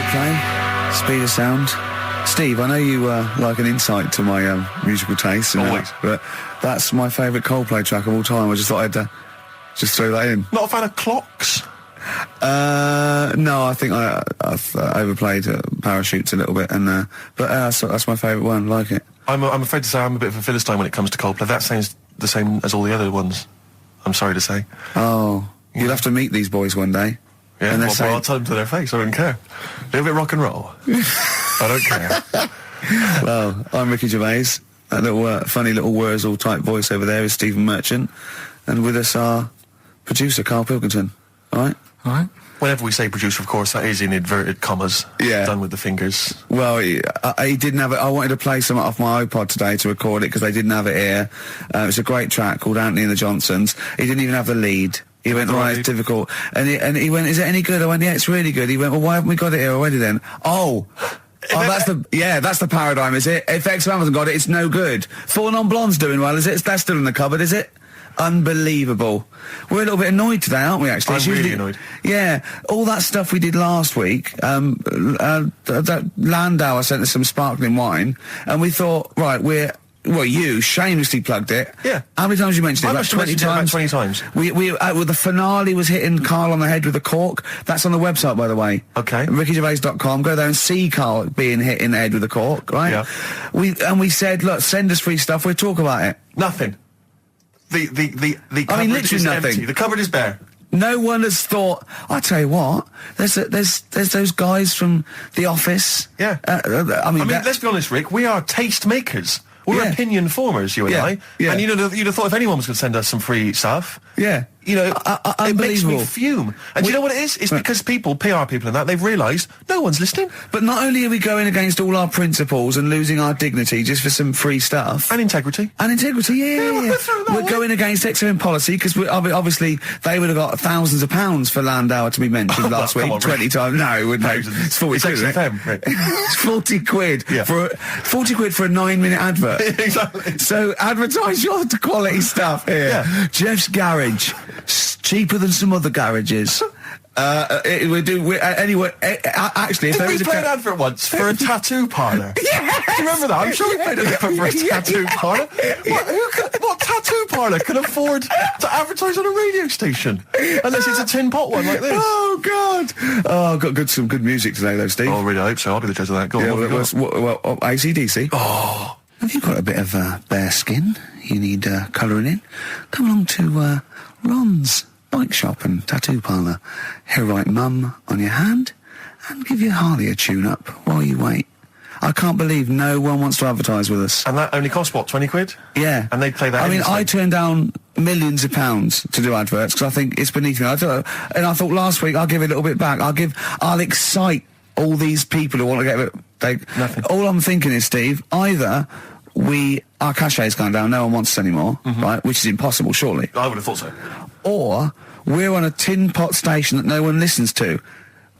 Coldplay, Speed of Sound. Steve, I know you like an insight to my musical taste, but that's my favourite Coldplay track of all time. I just thought I'd just throw that in. Not a fan of clocks? No, I think I've overplayed Parachutes a little bit, and but that's my favourite one. Like it. I'm afraid to say I'm a bit of a Philistine when it comes to Coldplay. That sounds the same as all the other ones. I'm sorry to say. Oh, you'll have to meet these boys one day. Yeah, well, I'll tell them to their face. I don't care. A little bit rock and roll. I don't care. Well, I'm Ricky Gervais. That little funny little Wurzel type voice over there is Stephen Merchant, and with us our producer KARL Pilkington. All right. All right. Whenever we say producer, of course, that is in inverted commas. Yeah. Done with the fingers. Well, he didn't have it. I wanted to play some off my iPod today to record it because they didn't have it here. It's a great track called Anthony and the Johnsons. He didn't even have the lead. He went, right, it's difficult. And he went, is it any good? I went, yeah, it's really good. He went, well, why haven't we got it here already then? That's the paradigm, is it? If XFM hasn't got it, it's no good. Four Non-Blondes doing well, is it? That's still in the cupboard, is it? Unbelievable. We're a little bit annoyed today, aren't we, actually? I'm really annoyed. Yeah. All that stuff we did last week, that Landau sent us some sparkling wine, and we thought, right, you shamelessly plugged it. Yeah. How many times you mentioned it? About 20 times. About 20 times. Well, the finale was hitting KARL on the head with a cork. That's on the website, by the way. Okay. RickyGervais.com. Go there and see KARL being hit in the head with a cork, right? Yeah. We said, look, send us free stuff. We'll talk about it. Nothing. The cupboard literally is nothing. empty. The cupboard is bare. No one has thought. I tell you what, there's those guys from The Office. Yeah. I mean, let's be honest, Rick. We are taste makers. We're opinion formers, you and I. Yeah. And you'd have thought if anyone was going to send us some free stuff. Yeah. You know, it makes me fume. And do you know what it is? It's because PR people and that, they've realised no one's listening. But not only are we going against all our principles and losing our dignity just for some free stuff. And integrity. Yeah. We're going against XFM policy because obviously they would have got thousands of pounds for Landau to be mentioned last week. 20 times. No, it wouldn't. It's 40 quid, isn't it? Rick. It's 40 quid. Yeah. 40 quid for a 9-minute advert. Exactly. So advertise your quality stuff here. Yeah. Jeff's Garage. Cheaper than some other garages. Actually, if there we is played an advert once for a tattoo parlour? Yes! Do you remember that? I'm sure we played an advert for a tattoo parlour. What tattoo parlour can afford to advertise on a radio station? Unless it's a tin pot one like this. Oh, God. Oh, got some good music today, though, Steve. Oh, really? I hope so. I'll be the judge of that. Go on, AC/DC. Oh. Have you got a bit of bare skin? You need colouring in? Come along to Ron's Bike Shop and Tattoo Parlour. He'll write Mum on your hand and give you Harley a tune-up while you wait. I can't believe no one wants to advertise with us. And that only costs, what, 20 quid? Yeah. And they play that. I mean, I turned down millions of pounds to do adverts because I think it's beneath me. And I thought last week I'll give it a little bit back. I'll excite all these people who want to get it. Nothing. All I'm thinking is, Steve, either our cachet's gone down, no one wants us anymore, right? Which is impossible, surely. I would have thought so. Or we're on a tin pot station that no one listens to.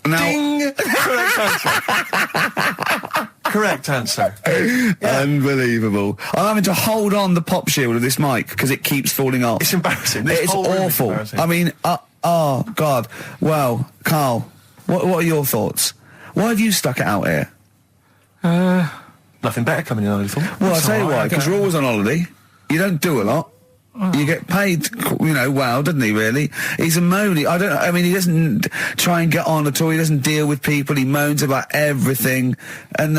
Now, ding! Correct answer. Correct answer. Yeah. Unbelievable. I'm having to hold on the pop shield of this mic because it keeps falling off. It's embarrassing. It's awful. I mean, oh, God. Well, KARL, what are your thoughts? Why have you stuck it out here? Nothing better coming in, I thought. Well, I'll tell you why, because you're always on holiday. You don't do a lot. You get paid, well, doesn't he, really? He's a moany. He doesn't try and get on at all. He doesn't deal with people. He moans about everything. And,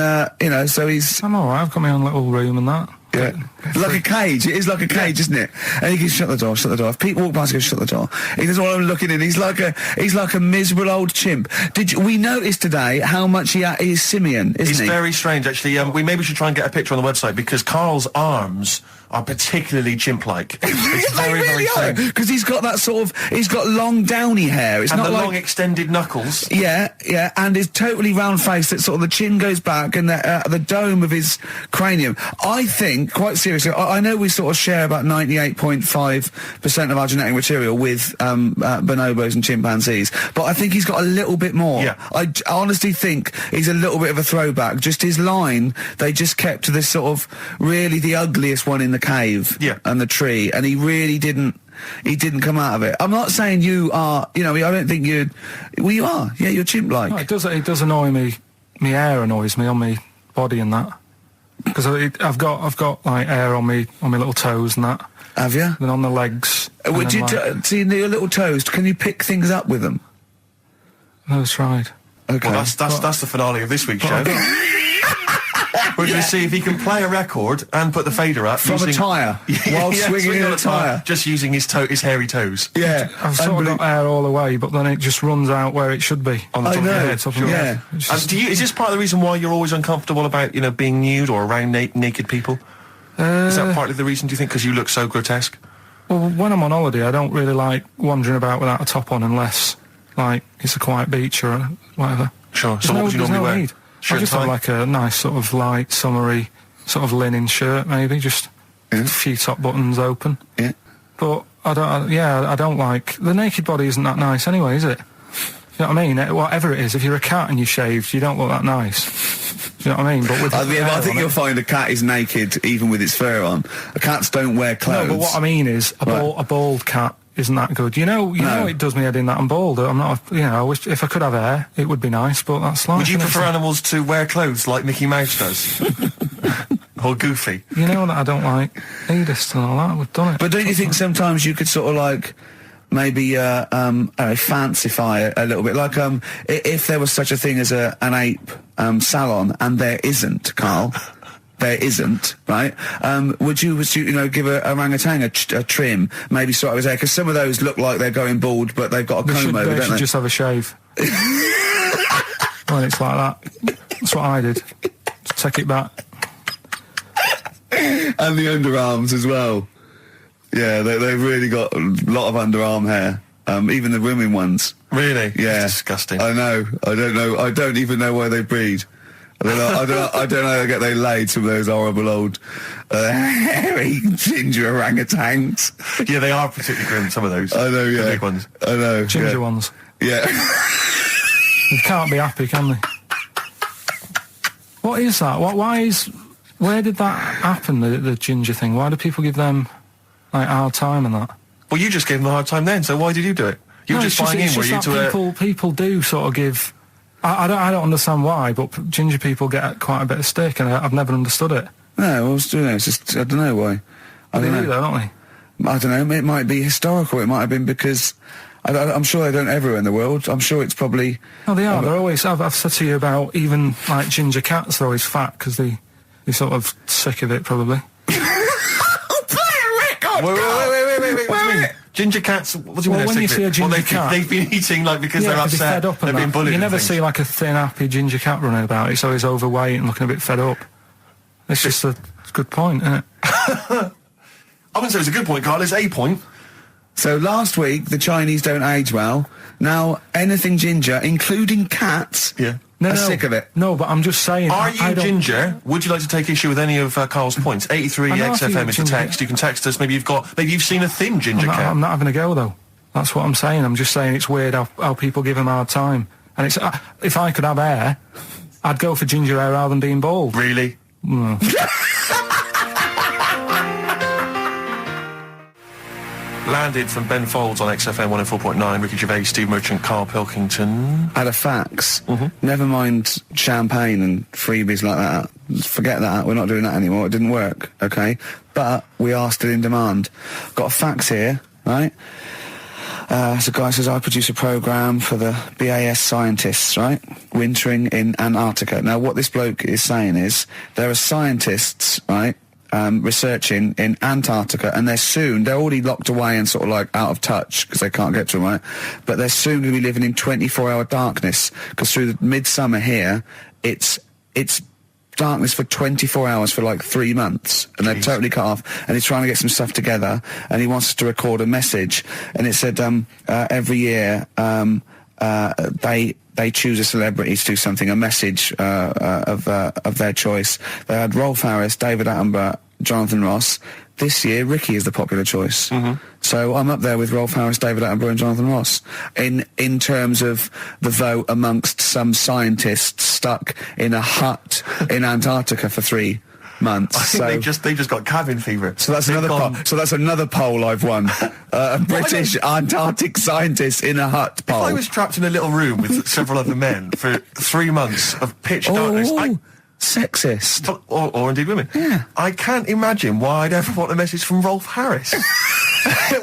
so he's... I'm alright. I've got my own little room and that. Yeah. Like a cage. It is like a cage, isn't it? And he can shut the door. If people walk past, he goes, shut the door. He doesn't want them looking in. He's like a miserable old chimp. We noticed today how much he's simian, isn't he? He's very strange, actually. We maybe should try and get a picture on the website because KARL's arms are particularly chimp-like. It's very, very strange. Because he's got that he's got long downy hair. It's and not the like long extended knuckles. Yeah, and his totally round face that sort of the chin goes back and the dome of his cranium. I think, quite seriously, I know we sort of share about 98.5% of our genetic material with bonobos and chimpanzees, but I think he's got a little bit more. Yeah. I honestly think he's a little bit of a throwback. Just his line, they just kept to this sort of really the ugliest one in the cave and the tree, and he really didn't he didn't come out of it. I'm not saying you are, I don't think you'd, well, you are, yeah, you're chimp-like. No, it does annoy me. My hair annoys me on my body and that. Because I've got like hair on my little toes and that. Have you? Then on the legs. Would you, see your little toes, can you pick things up with them? Never tried. Okay. Well, that's the finale of this week's show. We're going to see if he can play a record and put the fader up From a tyre, while swinging in a tyre. Just using his hairy toes. Yeah. I've sort of got hair all the way, but then it just runs out where it should be. On the top of your head. Top of your head. And is this part of the reason why you're always uncomfortable about, being nude or around naked people? Is that partly the reason, do you think, because you look so grotesque? Well, when I'm on holiday, I don't really like wandering about without a top on unless, like, it's a quiet beach or whatever. Sure. So what would you normally wear? Need. I just have like a nice sort of light, summery, sort of linen shirt, maybe, just a few top buttons open. Yeah. But I don't like, the naked body isn't that nice anyway, is it? You know what I mean? Whatever it is, if you're a cat and you're shaved, you don't look that nice. Do you know what I mean? But with I think you'll find a cat is naked even with its fur on. Cats don't wear clothes. No, but what I mean is, a bald cat isn't that good. You know, it does me head in that I'm bald. I'm not, I wish if I could have hair, it would be nice, but that's life. Would you prefer animals to wear clothes like Mickey Mouse does? Or Goofy? You know that I don't like nudist and all that. We've done it. But don't you think sometimes you could sort of like maybe fancify a little bit, like if there was such a thing as an ape salon, and there isn't, Carl. There isn't, right? Would you give a orangutan a trim, maybe sort of his hair? Because some of those look like they're going bald, but they've got a comb over, they don't should they? just have a shave. Well, it's like that. That's what I did. Just take it back. And the underarms as well. Yeah, they've really got a lot of underarm hair. Even the women ones. Really? Yeah. That's disgusting. I know. I don't know. I don't even know why they breed. I don't know how they laid some of those horrible old hairy ginger orangutans. Yeah, they are particularly grim, some of those. I know, yeah. The big ones. I know. Ginger ones. Yeah. They can't be happy, can they? What is that? Where did that happen, the ginger thing? Why do people give them, like, hard time and that? Well, you just gave them a hard time then, so why did you do it? You were just buying in, were you, to people do sort of give... I don't understand why, but ginger people get quite a bit of stick, and I've never understood it. No, it's just, I don't know why. They do, though, don't they? I don't know, it might be historical, it might have been because... I'm sure they don't everywhere in the world. I'm sure it's probably... Oh, they are. They're always... I've said to you about even, like, ginger cats, they're always fat, because they're sort of sick of it, probably. Wait, what do you mean? Ginger cats, what do you mean? When you see a ginger cat... They've been eating, like, because they're upset, they've been bullied. You never see, like, a thin, happy ginger cat running about. It's always overweight and looking a bit fed up. It's just a good point, isn't it? I wouldn't say it's a good point, Carl, it's a point. So last week, the Chinese don't age well. Now, anything ginger, including cats, are sick of it. No, but I'm just saying... Are you ginger? Would you like to take issue with any of Carl's points? 83 XFM is the text. You can text us. Maybe you've seen a thin ginger cat. I'm not having a go, though. That's what I'm saying. I'm just saying it's weird how people give them a hard time. And it's if I could have hair, I'd go for ginger hair rather than being bald. Really? Landed from Ben Folds on XFM 104.9, Ricky Gervais, Steve Merchant, Karl Pilkington. Had a fax. Never mind champagne and freebies like that. Forget that. We're not doing that anymore. It didn't work, okay? But we are still in demand. Got a fax here, right? So a guy says, I produce a programme for the BAS scientists, right? Wintering in Antarctica. Now, what this bloke is saying is, there are scientists, right? Researching in Antarctica, and they're already locked away and sort of like out of touch because they can't get to them, right? But they're soon going to be living in 24-hour darkness, because through the midsummer here, it's darkness for 24 hours for like 3 months, and they're totally cut off, and he's trying to get some stuff together, and he wants us to record a message, and it said every year they choose a celebrity to do something, a message of their choice. They had Rolf Harris, David Attenborough, Jonathan Ross. This year, Ricky is the popular choice. So I'm up there with Rolf Harris, David Attenborough and Jonathan Ross in terms of the vote amongst some scientists stuck in a hut in Antarctica for 3 months. I think they just got cabin fever. So that's another poll. So that's another poll I've won. A British Antarctic scientist in a hut poll. If I was trapped in a little room with several other men for 3 months of pitch darkness, sexist. Or indeed women. Yeah. I can't imagine why I'd ever want a message from Rolf Harris.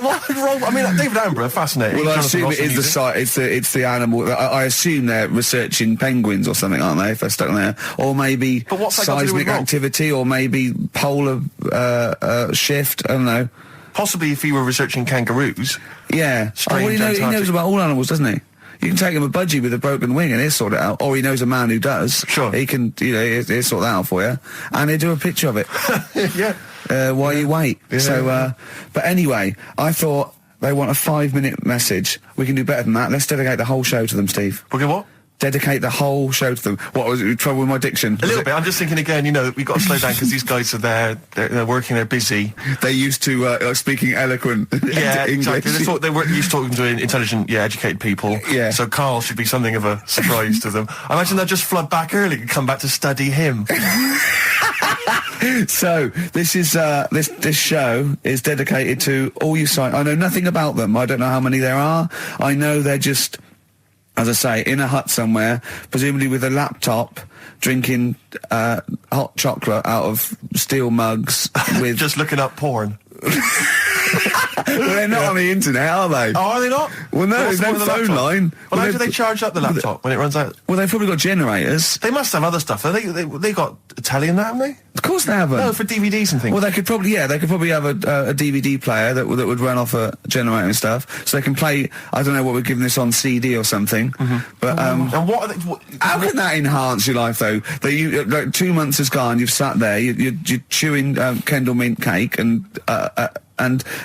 Why would Rolf? I mean, David Attenborough, fascinating. Well, I assume it is it's the animal. I assume they're researching penguins or something, aren't they? If they're stuck there, or maybe But what's that got to do seismic with Rolf? activity, or maybe polar shift. I don't know. Possibly if he were researching kangaroos. Yeah. Well, he knows about all animals, doesn't he? You can take him a budgie with a broken wing and he'll sort it out. Or he knows a man who does. Sure. He can, he'll sort that out for you. And he'll do a picture of it. Yeah. While you wait. Yeah. So, but anyway, I thought they want a 5-minute message. We can do better than that. Let's dedicate the whole show to them, Steve. Okay, what? Dedicate the whole show to them. What was it? Trouble with my diction? A little bit. I'm just thinking again, we've got to slow down because these guys are there, they're working, they're busy. They used to speaking eloquent Yeah, English. exactly. They were used to talking to intelligent, educated people. Yeah. So Carl should be something of a surprise to them. I imagine they'll just flood back early and come back to study him. So this is this show is dedicated to all you I know nothing about them. I don't know how many there are. I know they're just, as I say, in a hut somewhere, presumably with a laptop, drinking hot chocolate out of steel mugs with... Just looking up porn. Well, they're not on the internet, are they? Oh, are they not? Well, no, there's no phone line. Well, how do they charge up the laptop when it runs out? Well, they've probably got generators. They must have other stuff. They got a telly in that, haven't they? Of course they haven't. No, for DVDs and things. Well, they could probably have a DVD player that would run off a generator and stuff, so they can play. I don't know what we're giving this on CD or something, but and what are they? how can that enhance your life though? That you like 2 months has gone, you've sat there, you're chewing Kendall mint cake and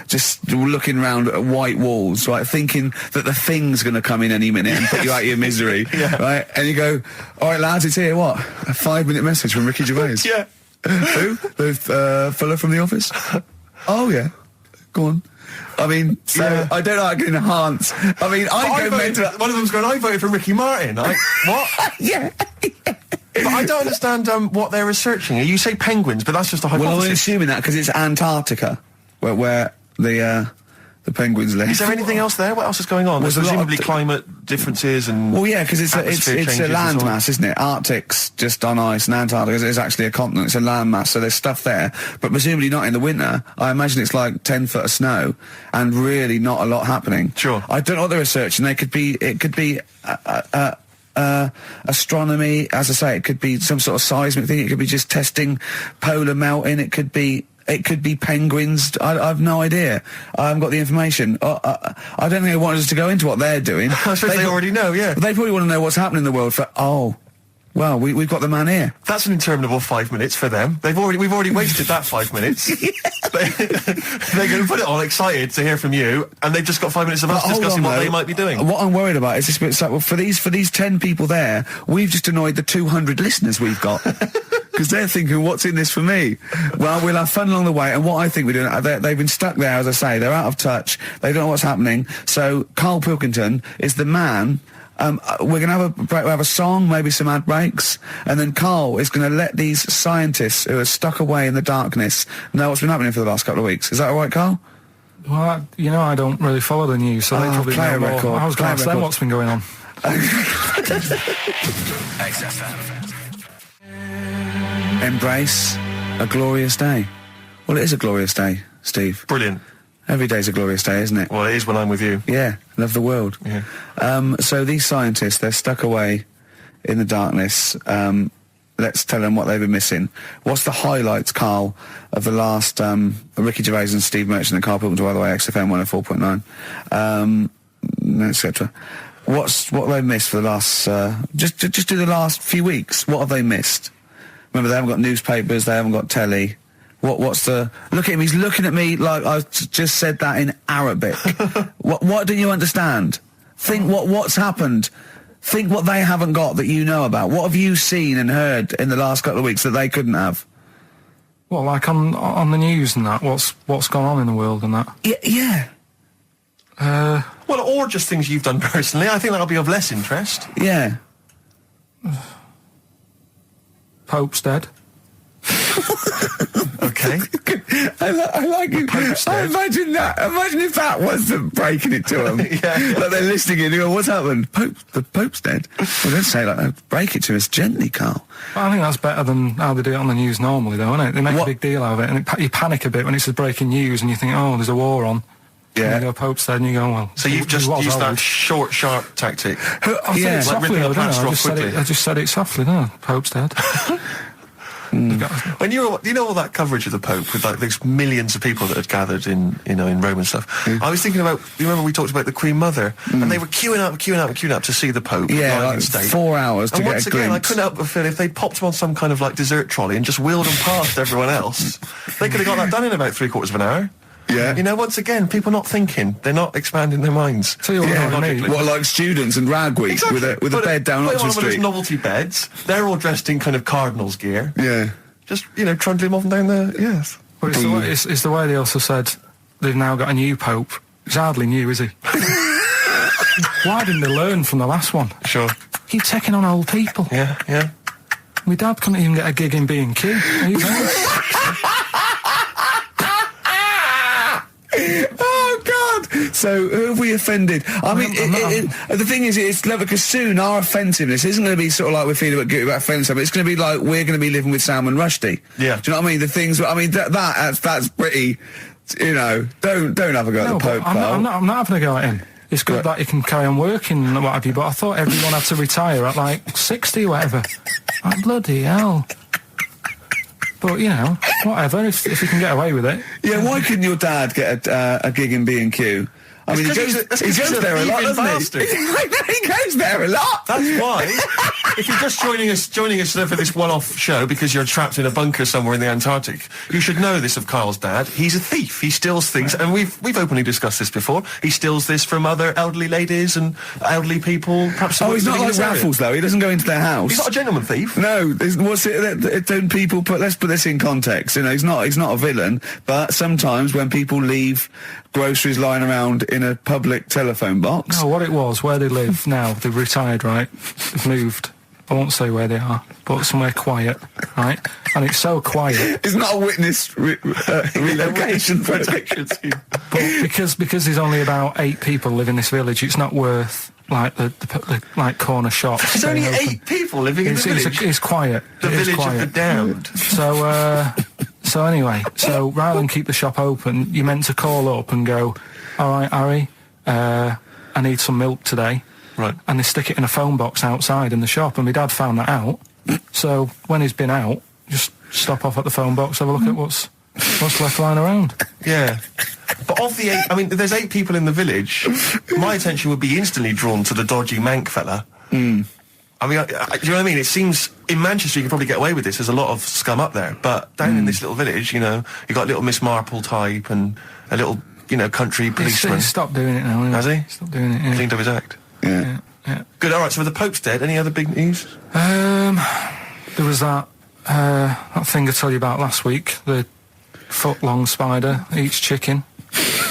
just looking around at white walls, right, thinking that the Thing's going to come in any minute and put you out of your misery, right? And you go, all right, lads, it's here. What? A 5-minute message from Ricky Gervais. Yeah. Who? The fella from The Office? Oh, yeah. Go on. I mean, so Yeah. I don't know how I can enhance. I mean, I go mental. One of them's going, I voted for Ricky Martin. What? Yeah. But I don't understand what they're researching. You say penguins, but that's just a hypothesis. Well, I'm assuming that because it's Antarctica, where the penguins live. Is there anything else there? What else is going on? Well, There's there's a lot of presumably climate differences and... Well, yeah, because it's a changes and land so on. mass, isn't it? Arctic's just on ice, and Antarctica is actually a continent. It's a land mass, so there's stuff there. But presumably not in the winter. I imagine it's like 10 foot of snow, and really not a lot happening. Sure. I don't know what they're researching. It could be astronomy, as I say. It could be some sort of seismic thing. It could be just testing polar melting. It could be penguins. I've no idea. I haven't got the information. I don't think they want us to go into what they're doing. I suppose they already know, yeah. They probably want to know what's happening in the world well, we've got the man here. That's an interminable 5 minutes for them. We've already wasted that 5 minutes. They're going to put it on excited to hear from you, and they've just got 5 minutes of us discussing what they might be doing. What I'm worried about is this bit. Well, for these 10 people there, we've just annoyed the 200 listeners we've got. Because they're thinking, what's in this for me? Well, we'll have fun along the way, and what I think we're doing, they've been stuck there, as I say, they're out of touch, they don't know what's happening, so KARL Pilkington is the man. We're going to have a break, we'll have a song, maybe some ad breaks, and then KARL is going to let these scientists who are stuck away in the darkness know what's been happening for the last couple of weeks. Is that all right, KARL? Well, I don't really follow the news, so they probably play know a more. record. I was going to Play a ask them record. what's been going on. XFM. Embrace a glorious day. Well, it is a glorious day, Steve. Brilliant. Every day's a glorious day, isn't it? Well, it is when I'm with you. Yeah, love the world. Yeah. So these scientists, they're stuck away in the darkness. Let's tell them what they've been missing. What's the highlights, KARL, of the last Ricky Gervais and Steve Merchant and KARL Pilkington, by the way, XFM 104.9, etc. What have they missed for the last... just do the last few weeks. What have they missed? Remember, they haven't got newspapers, they haven't got telly. What's the... Look at him, he's looking at me like I just said that in Arabic. What don't you understand? Think what's happened. Think what they haven't got that you know about. What have you seen and heard in the last couple of weeks that they couldn't have? Well, like on the news and that, what's gone on in the world and that? Yeah. Well, or just things you've done personally. I think that'll be of less interest. Yeah. Pope's dead. Okay. I like it. Pope's I dead. imagine that. Imagine if that was them breaking it to them. Yeah. Like they're listening in. You go, what's happened? The Pope's dead. Well, don't say like that. Break it to us gently, Carl. Well, I think that's better than how they do it on the news normally, though, isn't it? They make What? a big deal out of it, and you panic a bit when it's the breaking news, and you think, oh, there's a war on. Yeah. And you go, Pope's dead, and you go, well... So you've just he was used that old. short, sharp tactic. I said Yeah. it Like softly, ripping a though, didn't plaster I? off quickly. I just said it softly, didn't I? Pope's dead. When you know all that coverage of the Pope with like these millions of people that had gathered in Rome and stuff, I was thinking about, you remember we talked about the Queen Mother, and they were queuing up to see the Pope Yeah, lying like in state. 4 hours to And get once a again, I glimpse. couldn't help but feel if they popped him on some kind of like dessert trolley and just wheeled him past everyone else, they could have got that done in about 3/4 of an hour. Yeah. You know, once again, people not thinking, they're not expanding their minds. Tell you what, Yeah, I mean, logically. What, like students and Rag Week Exactly. with a Put bed down put Oxford him on one of those Street? novelty beds. They're all dressed in kind of cardinal's gear. Yeah. Just, trundling him off and down the... Yes. Well, it's the way they also said they've now got a new Pope. He's hardly new, is he? Why didn't they learn from the last one? Sure. Keep taking on old people. Yeah. My dad couldn't even get a gig in B&Q. Oh God! So who have we offended? I mean, the thing is, it's clever because soon our offensiveness isn't going to be sort of like we're feeling guilty about offensive. It's going to be like we're going to be living with Salman Rushdie. Yeah. Do you know what I mean? The things. I mean, that's pretty. Don't have a go at the Pope. I'm not having a go at him. It's good that he can carry on working and what have you, but I thought everyone had to retire at like 60 or whatever. Like, bloody hell. But, whatever, if you can get away with it. Yeah, why couldn't your dad get a gig in B&Q? I mean, he goes there a lot, doesn't he? He goes there a lot. That's why, if you're just joining us for this one-off show because you're trapped in a bunker somewhere in the Antarctic, you should know this of Carl's dad. He's a thief. He steals things, and we've openly discussed this before. He steals this from other elderly ladies and elderly people. Perhaps He's not like Raffles, though. He doesn't go into their house. He's not a gentleman thief. No, don't people let's put this in context. He's not a villain, but sometimes when people leave groceries lying around in a public telephone box. No, what it was, where they live now, they've retired, right? They've moved. I won't say where they are, but somewhere quiet, right? And it's so quiet. It's not a witness relocation protection scheme. But because there's only about 8 people live in this village, it's not worth like the like corner shops. There's only staying open. 8 people living in the village. It's quiet. The It is village quiet. of the damned. So anyway, rather than keep the shop open, you're meant to call up and go, all right, Harry, I need some milk today. Right. And they stick it in a phone box outside in the shop, and my dad found that out. So when he's been out, just stop off at the phone box, have a look at what's left lying around. Yeah. But of the 8, there's 8 people in the village. My attention would be instantly drawn to the dodgy Manc fella. I mean, do you know what I mean? It seems, in Manchester you can probably get away with this, there's a lot of scum up there, but down in this little village, you got little Miss Marple type and a little, country policeman. He's stopped doing it now, Has he? Stopped doing it, yeah. Cleaned up his act. Yeah. Yeah. Good, alright, so with the Pope's dead, any other big news? There was that thing I told you about last week, the foot-long spider eats chicken.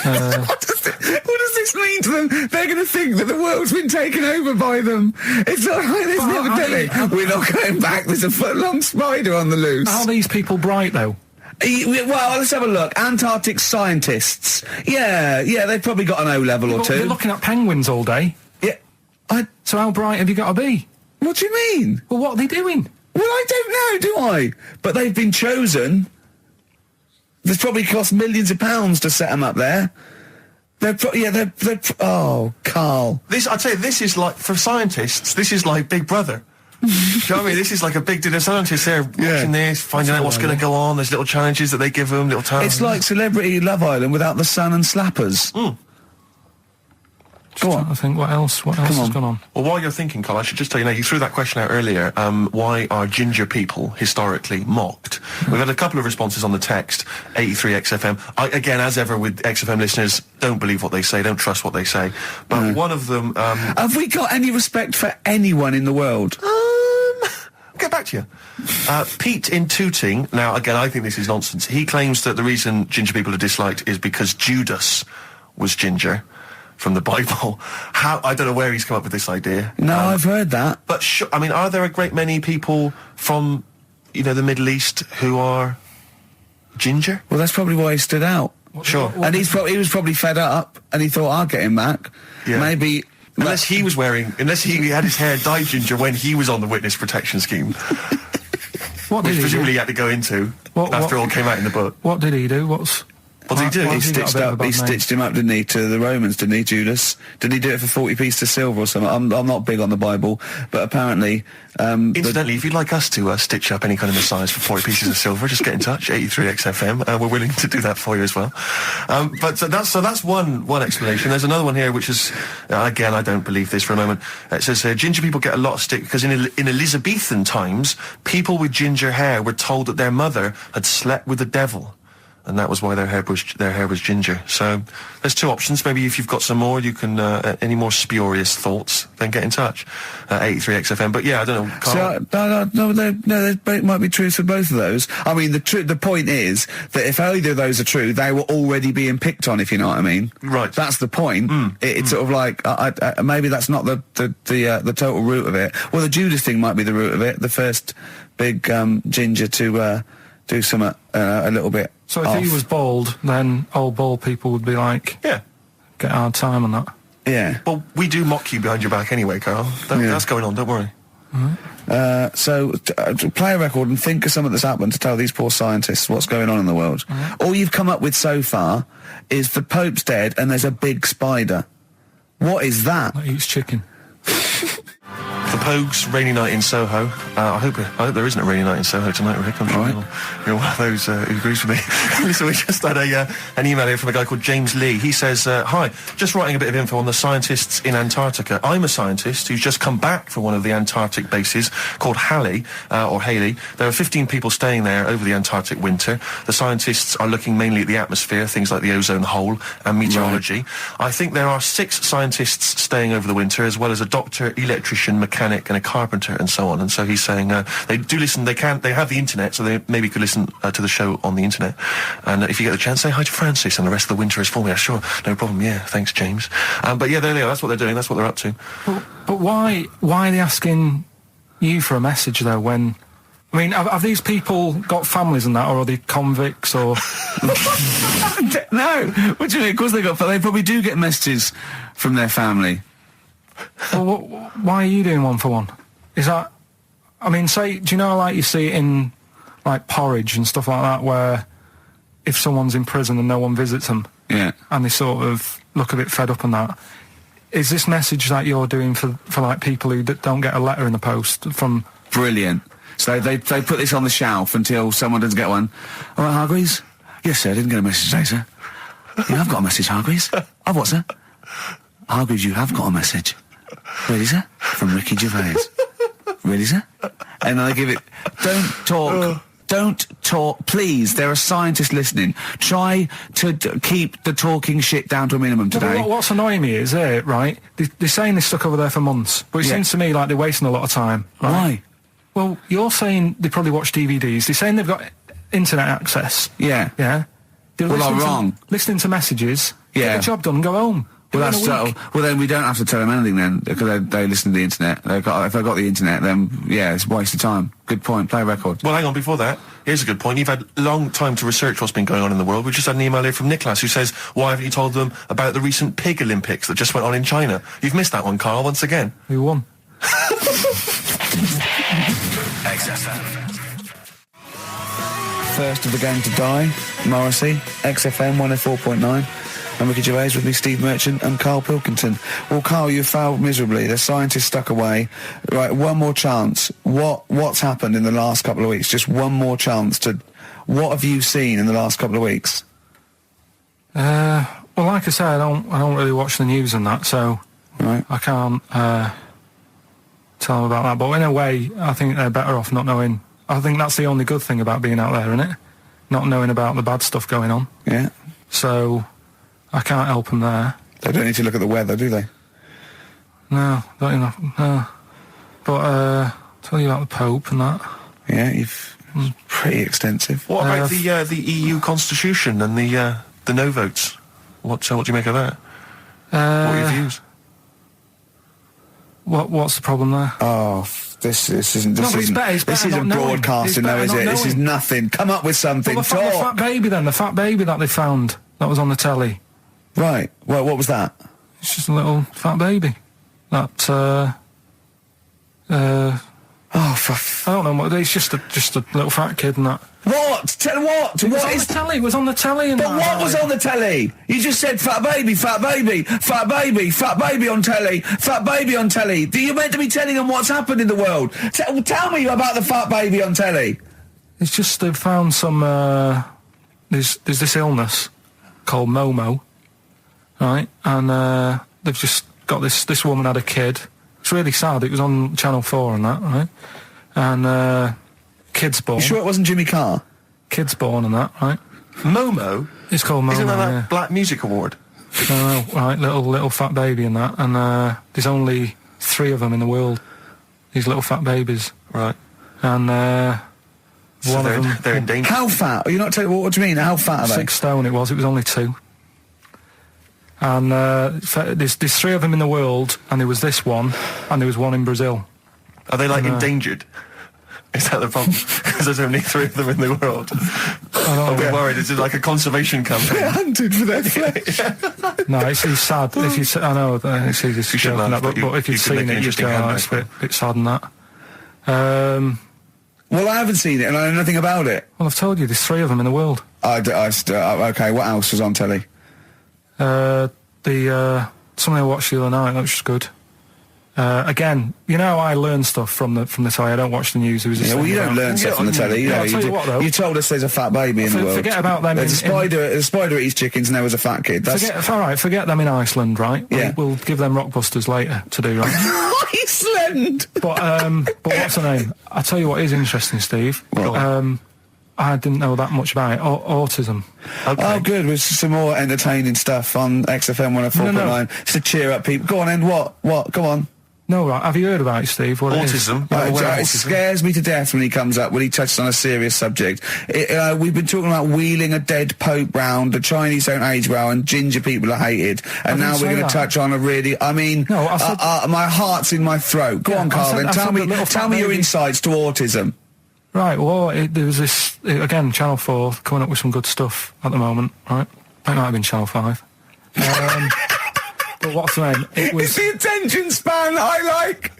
What does this mean to them? They're going to think that the world's been taken over by them. It's not like this never telling. We're not going back. There's a foot-long spider on the loose. Are these people bright, though? Well, let's have a look. Antarctic scientists. Yeah, they've probably got an O-level or But two. they're looking at penguins all day. Yeah. So how bright have you got to be? What do you mean? Well, what are they doing? Well, I don't know, do I? But they've been chosen. There's probably cost millions of pounds to set them up there. Oh, Carl. I'd say this is like, for scientists, this is like Big Brother. Do you know what I mean? This is like a big dinner. Scientists, they're watching this, finding out what's going to go on. There's little challenges that they give them, little tasks. It's like Celebrity Love Island without the sun and slappers. Go on. I think what else has gone on? Well, while you're thinking, Carl, I should just tell you, you threw that question out earlier, why are ginger people historically mocked? We've had a couple of responses on the text, 83XFM. Again, as ever with XFM listeners, don't believe what they say, don't trust what they say. But one of them... Have we got any respect for anyone in the world? I'll get back to you. Pete in Tooting, now, again, I think this is nonsense. He claims that the reason ginger people are disliked is because Judas was ginger. From the Bible. I don't know where he's come up with this idea. No, I've heard that. But are there a great many people from, the Middle East who are ginger? Well, that's probably why he stood out. Sure. And he was probably fed up, and he thought, I'll get him back. Yeah. Maybe... Unless he had his hair dyed ginger when he was on the witness protection scheme. What did Which he presumably do? he had to go into What- after it all came out in the book. What did he do? What did he do? why He has he got a stitched bit of a up. bad He name? stitched him up, didn't he, to the Romans? Didn't he, Judas? Didn't he do it for 40 pieces of silver or something? I'm not big on the Bible, but apparently, Incidentally, if you'd like us to stitch up any kind of Messiahs for 40 pieces of silver, just get in touch. 83 XFM. We're willing to do that for you as well. But that's one explanation. There's another one here, which is again, I don't believe this for a moment. It says ginger people get a lot of stick because in Elizabethan times, people with ginger hair were told that their mother had slept with the devil. And that was why their hair was ginger. So there's two options. Maybe if you've got some more, you can any more spurious thoughts, then get in touch. 83 XFM. But yeah, I don't know. Carl. no, there might be truth for both of those. I mean, the point is that if either of those are true, they were already being picked on, if you know what I mean. Right. That's the point. It's sort of like, maybe that's not the total root of it. Well, the Judas thing might be the root of it. The first big ginger to do something a little bit. So if he was bald, then old bald people would be like, Yeah. get a hard time on that. Yeah. Well, we do mock you behind your back anyway, Carl. That's going on, don't worry. So play a record and think of something that's happened to tell these poor scientists what's going on in the world. All you've come up with so far is the Pope's dead and there's a big spider. What is that? That eats chicken. The Pogues, Rainy Night in Soho. I hope there isn't a rainy night in Soho tonight, Rick. I'm sure you're one of those who agrees with me. So we just had an email here from a guy called James Lee. He says, hi, just writing a bit of info on the scientists in Antarctica. I'm a scientist who's just come back from one of the Antarctic bases called Halley, or Haley. There are 15 people staying there over the Antarctic winter. The scientists are looking mainly at the atmosphere, things like the ozone hole and meteorology. Right. I think there are 6 scientists staying over the winter, as well as a doctor, electrician, mechanic, and a carpenter, and so on. And so he's saying they do listen. They have the internet, so they maybe could listen to the show on the internet. And if you get the chance, say hi to Francis, and the rest of the winter is for me. Sure, no problem. Yeah, thanks, James. But yeah, there they are. That's what they're doing. That's what they're up to. But why are they asking you for a message though? When I mean, have these people got families and that, or are they convicts, or? No, what do you mean? Of course they probably do get messages from their family. Well, why are you doing one for one? Is that, I mean, do you know, like you see it in, like, Porridge and stuff like that, where if someone's in prison and no one visits them, yeah, and they sort of look a bit fed up and that, is this message that you're doing for like, people who don't get a letter in the post from... Brilliant. So they put this on the shelf until someone doesn't get one. All right, Hargreaves? Yes, sir, I didn't get a message today, sir. Yeah, I've got a message, Hargreaves. I've what, sir? Hargreaves, you have got a message. Really, sir? From Ricky Gervais. Really, sir? And I give it... Don't talk, please. There are scientists listening. Try to keep the talking shit down to a minimum today. What's annoying me is, right, they're saying they're stuck over there for months, but it seems to me like they're wasting a lot of time. Right? Why? Well, you're saying they probably watch DVDs. They're saying they've got internet access. Yeah. Yeah? Well, I'm wrong. Listening to messages, yeah, get the job done and go home. Well, that's subtle. Well, then we don't have to tell them anything then, because they listen to the internet. If they've got the internet, then, yeah, it's a waste of time. Good point. Play a record. Well, hang on, before that, here's a good point. You've had a long time to research what's been going on in the world. We just had an email here from Nicholas who says, why haven't you told them about the recent pig Olympics that just went on in China? You've missed that one, Carl, once again. Who won? XFM. First of the gang to die, Morrissey, XFM 104.9. And Ricky Gervais with me, Steve Merchant and KARL Pilkington. Well, KARL, you failed miserably. The scientists stuck away. Right, one more chance. What's happened in the last couple of weeks? Just one more chance to... What have you seen in the last couple of weeks? Well, like I say, I don't really watch the news and that, so right. I can't tell them about that. But in a way, I think they're better off not knowing. I think that's the only good thing about being out there, isn't it? Not knowing about the bad stuff going on. Yeah. So... I can't help them there. They don't need to look at the weather, do they? No, don't even. No. But tell you about the Pope and that. Yeah, pretty extensive. What about the EU Constitution and the no votes? What do you make of that? What are your views? What's the problem there? Oh, This isn't. No, but it's better This isn't not knowing. broadcasting, though, is it? This is nothing. Come up with something. Well, the fat baby, then. The fat baby that they found that was on the telly. Right. Well, what was that? It's just a little fat baby. That. I don't know. It's just a little fat kid and that. What? Tell what? It was on the telly. And but what was on the telly? You just said fat baby, fat baby, fat baby, fat baby on telly, fat baby on telly. You're meant to be telling them what's happened in the world. Tell me about the fat baby on telly. It's just they've found some. There's this illness called Momo, right? And they've just got this woman had a kid. It's really sad. It was on Channel 4 and that, right? And kid's born. You sure it wasn't Jimmy Carr? Kid's born and that, right? Momo? It's called Momo. Isn't that Black Music Award? No, right, little fat baby and that. And there's only 3 of them in the world. These little fat babies. Right. And so one of them... They're in danger. How fat? Are you not telling what do you mean? How fat are they? 6 stone it was only 2. And there's 3 of them in the world, and there was this one, and there was one in Brazil. Are they like endangered? Is that the problem? Because there's only 3 of them in the world. Are we worried? Is it like a conservation campaign? They're hunted for their flesh. No, it's sad. If you, I know it's easy to joke on that, but if you've seen it, you'd go, oh, it's a bit sad and that. Well, I haven't seen it, and I know nothing about it. Well, I've told you, there's 3 of them in the world. Okay, what else was on telly? Something I watched the other night, that was just good. Again, you know, I learn stuff from the telly. I don't watch the news. Well, you don't learn stuff from the telly. You told us there's a fat baby in the world. Forget about them. There's a spider eats chickens, and there was a fat kid. Forget them in Iceland, right? Yeah. We'll give them Rockbusters later to do, right? Iceland. But what's the name? I tell you what is interesting, Steve. I didn't know that much about it. Autism. Okay. Oh, good. With some more entertaining stuff on XFM 104.9. Just to cheer up people. Go on, then. What? Go on. No, right. Have you heard about it, Steve? What autism? It scares me to death when he comes up, when he touches on a serious subject. We've been talking about wheeling a dead pope round, the Chinese don't age well, and ginger people are hated. And now we're going to touch on a really... I mean, my heart's in my throat. Go on, Carl, then. Tell me your insights to autism. Right, well, there was this... Again, Channel 4 coming up with some good stuff at the moment, right? It might have been Channel 5. But what's the name? It's the attention span I like.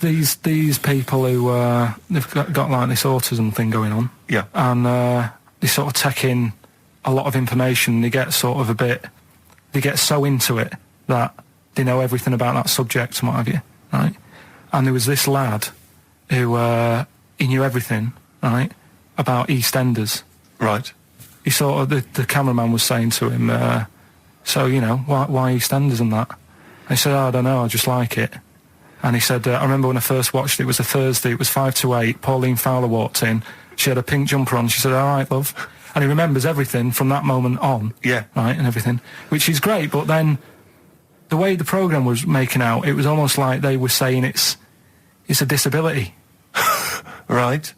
These people who they've got like this autism thing going on. Yeah. And they sort of take in a lot of information. They get sort of they get so into it that they know everything about that subject and what have you, right? And there was this lad who he knew everything, right, about EastEnders. Right. He sort of the cameraman was saying to him. So, you know, why EastEnders and that? And he said, I don't know, I just like it. And he said, I remember when I first watched it was a Thursday, it was 5 to 8, Pauline Fowler walked in, she had a pink jumper on, she said, all right, love. And he remembers everything from that moment on. Yeah. Right, and everything, which is great, but then the way the programme was making out, it was almost like they were saying it's a disability. Right.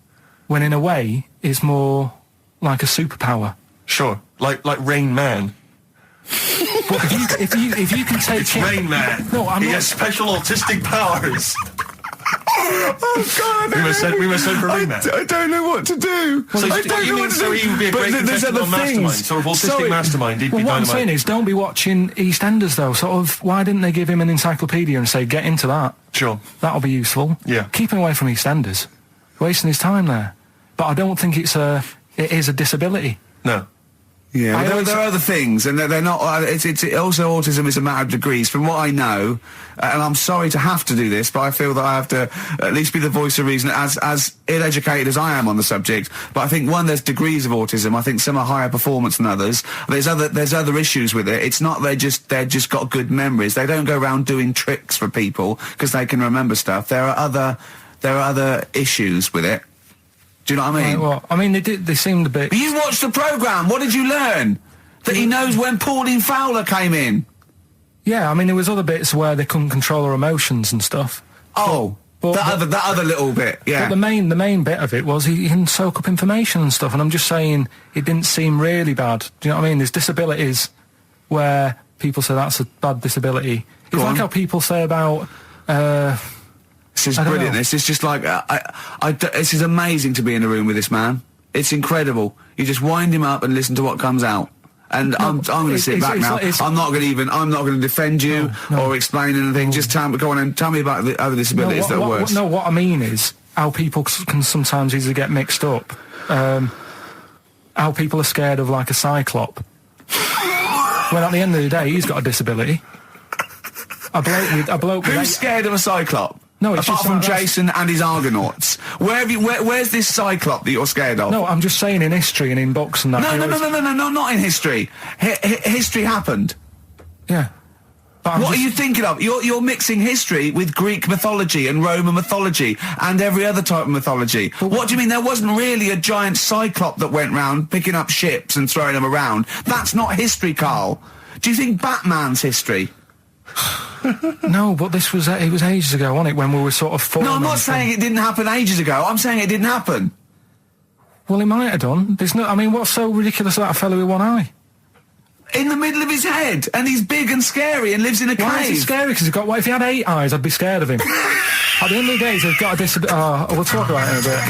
When in a way, it's more like a superpower. Sure, like Rain Man. But if you can take it's Rain Man. No, he has special autistic powers. Oh God! We must send for Rain Man. I don't know what to do. Well, I don't know what to do. So he would be a great contestant Mastermind. Sort of autistic mastermind. He'd be what I'm saying is, don't be watching EastEnders though. Sort of, why didn't they give him an encyclopedia and say, get into that? Sure. That'll be useful. Yeah. Keep him away from EastEnders. Wasting his time there. But I don't think it is a disability. No. Yeah, there are other things, and they're not. It's also autism is a matter of degrees. From what I know, and I'm sorry to have to do this, but I feel that I have to at least be the voice of reason, as ill-educated as I am on the subject. But I think there's degrees of autism. I think some are higher performance than others. There's other issues with it. It's not they're just got good memories. They don't go around doing tricks for people because they can remember stuff. There are other issues with it. Do you know what I mean? Right, well, I mean, they seemed a bit... But you watched the programme, what did you learn? That he knows when Pauline Fowler came in? Yeah, I mean, there was other bits where they couldn't control their emotions and stuff. Oh, that other little bit, yeah. But the main bit of it was he can soak up information and stuff, and I'm just saying, it didn't seem really bad. Do you know what I mean? There's disabilities where people say that's a bad disability. It's like how people say about... This is I don't brilliant. know. This is just like, this is amazing to be in a room with this man. It's incredible. You just wind him up and listen to what comes out. And I'm going to sit back now. I'm not going to defend you or explain anything. Just go on and tell me about the other disabilities that are worse. What I mean is how people can sometimes easily get mixed up. How people are scared of like a cyclop. When at the end of the day, he's got a disability. A bloke with Who's scared of a cyclop? No, it's apart just from like that's- Jason and his Argonauts. Where's this cyclop that you're scared of? No, I'm just saying in history and in books and that. No, not in history. History happened. Yeah. What are you thinking of? You're mixing history with Greek mythology and Roman mythology and every other type of mythology. What do you mean? There wasn't really a giant cyclop that went round picking up ships and throwing them around. That's not history, Carl. Do you think Batman's history? No, but it was ages ago, wasn't it, when we were sort of forming. No, I'm not saying it didn't happen ages ago. I'm saying it didn't happen. Well, it might have done. What's so ridiculous about a fellow with one eye? In the middle of his head, and he's big and scary and lives in a cave. Why is he scary? Because what if he had 8 eyes? I'd be scared of him. At the end of the day, he's got a disability. We'll talk about it in a bit.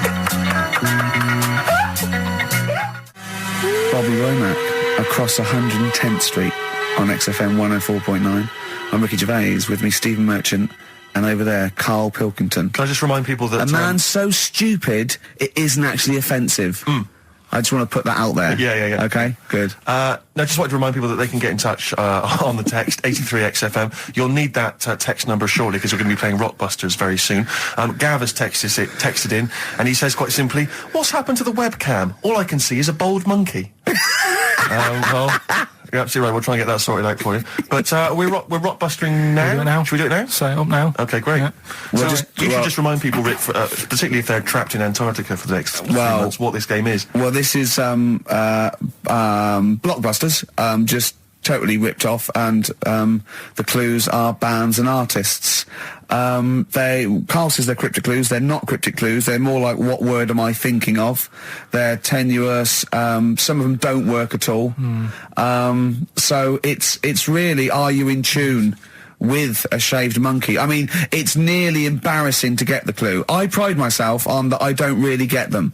Bobby Womack across 110th Street on XFM 104.9. I'm Ricky Gervais, with me Stephen Merchant, and over there KARL Pilkington. Can I just remind people that... A man so stupid, it isn't actually offensive. I just want to put that out there. Yeah. Okay, good. No, just wanted to remind people that they can get in touch on the text, 83XFM. You'll need that text number shortly, because we're going to be playing Rockbusters very soon. Gav has texted in, and he says quite simply, "What's happened to the webcam? All I can see is a bald monkey." Well, you're absolutely right. We'll try and get that sorted out for you. But we're rockbustering now. Do it now. Should we do it now? Set it up now. Okay, great. Yeah. So you should just remind people, Rick, particularly if they're trapped in Antarctica for the next 3 months, what this game is. Well, this is Blockbusters, just totally ripped off, and the clues are bands and artists. Carl says they're cryptic clues. They're not cryptic clues. They're more like, what word am I thinking of? They're tenuous. Some of them don't work at all. So it's really, are you in tune with a shaved monkey? I mean, it's nearly embarrassing to get the clue. I pride myself on that I don't really get them.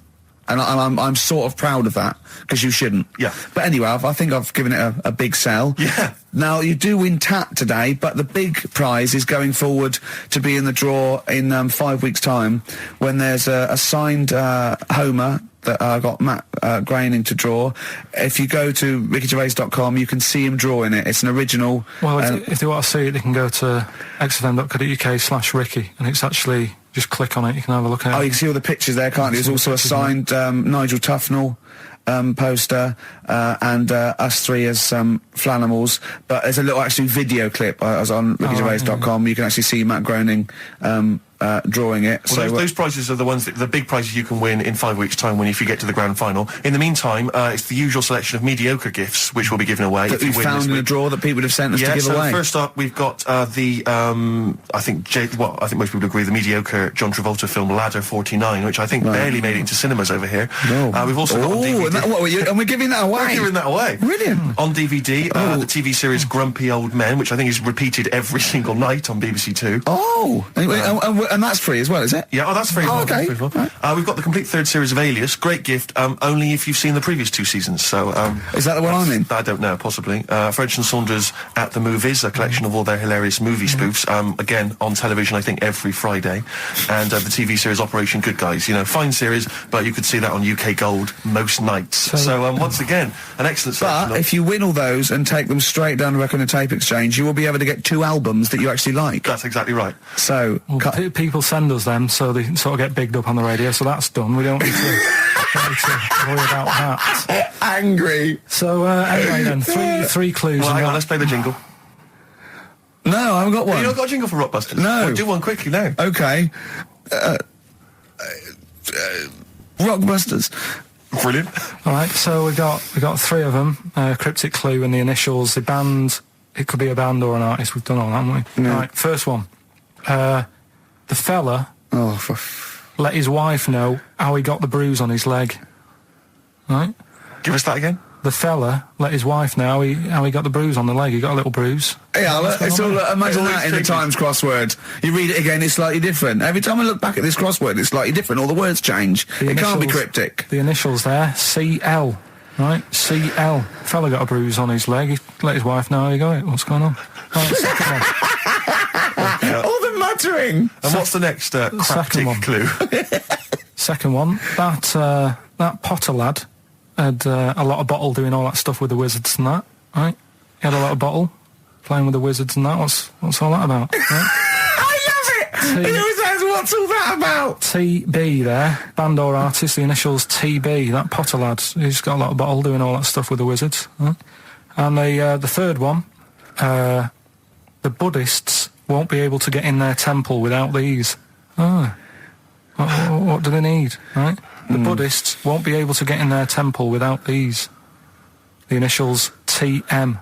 And I'm sort of proud of that, because you shouldn't. Yeah. But anyway, I think I've given it a big sell. Yeah. Now, you do win Tat today, but the big prize is going forward to be in the draw in 5 weeks' time, when there's a signed Homer that I got Matt Groening to draw. If you go to rickygervais.com, you can see him drawing it. It's an original. Well, if they want to see it, they can go to xfm.co.uk/Ricky, and it's actually... Just click on it, you can have a look at it. Oh, you can see all the pictures there, can't you? There's also a signed Nigel Tufnell poster, and us three as Flanimals. But there's a little actually video clip. I was on rickygervais.com. You can actually see Matt Groening drawing it. Well, those prizes are the ones, the big prizes you can win in 5 weeks' time if you get to the grand final. In the meantime, it's the usual selection of mediocre gifts which will be given away. That we found in a drawer that people have sent us to give away. So first up, we've got I think most people agree, the mediocre John Travolta film Ladder 49, which I think barely made it into cinemas over here. No. We've also got on DVD. And we're giving that away. We're giving that away. Brilliant. On DVD, the TV series Grumpy Old Men, which I think is repeated every single night on BBC Two. Oh, and that's free as well, is it? Yeah, that's free. Okay. We've got the complete third series of Alias. Great gift, only if you've seen the previous 2 seasons. So, is that the one I'm in? I don't know, possibly. French and Saunders at the Movies, a collection of all their hilarious movie spoofs. Again, on television, I think every Friday. And the TV series Operation Good Guys. You know, fine series, but you could see that on UK Gold most nights. So once again, an excellent selection. But if you win all those and take them straight down to Record and Tape Exchange, you will be able to get 2 albums that you actually like. That's exactly right. So, people send us them, so they sort of get bigged up on the radio, so that's done. We don't need to, worry about that. Angry. So, anyway then, three clues. Well, hang on, let's play the jingle. No, I haven't got one. You not got a jingle for Rockbusters? No. Well, do one quickly now. Okay. Rockbusters. Brilliant. All right, so we got 3 of them. Cryptic clue and the initials. The band, it could be a band or an artist. We've done all that, haven't we? Yeah. All right, first one. The fella let his wife know how he got the bruise on his leg. Right? Give us that again. the fella let his wife know how he got the bruise on the leg. He got a little bruise. Yeah, it's all, imagine that in the Times crossword. You read it again, it's slightly different. Every time I look back at this crossword, it's slightly different. All the words change. It can't be cryptic. The initials there, CL. Right, CL. Fella got a bruise on his leg. He let his wife know how he got it. What's going on? Right, second one. All the muttering. And what's the next cryptic clue? Second one. That Potter lad had a lot of bottle doing all that stuff with the wizards and that. Right, he had a lot of bottle playing with the wizards and that. What's all that about? Right? I love it. He always says, "What's all that about?" TB there, band or artist, the initials TB, that Potter lad, he's got a lot of bottle doing all that stuff with the wizards. Right? And the third one, the Buddhists won't be able to get in their temple without these. What do they need, right? The Buddhists won't be able to get in their temple without these. The initials TM.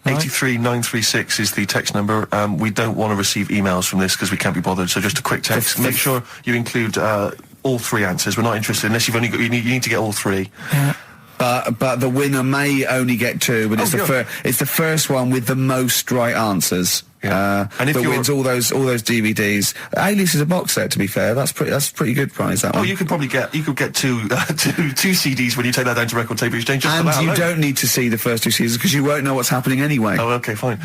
Right? 83936 is the text number. We don't want to receive emails from this because we can't be bothered, so just a quick text. Make sure you include all three answers. We're not interested unless you've only got, you need to get all three. Yeah. But the winner may only get two, but it's the first one with the most right answers. Yeah. And if that wins all those DVDs. Alias is a box set, to be fair. That's pretty good prize, that one. Oh, you could probably get two CDs when you take that down to Record Tape Exchange. And you don't need to see the first two seasons because you won't know what's happening anyway. Oh, okay, fine.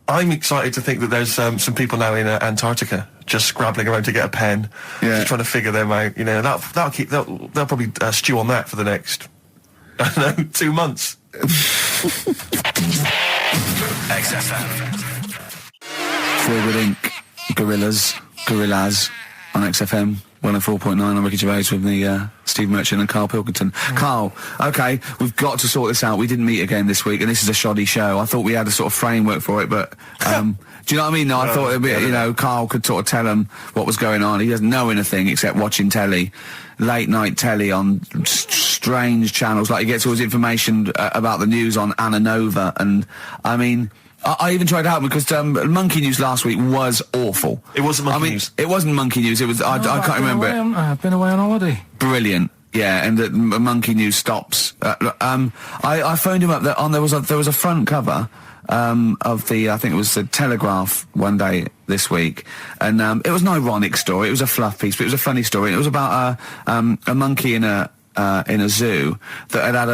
I'm excited to think that there's some people now in Antarctica just scrabbling around to get a pen, just trying to figure them out. You know, they'll probably stew on that for the next, I don't know, 2 months. XFM. Forward Inc. Gorillas on XFM 104.9 on Ricky Gervais with me, Steve Merchant and Karl Pilkington. Karl, okay, we've got to sort this out. We didn't meet again this week, and this is a shoddy show. I thought we had a sort of framework for it, but do you know what I mean? No, I thought it'd be, Karl could sort of tell him what was going on. He doesn't know anything except watching telly, late night telly on strange channels. Like he gets all his information about the news on Anna Nova, and I mean, I even tried to help him because Monkey News last week was awful. It wasn't Monkey News. It wasn't Monkey News. It was. I can't remember it. I've been away on holiday. Brilliant. Yeah, and Monkey News stops. I phoned him up. There was a front cover of the, I think it was the Telegraph one day this week, and it was an ironic story. It was a fluff piece, but it was a funny story. And it was about a monkey in a zoo that had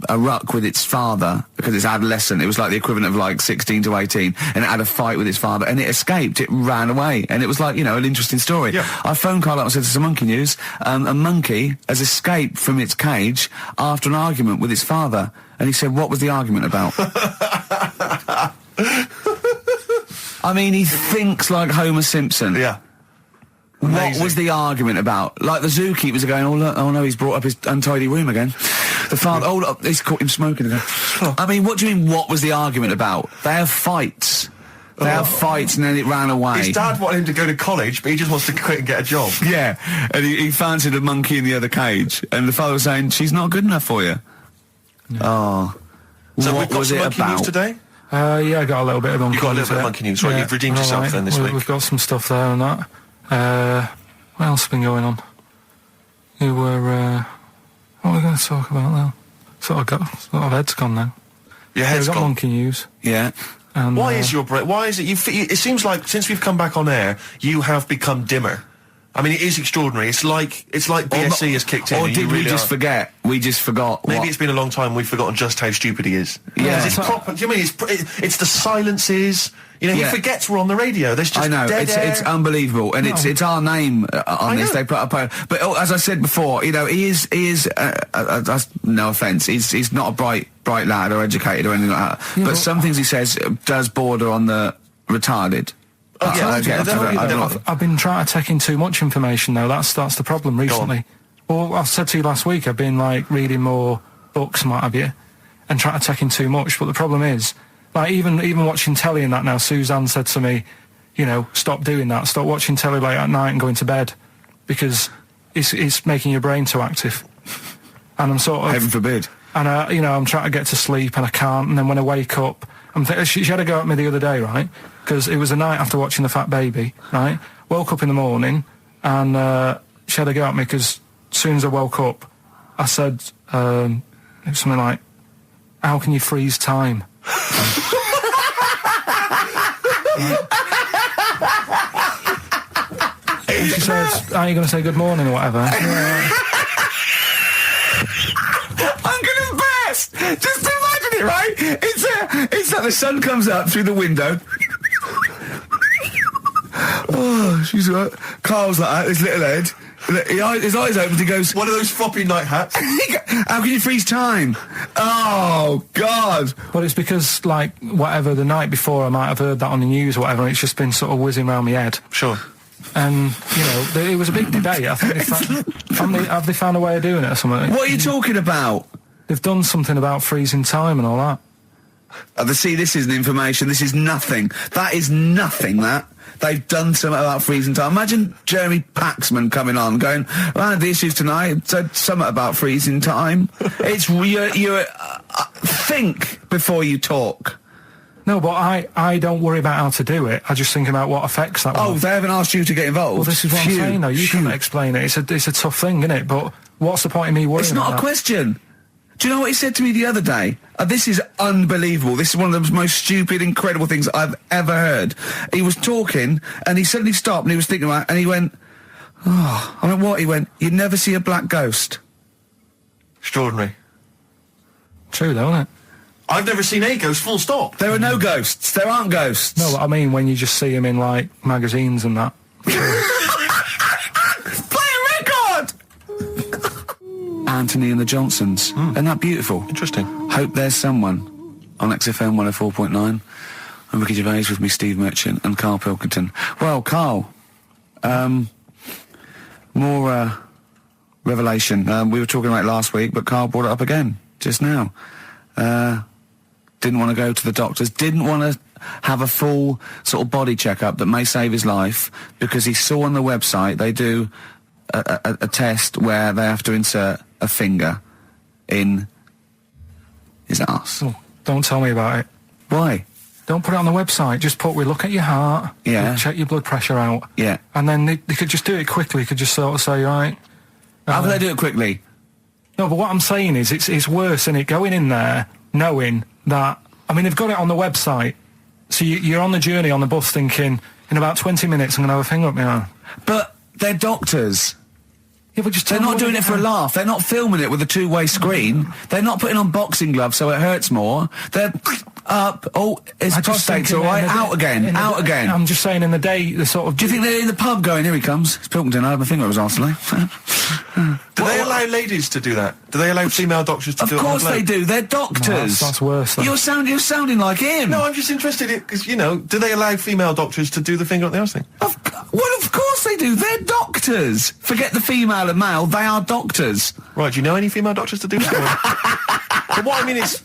a ruck with its father because it's adolescent. It was like the equivalent of like 16 to 18, and it had a fight with its father, and it escaped. It ran away, and it was like, an interesting story. Yeah. I phoned Karl up and said, "This is Monkey News. A monkey has escaped from its cage after an argument with its father." And he said, "What was the argument about?" I mean, he thinks like Homer Simpson. Yeah. Amazing. What was the argument about? Like the zookeepers are going, "Oh look, oh no, he's brought up his untidy room again." The father, oh look, he's caught him smoking again. I mean, what do you mean, what was the argument about? They have fights. They have fights, and then it ran away. His dad wanted him to go to college, but he just wants to quit and get a job. Yeah, and he fancied a monkey in the other cage, and the father was saying, "She's not good enough for you." No. Oh. So what we've got was some it Monkey about? News today? Yeah, I got a little bit of Monkey News. You got a little bit of Monkey News, right? Yeah. You've redeemed yourself then this week. We've got some stuff there and that. What else has been going on? What are we going to talk about now? Sort of head's gone now. Your head's we've got gone. Monkey News. Yeah. And, why is your brain? Why is it? It seems like since we've come back on air, you have become dimmer. I mean, it is extraordinary. It's like BSC has kicked in. Or and did you we really just forget? We just forgot. Maybe what? it's been a long time. We've forgotten just how stupid he is. Yeah. It's proper. Do you mean it's the silences? He forgets we're on the radio. There's just I know, dead air. it's unbelievable, and it's our name on this. They put up, but as I said before, he is. No offence, he's not a bright lad or educated or anything like that. Yeah, but some things he says does border on the retarded. I've been trying to take in too much information though. That's the problem recently. Well, I've said to you last week, I've been like reading more books and what have you, and trying to take in too much. But the problem is, like even watching telly and that now, Suzanne said to me, stop doing that. Stop watching telly late at night and going to bed, because it's making your brain too active. And I'm sort of, heaven forbid. And I'm trying to get to sleep and I can't. And then when I wake up, I'm thinking she had a go at me the other day, right? Because it was the night after watching The Fat Baby, right? Woke up in the morning and she had a go at me because as soon as I woke up, I said, It was something like, how can you freeze time? She says, are you going to say good morning or whatever? I'm gonna burst! Just imagine it, right? It's like the sun comes up through the window. Oh, she's like, Carl's like that, his little head. His eyes open, he goes... One of those floppy night hats. How can you freeze time? Oh, God. But it's because, like, whatever, the night before I might have heard that on the news or whatever, and it's just been sort of whizzing around my head. Sure. And, you know, it was a big debate. I think have they found a way of doing it or something? What are you talking about? They've done something about freezing time and all that. See, this isn't information. This is nothing. That is nothing, that. They've done something about freezing time. Imagine Jeremy Paxman coming on, going, well, the issues tonight said something about freezing time. It's, think before you talk. No, but I don't worry about how to do it. I just think about what effects that will Oh, have. they haven't asked you to get involved? Well, this is what I'm saying, though. You can't explain it. It's a tough thing, isn't it? But what's the point in me worrying It's not about a that? question. Do you know what he said to me the other day? This is unbelievable. This is one of the most stupid, incredible things I've ever heard. He was talking, and he suddenly stopped, and he was thinking about it, and he went, oh, I went, what? He went, you'd never see a black ghost. Extraordinary. True, though, isn't it? I've never seen a ghost, full stop. There are no ghosts. There aren't ghosts. No, but I mean when you just see them in, like, magazines and that. Play a record! Anthony and the Johnsons. Isn't that beautiful? Interesting. Hope There's Someone on XFM 104.9. I'm Ricky Gervais with me, Steve Merchant and KARL Pilkington. Well, KARL, more revelation. We were talking about it last week, but KARL brought it up again just now. Didn't want to go to the doctors, didn't want to have a full sort of body checkup that may save his life, because he saw on the website they do a test where they have to insert a finger in his arse. Oh, don't tell me about it. Why? Don't put it on the website. Just put, we look at your heart. Yeah. We check your blood pressure out. Yeah. And then they could just do it quickly. Could just sort of say, right. How do they do it quickly? No, but what I'm saying is it's worse, isn't it? Going in there, knowing that, I mean, they've got it on the website. So you're on the journey on the bus thinking, in about 20 minutes I'm going to have a finger up my arm. But they're doctors. Yeah, but just They're not doing it for a laugh. They're not filming it with a two-way screen. They're not putting on boxing gloves so it hurts more. They're up. Oh, his prostate's all right. Out again. Out again. I'm just saying, in the day, the sort of. Do you think they're in the pub going, here he comes? It's Pilkington. I had my finger up his arse today. Do they allow ladies to do that? Do they allow female doctors to do it? Of course they do. They're No, doctors. that's worse. Though. You're sounding like him. No, I'm just interested in, because, you know, do they allow female doctors to do the finger up the arse thing? Well, of course they do. They're doctors. Forget the female and male. They are doctors. Right, do you know any female doctors to do that? But what I mean is,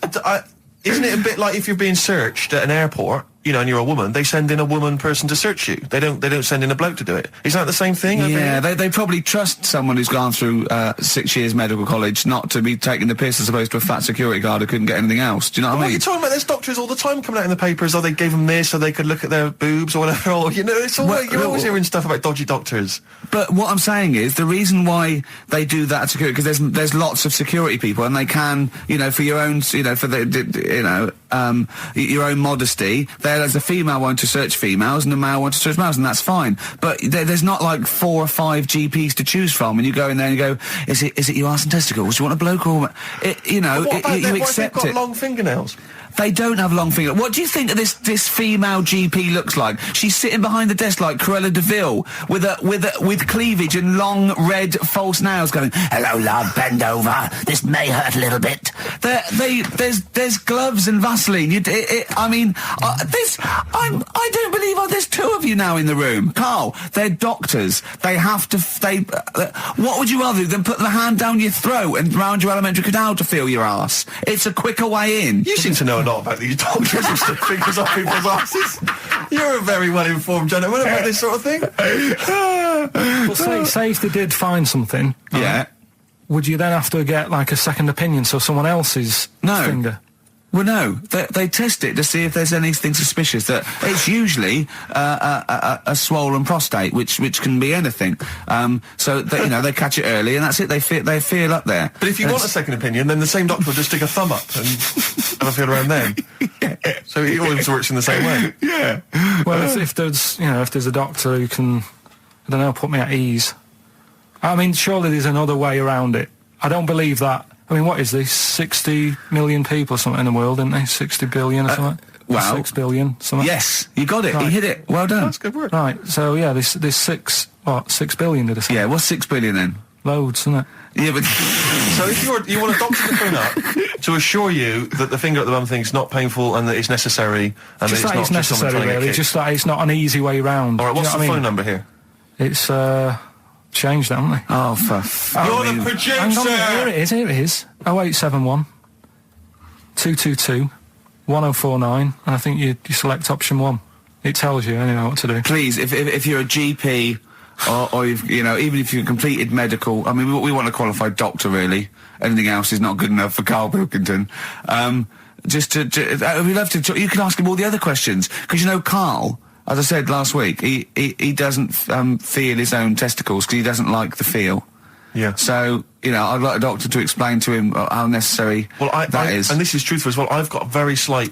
isn't it a bit like if you're being searched at an airport, you know, and you're a woman, they send in a woman person to search you. They don't send in a bloke to do it. Is that the same thing? Yeah, they probably trust someone who's gone through 6 years medical college not to be taking the piss as opposed to a fat security guard who couldn't get anything else. Do you know what I What are mean? you talking about? There's doctors all the time coming out in the papers, oh, they gave them this so they could look at their boobs or whatever, or, you know, it's all, you're always hearing stuff about dodgy doctors. But what I'm saying is, the reason why they do that at security, because there's lots of security people, and they can, you know, for your own, you know, for the, you know, your own modesty, there's a female one to search females and a male one to search males, and that's fine. But there's not like 4 or 5 GPs to choose from, and you go in there and you go, is it your arse and testicles? Do you want a bloke or, you know, What about you what if accept they've got it. long fingernails? They don't have long fingers. What do you think that this female GP looks like? She's sitting behind the desk like Cruella de Vil with cleavage and long red false nails, going, "Hello, love, bend over. This may hurt a little bit." There's gloves and Vaseline. I don't believe there's 2 of you now in the room, KARL. They're doctors. They have to. What would you rather do than put the hand down your throat and round your alimentary canal to feel your ass? It's a quicker way in. You seem to know a lot about these doctors and stick fingers up people's asses. You're a very well-informed gentleman about this sort of thing. Well, say if they did find something, Yeah. would you then have to get, like, a second opinion, so someone else's No. finger? Well, no, they test it to see if there's anything suspicious. That it's usually a swollen prostate, which can be anything. So they catch it early, and that's it. They feel up there. But if you want a second opinion, then the same doctor will just stick a thumb up and have a feel around then. Yeah. So it always works in the same way. Yeah. Well, if there's a doctor who can, I don't know, put me at ease. I mean, surely there's another way around it. I don't believe that. I mean, what is this? 60 million people or something in the world, isn't there? 60 billion or something? Well, 6 billion, something? Yes, you got it. Right. You hit it. Well done. That's good work. Right, so yeah, there's 6 billion, did I say? Yeah, what's 6 billion then? Loads, isn't it? Yeah, but... So if you want a doctor to phone up to assure you that the finger at the bum thing's not painful and that it's necessary and Just that that it's it's not just someone necessary, trying to get really. kicked. Just that it's not an easy way round. All right, what's Do the you know what I phone mean? number here? It's, changed, haven't they? Oh, You're the producer! Hang on, here it is. 0871 222 1049, and I think you select option 1. It tells you anyway what to do. Please, if you're a GP, or you've, even if you've completed medical, I mean, we want a qualified doctor, really. Anything else is not good enough for KARL Pilkington. We'd love to, you can ask him all the other questions, because KARL, as I said last week, he doesn't feel his own testicles because he doesn't like the feel. Yeah. So, I'd like a doctor to explain to him how necessary that is. And this is truthful as well, I've got a very slight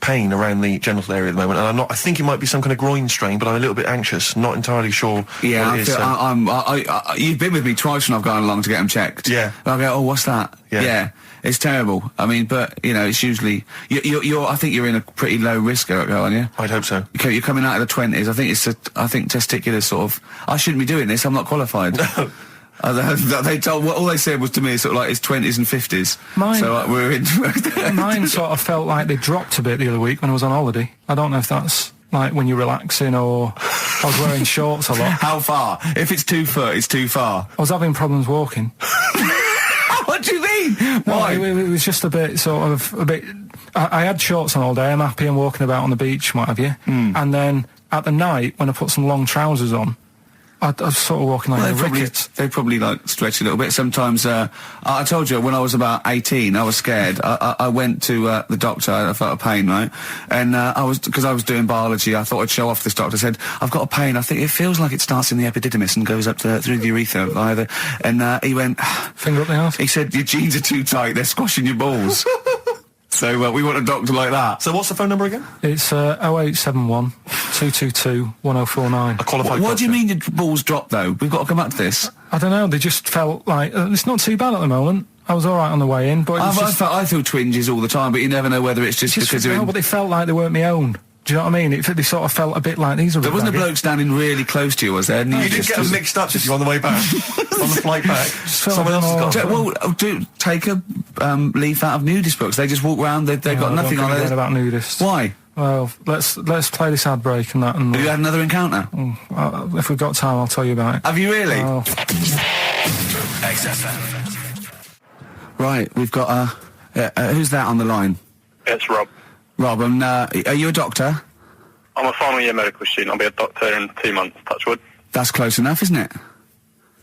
pain around the genital area at the moment, and I think it might be some kind of groin strain, but I'm a little bit anxious, not entirely sure Yeah, what it is. you've been with me twice when I've gone along to get them checked. Yeah. And I go, oh, what's that? Yeah. It's terrible. I mean, but, it's usually... I think you're in a pretty low risk, aren't you? I'd hope so. You're coming out of the 20s. I think testicular sort of... I shouldn't be doing this, I'm not qualified. They told... all they said was to me sort of like it's 20s and 50s. Mine... So we're in... Mine sort of felt like they dropped a bit the other week when I was on holiday. I don't know if that's... like when you're relaxing, or I was wearing shorts a lot. How far? If it's 2 foot, it's too far. I was having problems walking. What do you mean? Why? No, it was just a bit, I had shorts on all day, I'm happy and walking about on the beach and what have you. And then at the night, when I put some long trousers on, I was sort of walking like a rickets. They probably like stretch a little bit. Sometimes, I told you when I was about 18, I was scared. I went to the doctor. I felt a pain, right? And because I was doing biology, I thought I'd show off this doctor. I said, I've got a pain. I think it feels like it starts in the epididymis and goes up through the urethra either. And he went, finger up the arse. He said, your jeans are too tight. They're squashing your balls. So we want a doctor like that. So what's the phone number again? It's 0871 222 1049. A qualified What do you doctor. mean your balls dropped, though? We've got to come back to this. I don't know, they just felt like... it's not too bad at the moment. I was all right on the way in, but it was I feel twinges all the time, but you never know whether it's just because they're no, but they felt like they weren't my own. Do you know what I mean? They sort of felt a bit like these are... There wasn't a bloke standing really close to you, was there? And You didn't get them mixed up, did you, on the way back? On the flight back? Someone else has got them. Well, take a leaf out of nudist books. They just walk around, they've got nothing on it. About nudists. Why? Well, let's play this ad break and that. And Have you had another encounter? if we've got time, I'll tell you about it. Have you really? XFM. Right, we've got who's that on the line? It's Rob. Rob, and are you a doctor? I'm a final year medical student. I'll be a doctor in 2 months, touch wood. That's close enough, isn't it?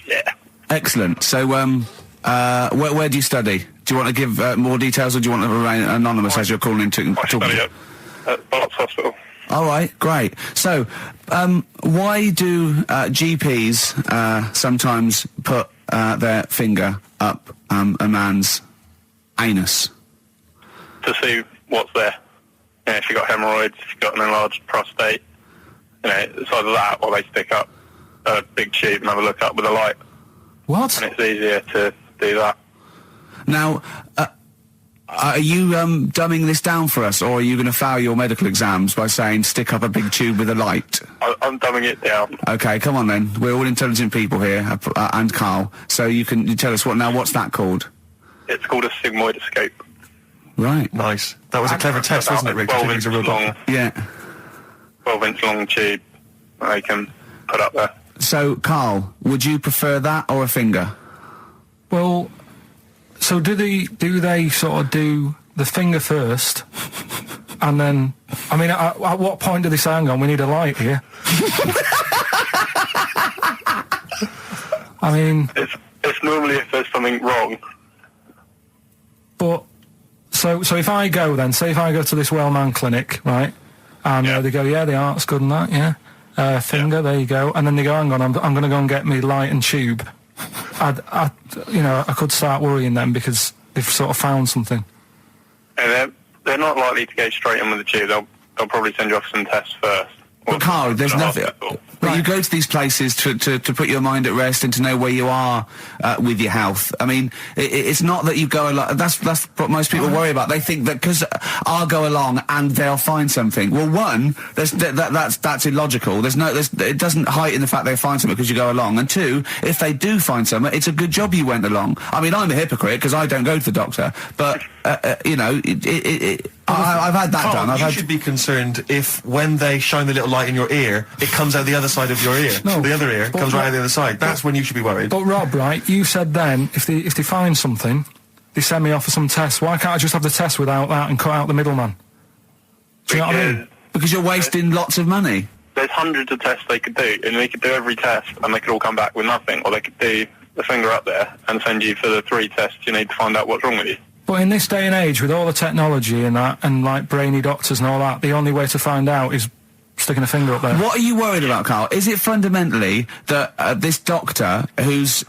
Yeah. Excellent. So, where do you study? Do you want to give more details, or do you want to remain anonymous as you're calling in to I study at Barts Hospital. All right, great. So, why do GPs sometimes put their finger up a man's anus? To see what's there. If you've got hemorrhoids, if you've got an enlarged prostate, it's either that or they stick up a big tube and have a look up with a light. What? And it's easier to do that. Now, are you dumbing this down for us, or are you going to fail your medical exams by saying stick up a big tube with a light? I'm dumbing it down. Okay, come on then. We're all intelligent people here, and KARL. So you tell us what's that called? It's called a sigmoidoscope. Right. Nice. That was a clever test, wasn't it, Rick? 12-inch long, Yeah. 12-inch long tube they can put up there. So, KARL, would you prefer that or a finger? Well, so do they sort of do the finger first, and then... I mean, at what point do they say, hang on, we need a light here? I mean... It's normally if there's something wrong. But... So if I go then, say if I go to this well-known clinic, right, and they go, yeah, the art's good and that, yeah, finger, there you go, and then they go, hang on, I'm going to go and get me light and tube. I could start worrying then because they've sort of found something. And they're not likely to go straight in with the tube. They'll probably send you off some tests first. But Carl, there's nothing. But Right. you go to these places to put your mind at rest and to know where you are with your health. I mean, it's not that you go along. That's what most people worry about. They think that because I'll go along and they'll find something. Well, one, that's illogical. It doesn't heighten the fact they find something because you go along. And two, if they do find something, it's a good job you went along. I mean, I'm a hypocrite because I don't go to the doctor, but I've had that done. You should be concerned if when they shine the little light in your ear, it comes out the other side of your ear. No, the other ear comes right out the other side. That's when you should be worried. But Rob, right, you said then, if they find something, they send me off for some tests. Why can't I just have the test without that and cut out the middleman? Do you know what I mean? Because you're wasting lots of money. There's hundreds of tests they could do, and they could do every test, and they could all come back with nothing, or they could do the finger up there and send you for the 3 tests you need to find out what's wrong with you. But in this day and age, with all the technology and that, and like brainy doctors and all that, the only way to find out is sticking a finger up there. What are you worried about, Carl? Is it fundamentally that this doctor who's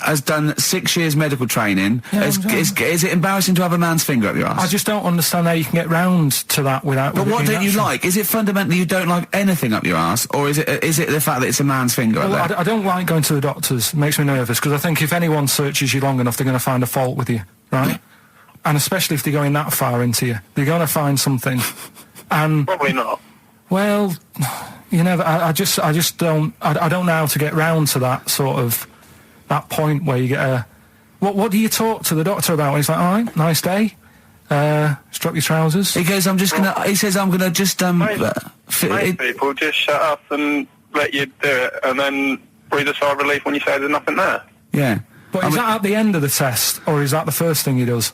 has done 6 years medical training, is it embarrassing to have a man's finger up your ass? I just don't understand how you can get round to that without... But what don't you like? Is it fundamentally you don't like anything up your ass, or is it the fact that it's a man's finger up there? I don't like going to the doctors. It makes me nervous, because I think if anyone searches you long enough, they're going to find a fault with you, right? And especially if they're going that far into you. They're going to find something. And Probably not. well, you know, I just don't... I don't know how to get round to that sort of... that point where you get a... What do you talk to the doctor about? When he's like, all right, nice day. Strap your trousers. He goes, he says, I'm gonna just, Most people just shut up and let you do it, and then breathe a sigh of relief when you say there's nothing there. yeah. But is that at the end of the test, or is that the first thing he does?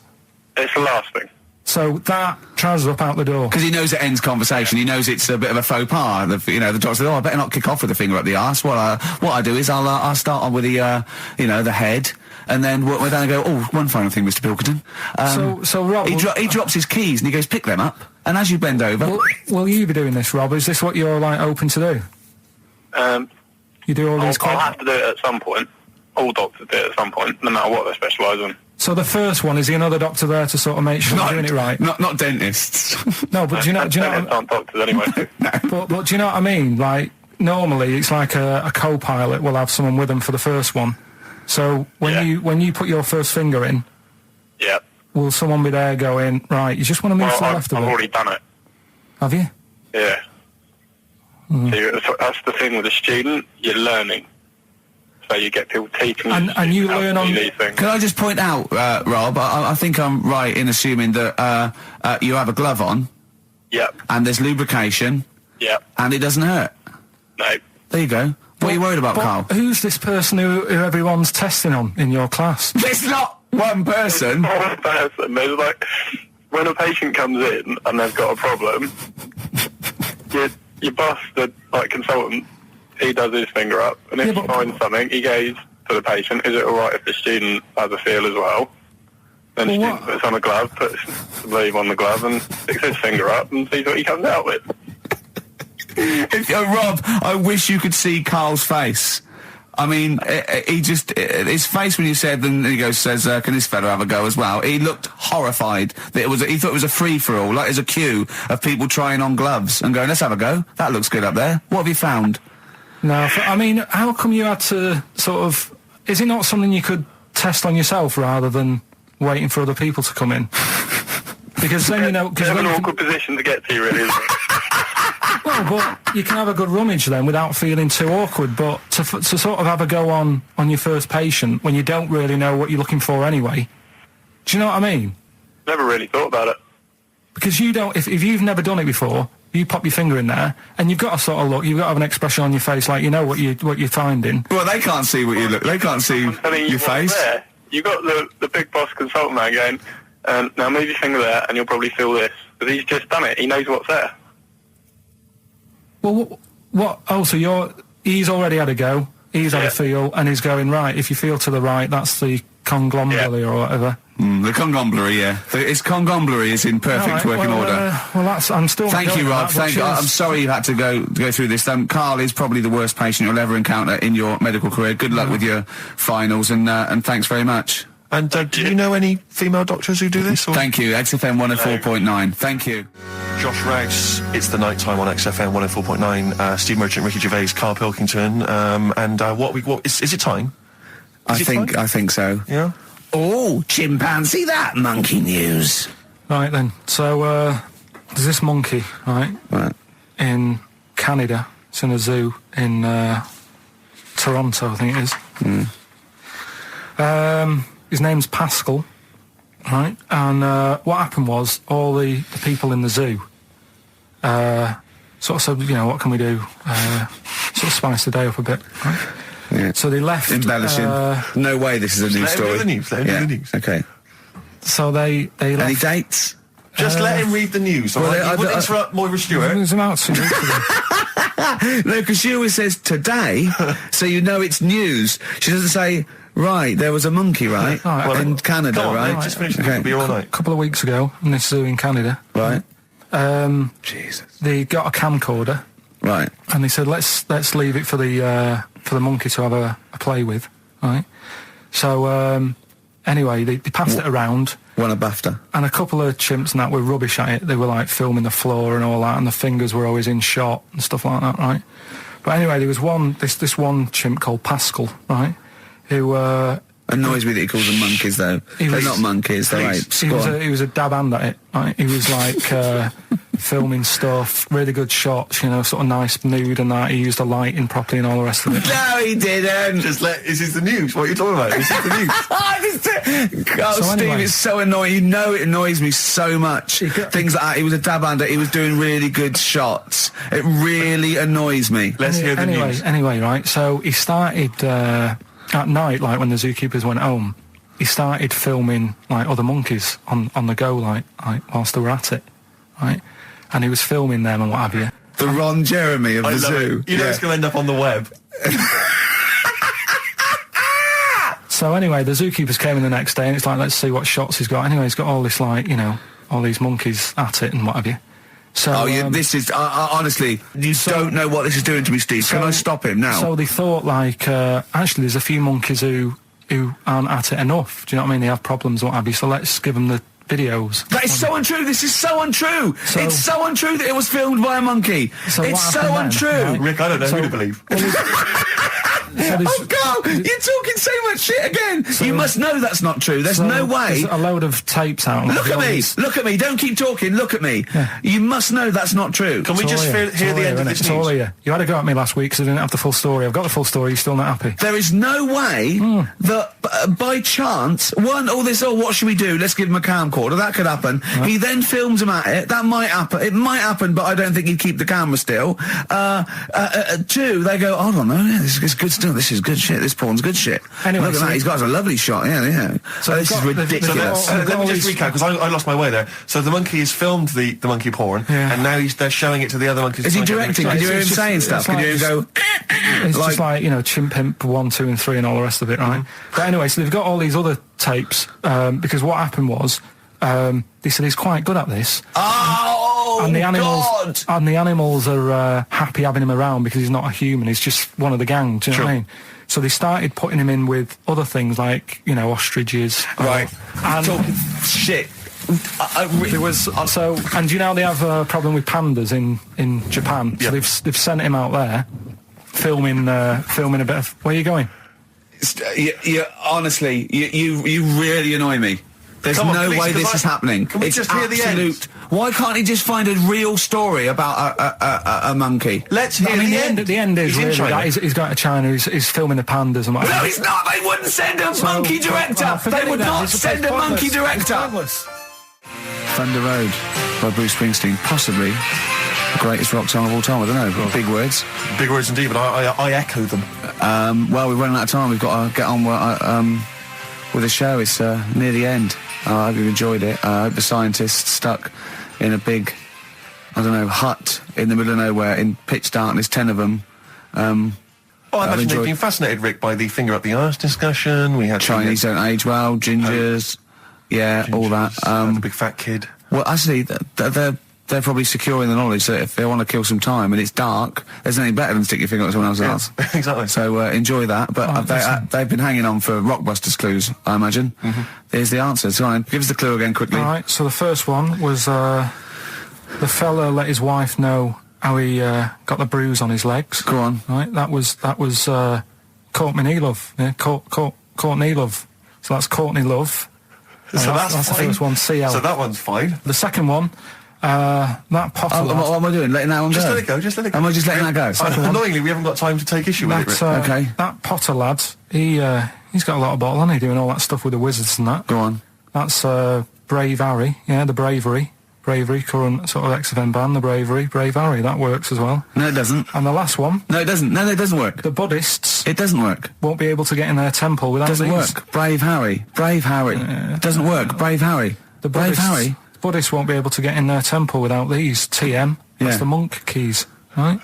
It's the last thing. So that trousers up out the door. Because he knows it ends conversation. He knows it's a bit of a faux pas. The doctor says, "Oh, I better not kick off with the finger up the arse." What I do is I'll start on with the the head, and then we're then go, "Oh, one final thing, Mr. Pilkington." So Rob, he drops his keys and he goes, "Pick them up." And as you bend over, will you be doing this, Rob? Is this what you're like open to do? You do all these. I'll have to do it at some point. All doctors do it at some point, no matter what they specialise in. So the first one, is the another doctor there to sort of make sure you're doing it right? Not dentists. No, but do you know? Dentists aren't doctors anyway. But do you know what I mean? Like, normally it's like a co-pilot will have someone with them for the first one. So when you put your first finger in, Yeah. will someone be there going, right, you just want to move to the left I've of it? already done it. Have you? Yeah. So that's the thing with a student, you're learning. So you get people teaching And you how to learn do on- these things. Can I just point out, Rob? I think I'm right in assuming that you have a glove on Yep. and there's lubrication Yep. and it doesn't hurt. No. There you go. What are you worried about, But Carl? who's this person who everyone's testing on in your class? It's not one person. One person. There's like, when a patient comes in and they've got a problem, your boss, the consultant, he does his finger up, and if Yeah, he but- finds something, he goes to the patient, is it alright if the student has a feel as well? Then the Well, student puts on a glove, puts the leave on the glove, and sticks his finger up and sees what he comes out with. Rob, I wish you could see Carl's face. I mean, his face when you said, and he says, can this fella have a go as well? He looked horrified. That he thought it was a free-for-all, like there's a queue of people trying on gloves and going, let's have a go. That looks good up there. What have you found? No, I mean, how come you had to sort of... Is it not something you could test on yourself rather than waiting for other people to come in? Because then, you know... It's an awkward position to get to, really, isn't it? Well, but you can have a good rummage then without feeling too awkward, but to sort of have a go on your first patient when you don't really know what you're looking for anyway, do you know what I mean? Never really thought about it. Because you don't... If you've never done it before, you pop your finger in there, and you've got to sort of look, you've got to have an expression on your face like you know what you're finding. Well, they can't see what you look. They can't see I'm telling you your what's face. there. You got the big boss consultant man going, now move your finger there and you'll probably feel this. Because he's just done it. He knows what's there. Well, what? Oh, so he's already had a go. He's had a feel, and he's going, right, if you feel to the right, that's the conglomerate or whatever. The congomblery, yeah. It's congomblery is in perfect working order. I'm still. Thank you, Rob. I'm sorry you had to go through this. Carl is probably the worst patient you'll ever encounter in your medical career. Good luck with your finals, and thanks very much. And do you know any female doctors who do this? Or? Thank you. XFM 104.9. Thank you. Josh Rags, it's the night time on XFM 104.9. Steve Merchant, Ricky Gervais, KARL Pilkington, what is it time? I think so. Yeah. Oh, chimpanzee, that monkey news. Right then. So there's this monkey, right? In Canada. It's in a zoo in Toronto, I think it is. His name's Pascal, right? And what happened was all the people in the zoo sort of said, what can we do? Sort of spice the day up a bit, right? Yeah. So they left. Embellishing. No way this is a news story. Let him read the news. Okay. So they left. Any dates? Just let him read the news. All right? You wouldn't interrupt Moira Stewart. There's about 2 weeks ago. No, because she always says today, so you know it's news. She doesn't say, right, there was a monkey, right? In Canada, come on, right? Mate, just finish the news. Be all night. A couple of weeks ago in this zoo in Canada. Right. Jesus. They got a camcorder. Right. And they said, let's leave it for the monkey to have a play with, right? So, anyway, they passed it around. Won a BAFTA. And a couple of chimps and that were rubbish at it. They were, like, filming the floor and all that, and the fingers were always in shot and stuff like that, right? But anyway, there was this one chimp called Pascal, right, who... Annoys me that he calls them monkeys, though. They're not monkeys, they're apes. He was a dab hand at it, right? He was, like, filming stuff, really good shots, sort of nice mood and that. He used the lighting properly and all the rest of it. No, he didn't! This is the news. What are you talking about? This is the news. Steve, anyway. it's so annoying. You know it annoys me so much. Things like that. He was a dab hand. He was doing really good shots. It really annoys me. Let's hear the news. Anyway, right, so he started... at night, like when the zookeepers went home, he started filming like other monkeys on the go, like whilst they were at it, right? And he was filming them and what have you. The Ron Jeremy of the zoo. You know it's going to end up on the web. So anyway, the zookeepers came in the next day, and it's like, let's see what shots he's got. Anyway, he's got all this like all these monkeys at it and what have you. So this is honestly, you don't know what this is doing to me, Steve. Can I stop him now? So they thought like actually there's a few monkeys who aren't at it enough. Do you know what I mean? They have problems, what have you. So let's give them the videos. That is so untrue. This is so untrue. It's so untrue that it was filmed by a monkey. So it's so untrue. Right? Rick, I don't know who to believe. Oh, God, you're talking so much shit again. You must know that's not true. There's no way. There's a load of tapes out. Look at me. Don't keep talking. Look at me. Yeah. You must know that's not true. Can we just hear the end of this news? You had a go at me last week because I didn't have the full story. I've got the full story. You're still not happy. There is no way that by chance, what should we do? Let's give him a camcorder. That could happen. Right. He then films him at it. That might happen. It might happen, but I don't think he'd keep the camera still. Two, they go, hold on, this is good stuff. This is good shit. This porn's good shit. Anyway, look at that. He's got a lovely shot. Yeah. So this is ridiculous. Let me just recap because I lost my way there. So the monkey has filmed the monkey porn, and now they're showing it to the other monkeys. Is he directing? Can you hear him saying stuff? Can you hear him go? It's just like Chimp Pimp 1, 2, and 3 and all the rest of it, right? But anyway, so they've got all these other tapes because what happened was they said he's quite good at this. Oh, and the animals, God! And the animals are happy having him around because he's not a human. He's just one of the gang. Do you know what I mean? So they started putting him in with other things like ostriches. Right. And talking shit. There was and do you know they have a problem with pandas in Japan? So they've sent him out there filming a bit of. Where are you going? Honestly, you really annoy me. There's no way this is happening. Can we just hear the end? Why can't he just find a real story about a monkey? Let's hear the end. The end is really that he's going to China. He's filming the pandas and whatever. No, he's not. They wouldn't send a monkey director. They would not send a monkey director. Thunder Road by Bruce Springsteen, possibly the greatest rock song of all time. I don't know. Big words. Big words indeed, but I echo them. Well, we're running out of time. We've got to get on with the show. It's near the end. I hope you enjoyed it. I hope the scientists stuck in a big, hut in the middle of nowhere in pitch darkness, 10 of them. I imagine they've been fascinated, Rick, by the finger up the arse discussion. We had Chinese don't age well, gingers. Yeah, all that. The big fat kid. Well, actually, they're probably secure in the knowledge that if they want to kill some time and it's dark, there's nothing better than stick your finger up someone else's ass. Exactly. So enjoy that. But they've been hanging on for Rockbusters clues, I imagine. Here's the answer. So give us the clue again quickly. All right. So the first one was the fella let his wife know how he got the bruise on his legs. Go on. Right. That was Courtney Love. Yeah. Courtney Love. So that's Courtney Love. So that's the fine. first one. CL. So that one's fine. The second one. That Potter. What am I doing? Letting that one Just go? let it go, just let it go. Am I just letting that go? Annoyingly, we haven't got time to take issue with it. Okay. That Potter lad, he's got a lot of bottle, hasn't he, doing all that stuff with the wizards and that. Go on. That's Brave Harry, yeah, the Bravery, current sort of XFM band, the Brave Harry, that works as well. No, it doesn't. And the last one. No, it doesn't. No, it doesn't work. The Buddhists. It doesn't work. Won't be able to get in their temple without Doesn't these. work. Brave Harry. It doesn't work. Brave Harry. The Brave Buddhists, Harry. Buddhists won't be able to get in their temple without these. TM. That's Yeah. the monk keys, right?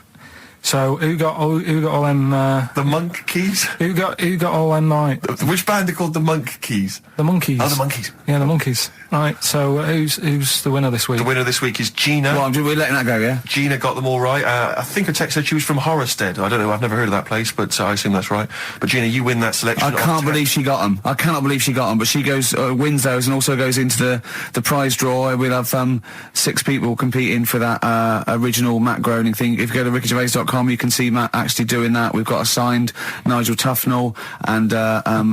So who got all them? The Monk Keys? Who got all them? Right, Which band are called the Monk Keys? the monkeys. Oh, the Monkeys. Yeah, the monkeys. Right. So who's the winner this week? The winner this week is Gina. Well, we're letting that go, yeah? Gina got them all right. I think her text said she was from Horrorstead. I don't know, I've never heard of that place, but I assume that's right. But Gina, you win that selection. I can't believe she got them. I cannot believe she got them. But she goes, wins those and also goes into the prize draw. We'll have 6 people competing for that original Matt Groening thing. If you go to rickygervais.com, you can see Matt actually doing that. We've got a signed Nigel Tufnell and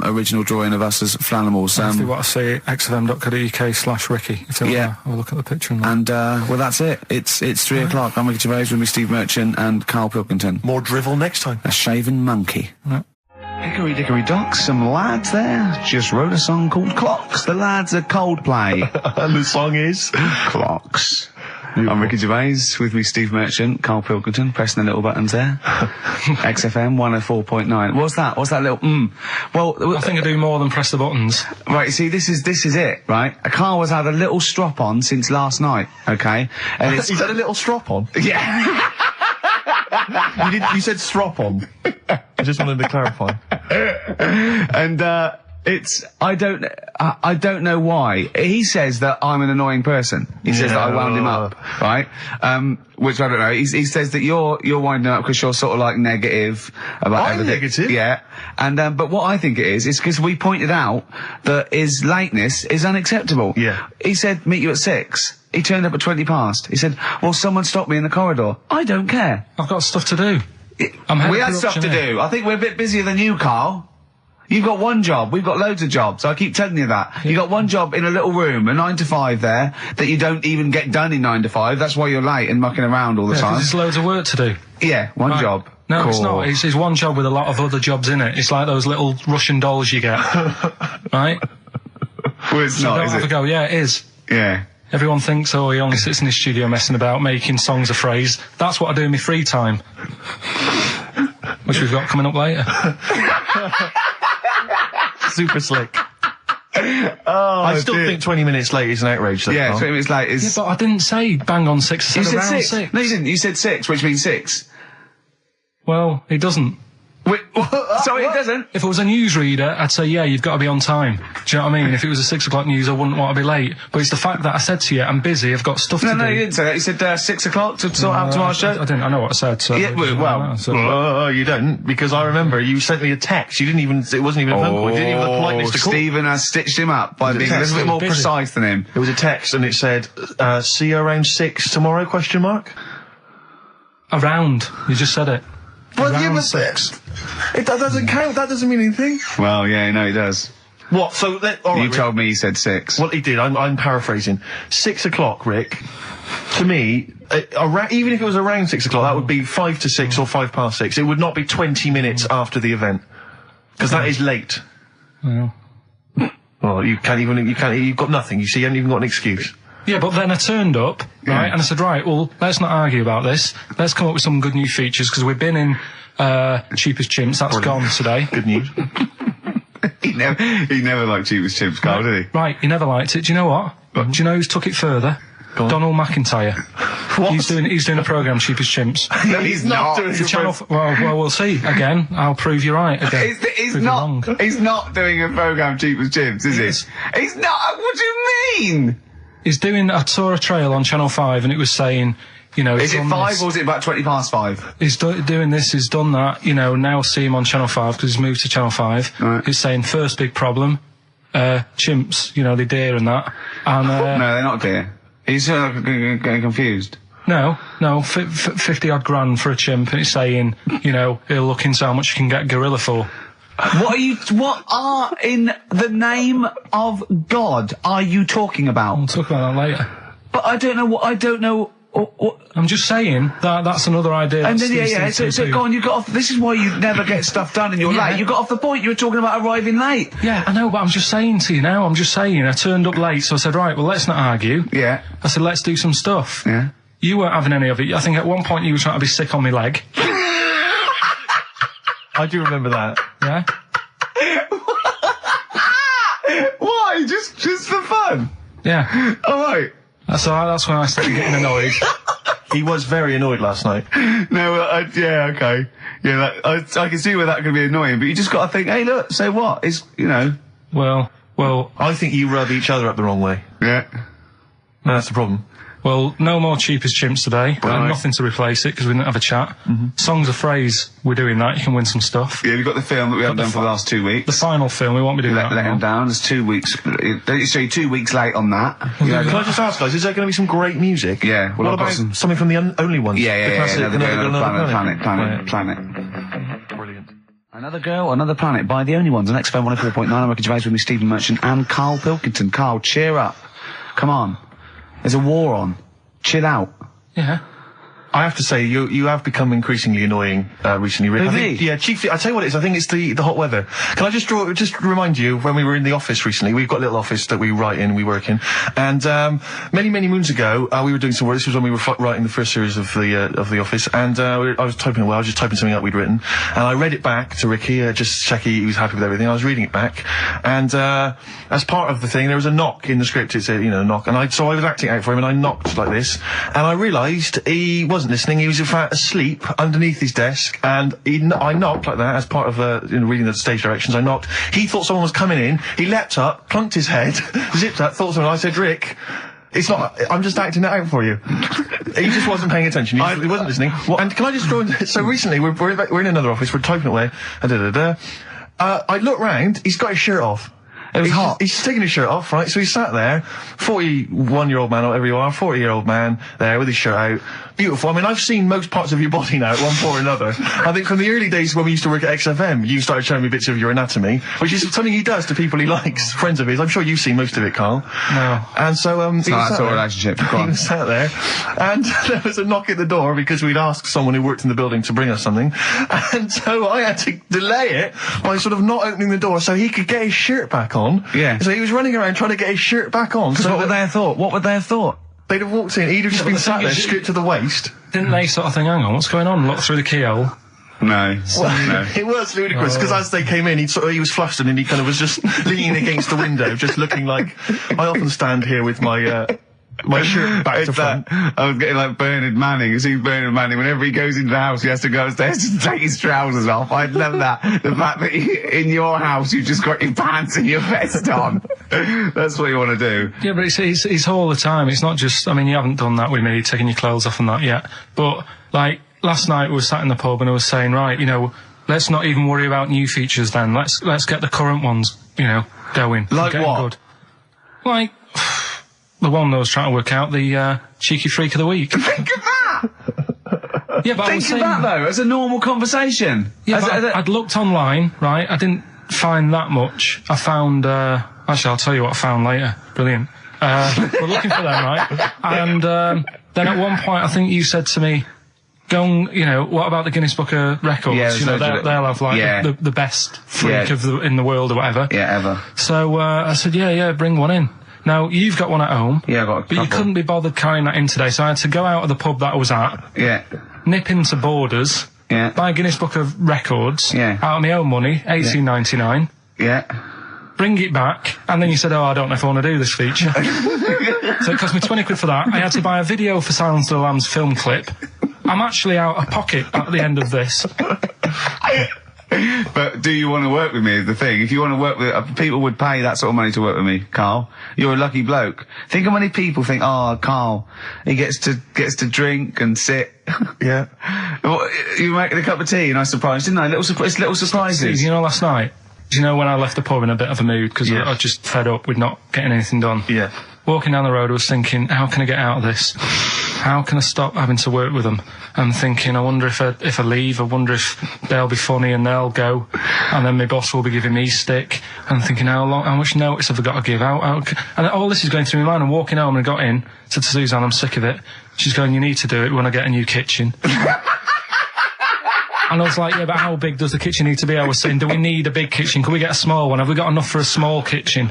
original drawing of us as Flanimals. If you want to see xfm.co.uk/Ricky, if you want to have a look at the picture. And well, that's it. It's 3 o'clock. I'm Ricky Gervais with me, Steve Merchant and KARL Pilkington. More drivel next time. A shaven monkey. Right. Hickory dickory dock, some lads there just wrote a song called Clocks. The lads are Coldplay. And the song is? Clocks. I'm Ricky Gervais, with me Steve Merchant, KARL Pilkington, pressing the little buttons there. XFM 104.9. What's that? What's that little Well, I think I do more than press the buttons. Right, see, this is it, right? KARL has had a little strop on since last night, okay? And it's He's had a little strop on? yeah. You said strop on. I just wanted to clarify. And I don't know why. He says that I'm an annoying person. He says that I wound him up, right? Which I don't know. He says that you're winding up because you're sort of like negative about I'm everything. negative? Yeah. And but what I think it is because we pointed out that his lateness is unacceptable. Yeah. He said meet you at 6. He turned up at 20 past. He said, well, someone stopped me in the corridor. I don't care. I've got stuff to do. We had stuff to do. I think we're a bit busier than you, KARL. You've got one job. We've got loads of jobs. I keep telling you that. You got one job in a little room, a 9 to 5 there, that you don't even get done in 9 to 5. That's why you're late and mucking around all the time. There's loads of work to do. Yeah, one job. No, cool. it's not. It's one job with a lot of other jobs in it. It's like those little Russian dolls you get. Right? Well, it's not, Don't is have it? a go. Yeah, it is. Yeah. Everyone thinks, oh, he only sits in his studio messing about, making songs a phrase. That's what I do in my free time. Which we've got coming up later. Super slick. I still think 20 minutes late is an outrage, though. Yeah, KARL. 20 minutes late is... Yeah, but I didn't say bang on 6. I said You said around 6. No, you didn't. You said 6, which means 6. Well, it doesn't. Wait, sorry, it doesn't. If I was a newsreader, I'd say, yeah, you've got to be on time. Do you know what I mean? If it was a 6 o'clock news, I wouldn't want to be late. But it's the fact that I said to you, I'm busy, I've got stuff to do. No, you didn't say that. You said 6 o'clock to sort out tomorrow's show. I didn't. I know what I said. So Yeah, well, You don't, because I remember you sent me a text. You didn't even, it wasn't even a phone call. You didn't even have the politeness to call. Stephen has stitched him up by being a little bit more Busy. precise than him. It was a text and it said, see you around 6 tomorrow, question mark? Around. You just said it. Well, Around you were 6. That doesn't count, that doesn't mean anything. Well, yeah, no, he does. What, so all right, You Rick. told me he said 6. Well, he did, I'm paraphrasing. 6 o'clock, Rick, to me, even if it was around 6 o'clock, that would be 5 to 6 or 5 past 6. It would not be 20 minutes after the event. Because that is late. Yeah. Well, you've got nothing, you see, you haven't even got an excuse. Yeah, but then I turned up, right, and I said, right, well, let's not argue about this. Let's come up with some good new features, because we've been in Cheapest Chimps. That's gone today. Good news. He never liked Cheapest Chimps, KARL, did he? Right, you never liked it. Do you know what? Do you know who's took it further? Go on. Donald McIntyre. What? He's doing a programme, Cheapest Chimps. No, he's not. doing It's a channel. Well, we'll see. Again, I'll prove you right. Again, He's Prove you not. wrong. He's not doing a program cheap as Jim's, is he? He's not. What do you mean? He's doing. I saw a trail on Channel 5, and it was saying, you know, Is he's it done 5 this. or is it about 20 past 5? He's doing this, he's done that, you know, now see him on Channel 5 because he's moved to Channel 5. Right. He's saying, first big problem, chimps, you know, they deer and that. And, No, they're not dear. He's getting confused. no, 50 odd grand for a chimp, and it's saying, you know, he'll look into how much you can get gorilla for. What are in the name of God are you talking about? We'll talk about that later. But I don't know. What, I'm just saying that's another idea. and then, that's- yeah. these things So do. go on, you got off. This is why you never get stuff done and you're Yeah. late. You got off the point. You were talking about arriving late. Yeah, I know, but I'm just saying to you now, I turned up late, so I said, right, well, let's not argue. Yeah. I said, let's do some stuff. Yeah. You weren't having any of it. I think at one point you were trying to be sick on my leg. I do remember that. Yeah? Why? Just for fun? Yeah. All right. That's when I started getting annoyed. He was very annoyed last night. No, yeah, okay. Yeah, I can see where that could be annoying, but you just got to think, hey, look, so what? It's, you know. Well, I think you rub each other up the wrong way. Yeah. No, that's the problem. no more Cheapest Chimps today. Right. Nothing to replace it because we didn't have a chat. Songs of Phrase, we're doing that. You can win some stuff. Yeah, we've got the film that we haven't done for the last 2 weeks. The final film, we won't be doing that. Let him anymore. down. It's 2 weeks. So you're 2 weeks late on that. Can I just ask, guys, is there going to be some great music? Yeah, well, what I've got something from the Only Ones? Yeah, The classic Another planet. Brilliant. Another girl, another planet by the Only Ones on XFM 104.9. I'm Ricky Gervais with me, Stephen Merchant and KARL Pilkington. KARL, cheer up. Come on. There's a war on. Chill out. Yeah. I have to say, you have become increasingly annoying recently, Rick. Who, I think, me? yeah, chiefly, I tell you what it is, I think it's the hot weather. Can I just remind you, when we were in the office recently, we've got a little office that we write in, we work in, and many moons ago, we were doing some work. This was when we were writing the first series of the office, and I was typing away, I was just typing something up we'd written, and I read it back to Ricky, just check he was happy with everything. I was reading it back, and as part of the thing, there was a knock in the script. It said, you know, knock, and so I was acting out for him, and I knocked like this, and I realised he wasn't listening. He was in fact asleep underneath his desk, and I knocked like that as part of reading the stage directions. I knocked. He thought someone was coming in. He leapt up, plunked his head, zipped up, thought someone. I said, Rick, it's not. I'm just acting it out for you. He just wasn't paying attention. He wasn't listening. And can I just throw in? So recently we're in another office. We're typing away. I look round. He's got his shirt off. It was hot. He's taking his shirt off, right? So he's sat there, 41-year-old man, or whatever you are, 40-year-old man, there with his shirt out. Beautiful. I mean, I've seen most parts of your body now at one point or another. I think from the early days when we used to work at XFM, you started showing me bits of your anatomy, which is something he does to people he likes, friends of his. I'm sure you've seen most of it, KARL. No. And so, he was That's sat our there. relationship. Go He on. was sat there, and there was a knock at the door because we'd asked someone who worked in the building to bring us something, and so I had to delay it by sort of not opening the door so he could get his shirt back on. Yeah. So he was running around trying to get his shirt back on. So What would they have thought? What would they have thought? they'd have walked in, he'd have just but been the sat thing there, is- stripped to the waist. Didn't they sort of think, hang on, what's going on? Look through the keyhole. No. Well, it was ludicrous because as they came in, he was flustered and he kind of was just leaning against the window, just looking like I often stand here with my shirt back to It's front. I was getting like Bernard Manning. You see Bernard Manning, whenever he goes into the house, he has to go upstairs to take his trousers off. I love that. The fact that in your house, you've just got your pants and your vest on. That's what you want to do. Yeah, but it's all the time. It's not just, I mean, you haven't done that with me, taking your clothes off and that yet. But, like, last night we were sat in the pub and I was saying, right, you know, let's not even worry about new features then. Let's get the current ones, you know, going. Like Getting what? Good. Like, the one I was trying to work out, the cheeky freak of the week. Think of that! Yeah, but I was Think of saying, that, though, as a normal conversation. yeah, As- but as- I'd looked online, right? I didn't find that much. I found, actually, I'll tell you what I found later. Brilliant. We're looking for them, right? And then at one point, I think you said to me, go and, you know, what about the Guinness Book of Records? Yeah, you know, they'll have, like, yeah. the best freak Yeah. in the world or whatever. Yeah, ever. So I said, yeah, bring one in. Now, you've got one at home. Yeah, I got a But you couple. couldn't be bothered carrying that in today, so I had to go out of the pub that I was at, Yeah. nip into Borders, Yeah. buy Guinness Book of Records, Yeah. out of my own money, $18.99, Yeah. bring it back, and then you said, I don't know if I want to do this feature. So it cost me 20 quid for that. I had to buy a video for Silence of the Lambs film clip. I'm actually out of pocket at the end of this. But do you want to work with me is the thing. If you want to work with... people would pay that sort of money to work with me, Carl. You're a lucky bloke. Think how many people think, Carl, he gets to drink and sit. Yeah. Well, you were making a cup of tea and I surprised, didn't I? Little surprises. Steve, you know, last night, do you know when I left the pub in a bit of a mood because I was just fed up with not getting anything done? Yeah. Walking down the road, I was thinking, how can I get out of this? How can I stop having to work with them? I'm thinking, I wonder if I leave, I wonder if they'll be funny and they'll go, and then my boss will be giving me stick. I'm thinking, how much notice have I got to give out? And all this is going through my mind. I'm walking home and I got in, said to Suzanne, I'm sick of it. She's going, you need to do it when I get a new kitchen. And I was like, yeah, but how big does the kitchen need to be? I was saying, do we need a big kitchen? Can we get a small one? Have we got enough for a small kitchen?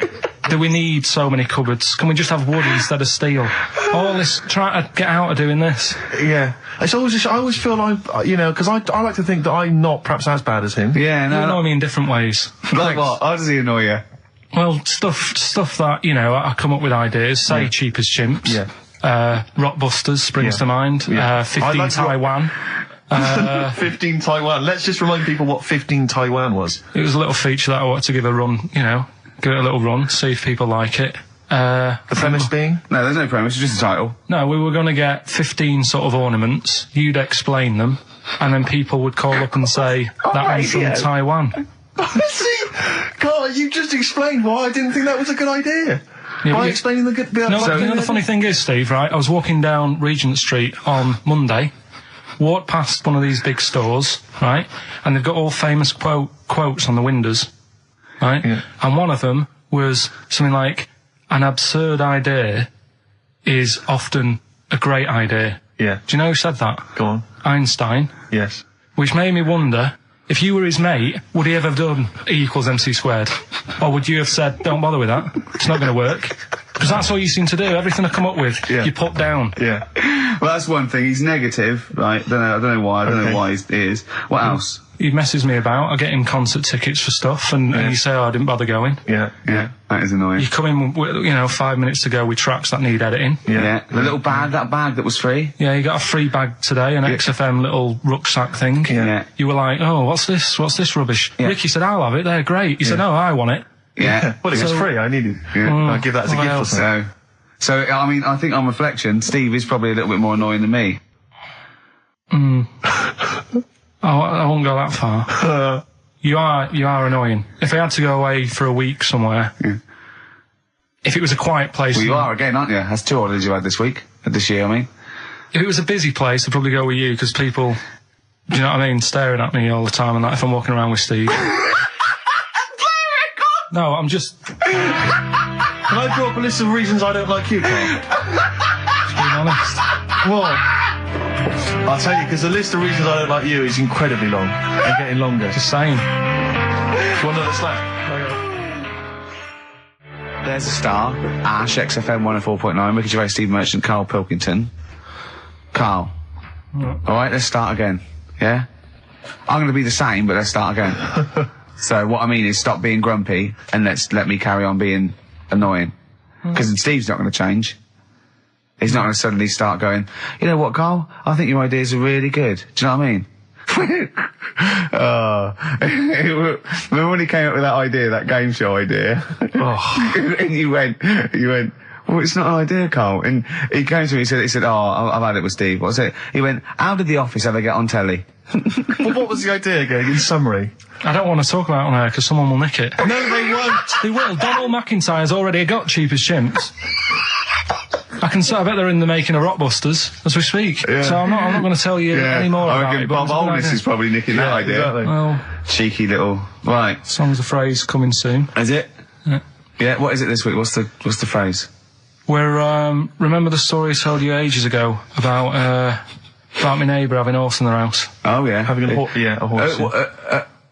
Do we need so many cupboards? Can we just have wood instead of steel? All this, trying to get out of doing this. Yeah. It's always, I always feel like, you know, because I like to think that I'm not perhaps as bad as him. Yeah, no. You annoy me in different ways. Like what? How does he annoy you? Well, stuff that, you know, I come up with ideas, say Cheap as Chimps. Yeah. Rockbusters springs to mind. Yeah. 15 like Taiwan. 15 Taiwan. Let's just remind people what 15 Taiwan was. It was a little feature that I wanted to give a run, you know, give it a little run, see if people like it. The premise being? No, there's no premise, it's just a title. No, we were going to get 15 sort of ornaments, you'd explain them, and then people would call up and say, that one's from Taiwan. See? God, you just explained why I didn't think that was a good idea. Yeah, By explaining the good... You know the funny thing is, Steve, right, I was walking down Regent Street on Monday, walked past one of these big stores, right, and they've got all famous quotes on the windows, right, and one of them was something like, an absurd idea is often a great idea. Yeah. Do you know who said that? Go on. Einstein. Yes. Which made me wonder, if you were his mate, would he ever have done E = MC squared? Or would you have said, don't bother with that, it's not going to work? Because that's all you seem to do, everything I come up with, you put down. Yeah. Well, that's one thing, he's negative, right? I don't know why he is. What else? He messes me about, I get him concert tickets for stuff, and you say, I didn't bother going. Yeah. That is annoying. You come in, you know, 5 minutes to go with tracks that need editing. Yeah. The little bag, that bag that was free. Yeah, you got a free bag today, an XFM little rucksack thing. Yeah. You were like, oh, what's this rubbish? Yeah. Ricky said, I'll have it, they're great. He said, no, I want it. Yeah. Well, it was free, I need it. I'll give that as a gift or something. So, I mean, I think on reflection, Steve is probably a little bit more annoying than me. I won't go that far. You are annoying. If I had to go away for a week somewhere, if it was a quiet place... Well, you are again, aren't you? That's 2 holidays you had this year, I mean. If it was a busy place, I'd probably go with you, because people, do you know what I mean, staring at me all the time, and that if I'm walking around with Steve. No, I'm just... Can I draw up a list of reasons I don't like you, Carl? Just being honest. What? I'll tell you, because the list of reasons I don't like you is incredibly long, and getting longer. Just saying. Do you want another slap? There's a star, Ash, XFM 104.9, Ricky Gervais, Steve Merchant, KARL Pilkington. Carl. Alright, let's start again. Yeah? I'm going to be the same, but let's start again. So what I mean is stop being grumpy and let me carry on being annoying. Because Steve's not going to change. He's not going to suddenly start going, you know what, Carl? I think your ideas are really good. Do you know what I mean? Remember when he came up with that idea, that game show idea? And you went, well, it's not an idea, Carl. And he came to me and he said, I've had it with Steve. What was it? He went, how did The Office ever get on telly? Well, what was the idea again, in summary? I don't want to talk about it on air because someone will nick it. No, they won't. They will. Donald McIntyre's already got Cheap as Chimps. I bet they're in the making of Rockbusters as we speak. Yeah. So I'm not going to tell you any more about it. Bob Oldness is probably nicking that idea. Exactly. Well, cheeky little... Right. Song's a phrase coming soon. Is it? Yeah. Yeah, what is it this week? What's the phrase? We're, remember the story I told you ages ago about my neighbour having a horse in their house? Oh, yeah. Having a horse.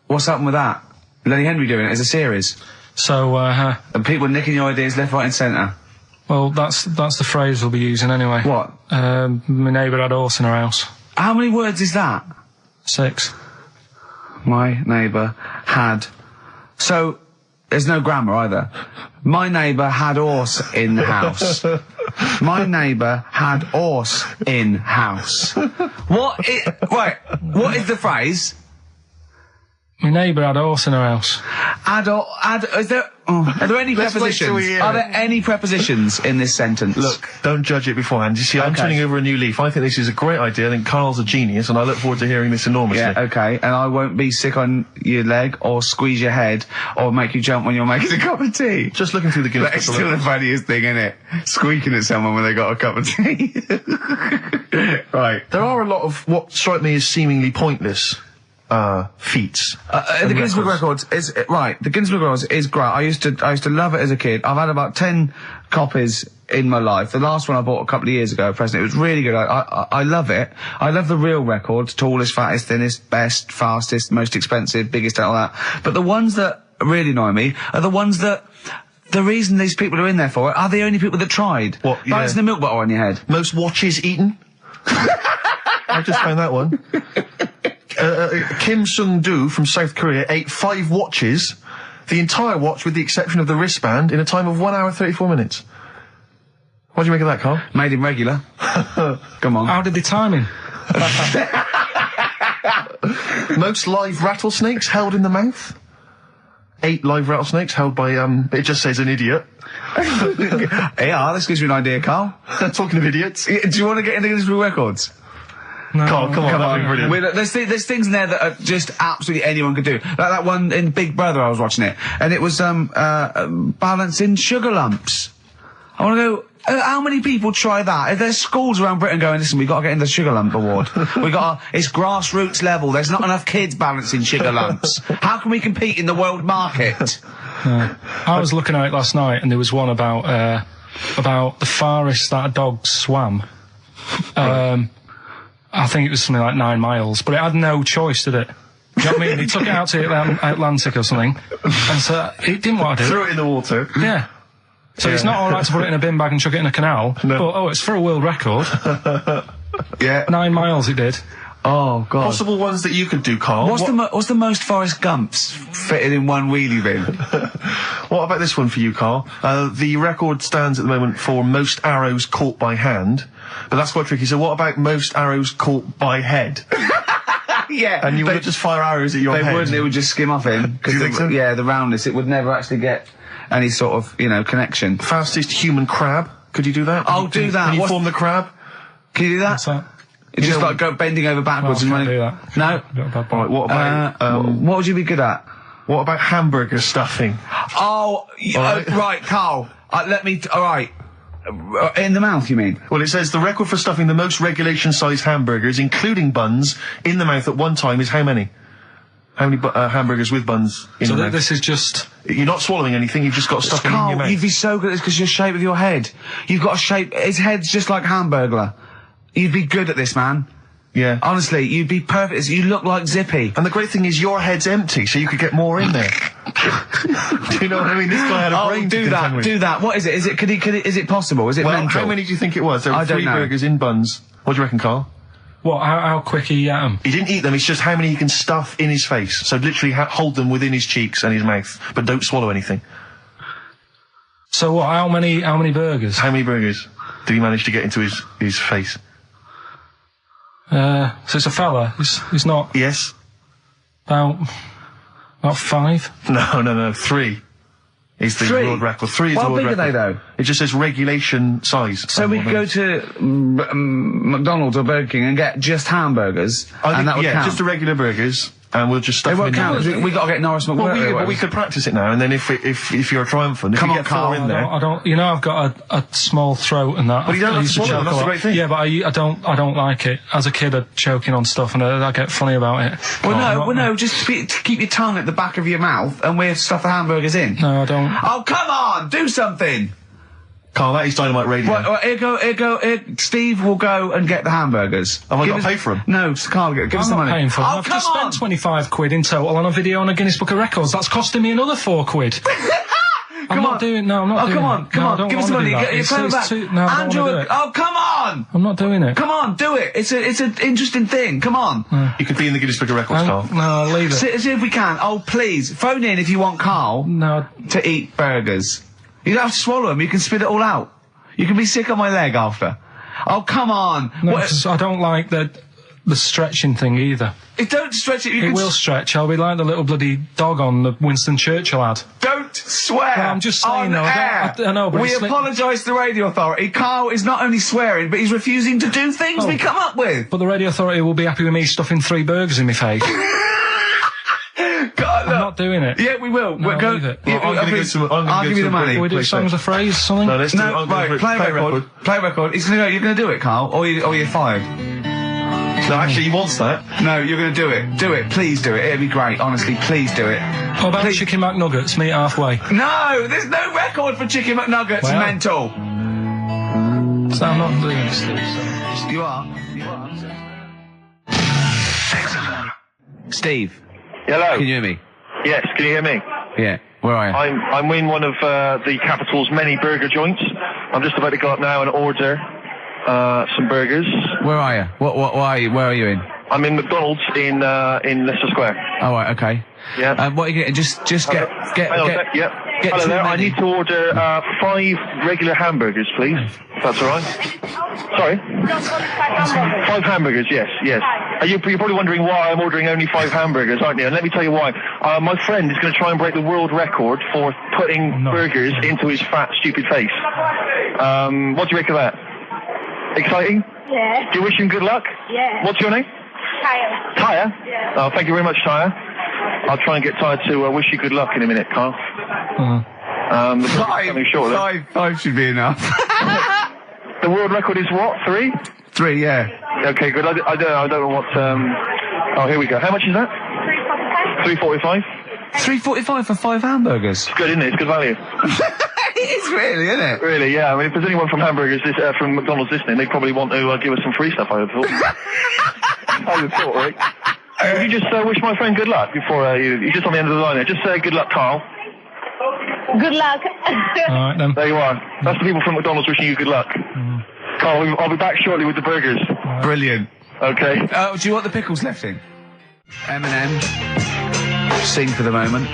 What's happened with that? Lenny Henry doing it as a series? So, and people nicking your ideas left, right and centre? Well, that's the phrase we'll be using anyway. What? My neighbour had a horse in her house. How many words is that? 6. My neighbour had... So, there's no grammar either. My neighbour had horse in the house. My neighbour had horse in house. What is the phrase? My neighbour had a horse in her house. Are there any prepositions? Are there any prepositions in this sentence? Look, don't judge it beforehand. You see, I'm turning over a new leaf. I think this is a great idea. I think Carl's a genius, and I look forward to hearing this enormously. Yeah, okay. And I won't be sick on your leg, or squeeze your head, or make you jump when you're making a cup of tea. Just looking through the Guinness That's Book of still the Records. funniest thing, isn't it? Squeaking at someone when they got a cup of tea. Right. There are a lot of what strike me as seemingly pointless feats. The Guinness Book of Records is right. The Guinness Book of Records is great. I used to love it as a kid. I've had about 10 copies in my life. The last one I bought a couple of years ago, a present. It was really good. I love it. I love the real records: tallest, fattest, thinnest, best, fastest, most expensive, biggest, and all that. But the ones that really annoy me are the ones that. The reason these people are in there for it are the only people that tried. What? Yeah. Balancing the milk bottle on your head. Most watches eaten. I just found that one. Kim Sung-do from South Korea ate 5 watches, the entire watch with the exception of the wristband, in a time of 1 hour 34 minutes. What do you make of that, Carl? Made him regular. Come on. How did they time him? Most live rattlesnakes held in the mouth. 8 live rattlesnakes held by, it just says an idiot. Yeah, this gives you an idea, Carl. Talking of idiots. Do you want to get into Guinness Book of Records? No. Carl, come on, that'd be brilliant. There's things in there that are just absolutely anyone could do. Like that one in Big Brother, I was watching it, and it was balancing sugar lumps. I want to go. How many people try that? If there's schools around Britain going, listen, we've got to get in the sugar lump award. It's grassroots level. There's not enough kids balancing sugar lumps. How can we compete in the world market? I was looking at it last night, and there was one about the farthest that a dog swam. I think it was something like 9 miles, but it had no choice, did it? You know what I mean? He took it out to Atlantic or something, and so it didn't want to do it. Threw it in the water. Yeah. So it's not alright to put it in a bin bag and chuck it in a canal, but it's for a world record. Yeah. 9 miles it did. Oh, God. Possible ones that you could do, Carl. What's the most Forrest Gumps fitted in one wheelie bin? What about this one for you, Carl? The record stands at the moment for most arrows caught by hand, but that's quite tricky. So what about most arrows caught by head? Yeah. And you would just fire arrows at your head? They wouldn't, it would just skim off him. Do you think so? Yeah, the roundness, it would never actually get any sort of, connection. Fastest human crab. Could you do that? I'll do that. Can you form the crab? Can you do that? What's that? It's just like go bending over backwards No, I and can't running. do that. No? Got a bad All right, ball. what about, What would you be good at? what about hamburger stuffing? Oh, right, Carl. Alright. In the mouth, you mean? Well, it says the record for stuffing the most regulation-sized hamburgers, including buns, in the mouth at one time is how many? How many hamburgers with buns in So the mouth? this is just... You're not swallowing anything, you've just got stuff in your Carl, mouth. you'd be so good at this because your shape of your head. You've got a shape, his head's just like Hamburglar. You'd be good at this, man. Yeah. Honestly, you'd be perfect. You look like Zippy. And the great thing is your head's empty, so you could get more in there. Do you know what I mean? This guy had a brain to contend with. Do that. What is it? Is it possible? Is it Well, mental? how many do you think it was? There were I don't 3 know. burgers in buns. What do you reckon, Carl? What, how quick he ate them? He didn't eat them, it's just how many he can stuff in his face. So literally hold them within his cheeks and his mouth, but don't swallow anything. So what, how many burgers? How many burgers did he manage to get into his face? So it's a fella. He's not Yes? about 5. No, 3. Is the 3? world record. 3 is the How world big are record. they, though? It just says regulation size. So we could go to McDonald's or Burger King and get just hamburgers, and that would count. just the regular burgers, and we'll just stuff It them won't in count. there. We got to get Norris McWhirter. But we could practice it now, and then if you're triumphant, if Come you on, get 4 Carl. in there. I don't. You know, I've got a small throat and that. But you don't I have to used swallow choke them, that's a the lot. great thing. Yeah, but I don't like it. As a kid, I'd choking on stuff, and I get funny about it. Well, no, just keep your tongue at the back of your mouth, and we'll stuff the hamburgers in. No, I don't. Oh, come on, do something. Carl, that is Dynamite Radio. Well, here go. Steve will go and get the hamburgers. Have I Give got to us- pay for 'em? No, Carl, give us I'm the not money. paying for them. Oh, I've come just spent on! 25 quid in total on a video on a Guinness Book of Records. That's costing me another 4 quid. come on. I'm not doing come on, it. come No, I on, don't give us the wanna money. do that. Get your phone It's back. too- no, I don't Andrew, wanna do it. oh, come on! I'm not doing it. Come on, do it. It's an interesting thing. Come on. You could be in the Guinness Book of Records, Carl. No, I'll leave it. See if we can. Oh, please. Phone in if you want Carl No, to eat burgers. You don't have to swallow them. You can spit it all out. You can be sick on my leg after. Oh, come on. no, What- 'cause I don't like the stretching thing either. Don't stretch it. You It can will stretch. I'll be like the little bloody dog on the Winston Churchill ad. Don't swear. No, I'm just saying, on though, air. I know, but we it's like- apologise to the radio authority. Carl is not only swearing, but he's refusing to do things we come up with. But the radio authority will be happy with me stuffing 3 burgers in my face. God, I'm not doing it. Yeah, we will. No, We'll go. leave it. Yeah, Well, I'm gonna go to- I'm gonna I'll go give to you the a break. money. Can we do Please songs don't. of phrase or something? No, let's do it. No, I'm gonna right. Play record. Play record. You're going to do it, Carl, or you're fired. No, actually, he wants that. No, you're going to do it. Do it. Please do it. It'd be great. Honestly, please do it. What about Please. chicken McNuggets? Meet halfway. No, there's no record for Chicken McNuggets. Well. Mental. So I'm not doing it, Steve. So. You are. Steve, Hello. can you hear me? Yes, can you hear me? Yeah. Where are you? I'm in one of the capital's many burger joints. I'm just about to go up now and order some burgers. Where are you? What are you? Where are you in? I'm in McDonald's in Leicester Square. Oh, right, okay. Yeah. What are you getting? Just get. Hang on a sec, yep. get Hello too there. I many. need to order 5 regular hamburgers, please. If that's all right. Sorry. 5 hamburgers. Yes. You're probably wondering why I'm ordering only 5 hamburgers, aren't you? And let me tell you why. My friend is going to try and break the world record for putting burgers into his fat, stupid face. What do you make of that? Exciting? Yeah. Do you wish him good luck? Yeah. What's your name? Kyle. Tyre? Yeah. Oh, thank you very much, Tyre. I'll try and get Tyre to wish you good luck in a minute, Carl. The burger's coming shortly. Five should be enough. The world record is what? 3? 3, yeah. Okay, good. I don't know what. Oh, here we go. How much is that? 3.45. $3.45 for 5 hamburgers. It's good, isn't it? It's good value. It is really, isn't it? Really, yeah. I mean, if there's anyone from from McDonald's listening, they probably want to give us some free stuff. I would have thought. I would have thought, right? Would you just wish my friend good luck before you just on the end of the line there? Just say good luck, Carl. Good luck. Alright then. There you are. That's the people from McDonald's wishing you good luck. Carl, I'll be back shortly with the burgers. Brilliant. Okay. Do you want the pickles left in? Eminem, Sing for the Moment,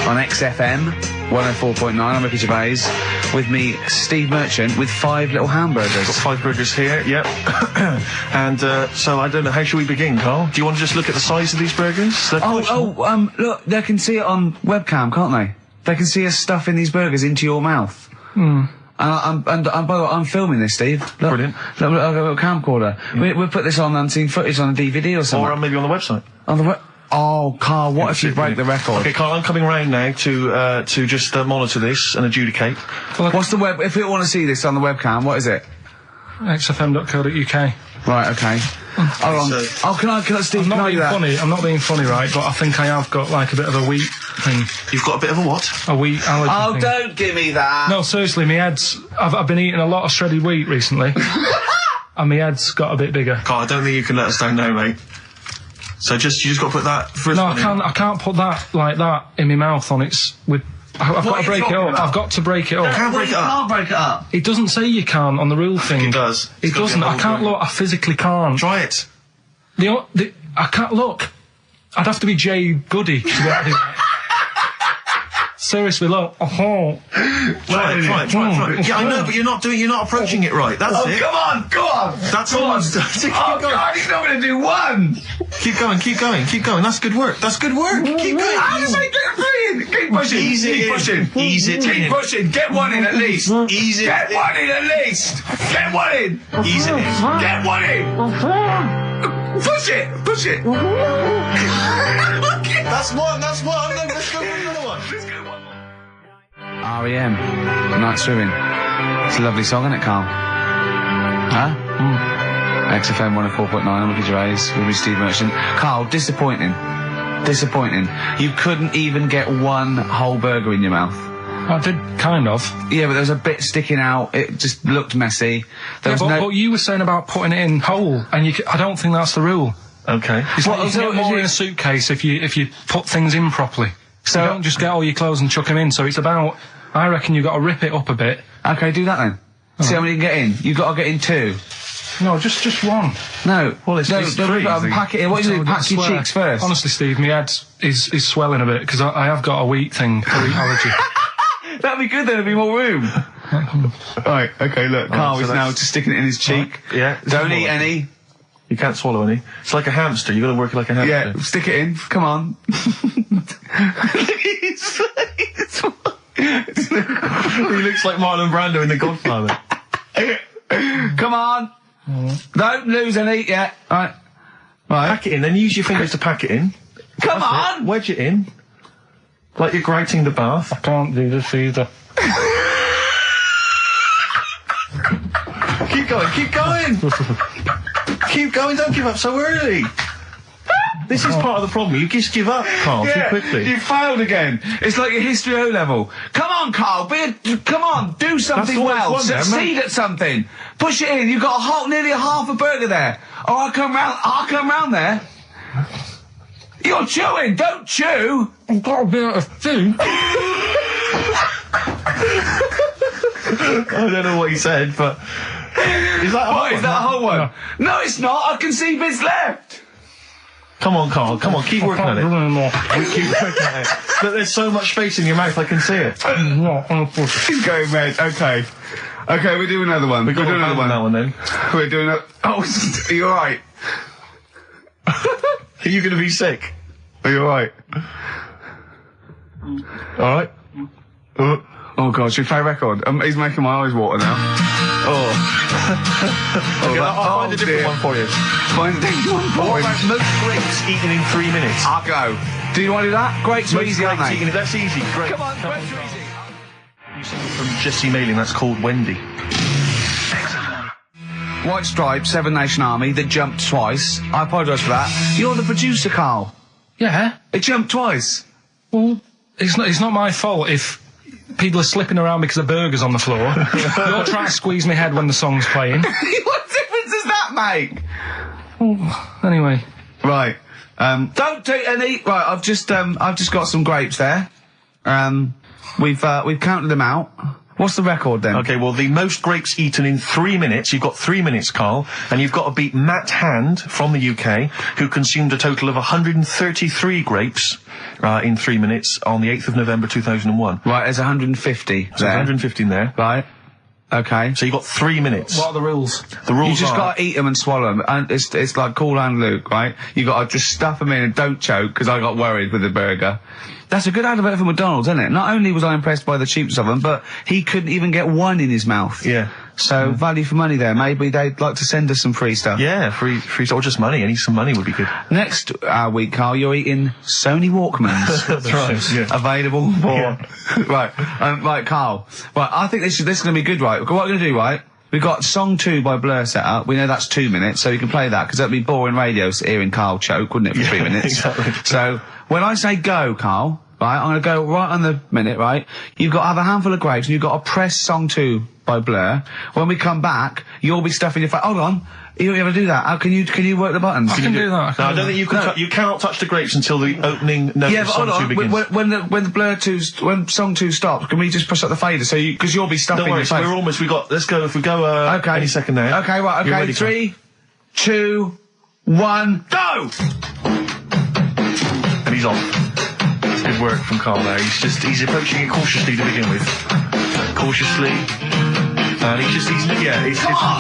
on XFM, 104.9, I'm Ricky Gervais, with me, Steve Merchant, with 5 little hamburgers. Got 5 burgers here, yep. And so I don't know, how should we begin, Carl? Do you want to just look at the size of these burgers? Look, they can see it on webcam, can't they? They can see us stuffing these burgers into your mouth. And by the way, I'm filming this, Steve. Look, Brilliant. Look, I've got a camcorder. We'll put this on unseen footage on a DVD or something. Or maybe on the website. On the Oh, Carl, what if you break the record? Okay, Carl, I'm coming round now to just monitor this and adjudicate. What's the web? If people want to see this on the webcam, what is it? XFM.co.uk. Right, okay. Hold on. So- Can I, Steve, I'm can not I do being that? funny. I'm not being funny, right? But I think I have got like a bit of a wheat thing. You've got a bit of a what? A wheat allergy Oh, thing. don't give me that. No, seriously, my head's... I've been eating a lot of shredded wheat recently. And my head's got a bit bigger. Carl, I don't think you can let us down now, mate. So you just got to put that first No, one in. I can't put that like that in my mouth on its... I've got are to you break it talking up. about? I've got to break it up. Can't break it up. Can't break it up. It doesn't say you can on the rule thing. It does. It It's got doesn't. the I whole can't thing. look. I physically can't. Try it. I can't look. I'd have to be Jay Goody to be able to do that. Seriously, look. Try it. Yeah, I know, but you're not approaching it right. That's it. Come on, go on. That's all I'm saying. Keep Oh, going. God, he's not going to do one. Keep going. That's good work. Keep going. How does he get brilliant? Keep pushing. Ease it Keep in. pushing. Ease it Keep in. pushing. Get one in at least. Ease it Get in. one in at least. Get one in. Ease it in. Get one in. Push it. Push it. That's one. Let's go for another one. R.E.M. Night Swimming. It's a lovely song, isn't it, Carl? Huh? XFM 104.9, I'm Ricky Gervais, with me, Steve Merchant. Carl, disappointing. You couldn't even get one whole burger in your mouth. I did kind of. Yeah, but there was a bit sticking out. It just looked messy. There was But you were saying about putting it in whole, and I don't think that's the rule. Okay. It's like you so can get more is in a suitcase if you put things in properly. So- You don't just get all your clothes and chuck them in. So it's about I reckon you got to rip it up a bit. Okay, do that then. See how many you can get in. You've got to get in 2. No, just one. No. Well, it's no, three, pack it in. What do you do? Pack your cheeks first. Honestly, Steve, my head is swelling a bit because I have got a wheat thing, a wheat allergy. That'd be good then, there'd be more room. Right, okay, look, Carl is now just sticking it in his cheek. Right. Yeah. Don't eat any. You can't swallow any. It's like a hamster, you've got to work it like a hamster. Yeah, stick it in. Come on. He looks like Marlon Brando in The Godfather. Come on. Don't lose any yet. Right. Pack it in, then use your fingers to pack it in. Come on! Wedge it in. Like you're grating the bath. I can't do this either. Keep going, keep going! Keep going, don't give up so early! This is part of the problem. You just give up, Carl, too quickly. You failed again. It's like your history O level. Come on, Carl. Come on. Do something well. Succeed at something. Push it in. You've got nearly a half a burger there. Oh, I'll come round there. You're chewing. Don't chew. I've got a bit of food. I don't know what he said, but... Is that a whole one? Is that a whole one? No, it's not. I can see bits left. Come on, Carl. Come on, keep working at it. Keep working at it. But there's so much space in your mouth, I can see it. He's going red. Okay. Okay, we'll do another one. We're doing another one. That one then. We're doing a... Oh, are you alright? Are you going to be sick? Are you alright? Alright. Oh god, should we play a record? He's making my eyes water now. Okay, I'll find a different one for you. Find a different one for What him. about most grapes eaten in 3 minutes? I'll go. Do you want to do that? Grapes are easy, aren't they? That's easy. Great. Come on, grapes are easy. New single from Jesse Mailing, that's called Wendy. White Stripes, Seven Nation Army, that jumped twice. I apologise for that. You're the producer, Carl. Yeah. It jumped twice. Well, it's not my fault if people are slipping around because a burger's on the floor. You're trying to squeeze my head when the song's playing. What difference does that make? Anyway. Right. Don't do any. Right. I've just got some grapes there. We've counted them out. What's the record then? Okay, well, the most grapes eaten in 3 minutes, you've got 3 minutes, Carl, and you've got to beat Matt Hand from the UK, who consumed a total of 133 grapes in 3 minutes on the 8th of November 2001. Right, there's 150 So 150 in there. Right. Okay. So you've got 3 minutes. What are the rules? The rules You just are... gotta eat them and swallow them. And it's like Cool and Luke, right? You gotta just stuff them in and don't choke, because I got worried with the burger. That's a good advert for McDonald's, isn't it? Not only was I impressed by the cheapness of them, but he couldn't even get one in his mouth. Yeah. So, value for money there. Maybe they'd like to send us some free stuff. Yeah, free, or just money. Any some money would be good. Next week, Carl, you're eating Sony Walkmans. That's right. Yeah. Available for... Right. Right, Carl. Right, I think this is going to be good, right? What we're going to do, right? We've got song 2 by Blur set up. We know that's 2 minutes, so you can play that, because that'd be boring radio hearing Carl choke, wouldn't it, for 3 minutes? Exactly. So, when I say go, Carl, right, I'm going to go right on the minute, right? You've got to have a handful of grapes, and you've got to press song 2 by Blur. When we come back, you'll be stuffing your face. Hold on. You don't ever do that. How can you work the buttons? I can do that. No, I don't think you can. You cannot touch the grapes until the opening note of song 2 begins. When the Blur 2, when song 2 stops, can we just push up the fader? So because you'll be stuffing Don't worry, your face. we're almost. Let's go. If we go. Okay. Any second now. Okay, right. You're Okay. ready, 3, 2, 1, go! And he's off. It's good work from Carl there. He's approaching it cautiously to begin with. Cautiously. And he's keeping us. Well,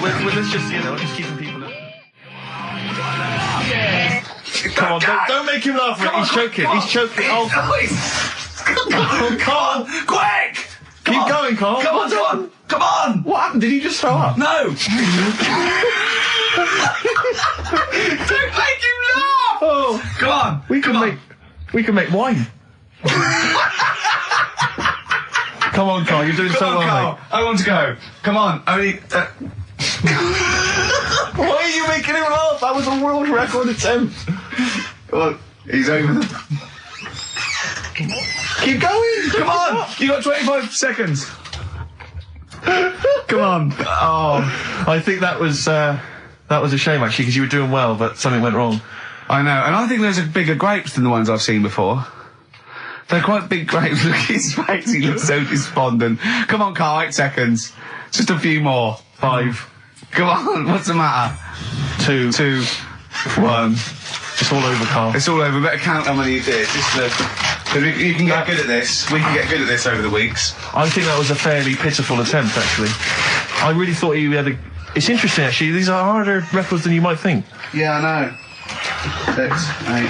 let's just, just keeping people. Come on, don't make him laugh. He's choking. He's choking. Oh, Carl, quick! Keep going, Carl. Come on! Come on! What happened? Did he just throw up? No! Don't make him laugh! Oh, Come on! we can make wine. Come on, Carl. You're doing so well, Carl. mate. I want to go. Come on. Only. Why are you making him laugh? That was a world record attempt. Come on. He's over. Keep going. Come on! You got 25 seconds. Come on. Oh, I think that was a shame actually, because you were doing well, but something went wrong. I know, and I think there's bigger grapes than the ones I've seen before. They're quite big grapes. Look at his face, he looks so despondent. Come on, Carl, 8 seconds. Just a few more. 5. Come on, what's the matter? 2. 2, 1. It's all over, Carl. It's all over. Better count how many you did. You can get good at this. We can get good at this over the weeks. I think that was a fairly pitiful attempt, actually. I really thought he had a... It's interesting, actually. These are harder records than you might think. Yeah, I know. 6, 8,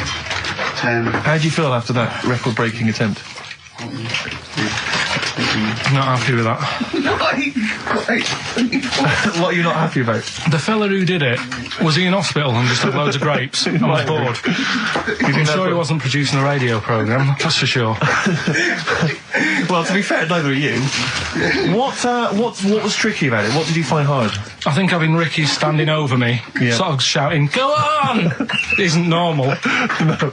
10. How do you feel after that record-breaking attempt? Not happy with that. What are you not happy about? The fella who did it, was he in hospital and just had loads of grapes? I was bored. I'm sure he wasn't producing a radio programme, that's for sure. Well, to be fair, neither are you. What was tricky about it? What did you find hard? I think having Ricky standing over me, sort of shouting, "Go on!" isn't normal. No.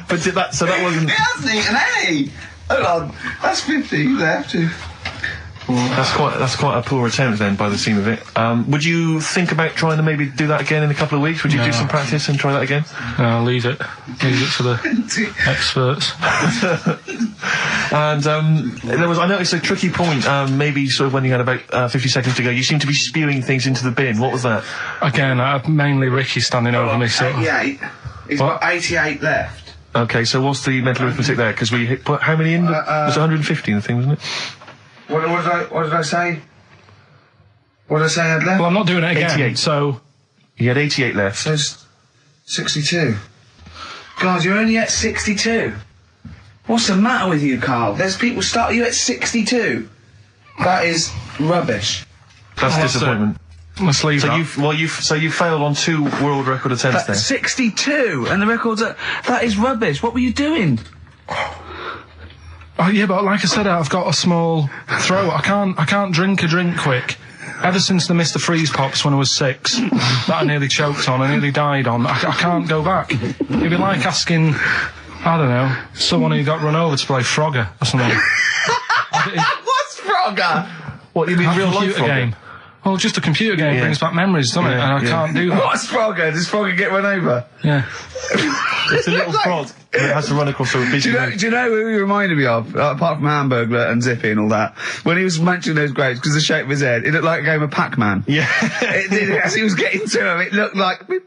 But did that, so that wasn't... He hasn't eaten any! Hold on, that's 50 left. That's quite a poor attempt then, by the seam of it. Would you think about trying to maybe do that again in a couple of weeks? Would you do some practice and try that again? No, leave it. Leave it for the experts. And I noticed a tricky point, maybe sort of when you had about 50 seconds to go, you seemed to be spewing things into the bin. What was that? Again, mainly Ricky standing over me, so... 88. He's got 88 left. Okay, so what's the mental arithmetic there? Because we put how many in? Was it 150 in the thing, wasn't it? What did I say? What did I say I had left? Well, I'm not doing it again, 88. so... He had 88 left. So it's 62. God, you're only at 62. What's the matter with you, Carl? There's people starting you at 62. That is rubbish. That's disappointment. Let's leave that. So you failed on 2 world record attempts there. 62, and the record's that is rubbish. What were you doing? Oh, yeah, but like I said, I've got a small throat. I can't drink a drink quick. Ever since the Mr. Freeze Pops when I was 6, that I nearly choked on, I nearly died on, I can't go back. It'd be like asking, I don't know, someone who got run over to play Frogger or something. What's Frogger? What, you mean A real life computer Frogger? game. Well, just a computer game brings back memories, doesn't it? And I can't do that. What's Frogger? Does Frogger get run over? Yeah. It's a little frog that has to run across a busy road. Do you know who he reminded me of? Apart from Hamburglar and Zippy and all that. When he was munching those grapes, because the shape of his head, it looked like a game of Pac-Man. Yeah. It did, as he was getting to him, it looked like... We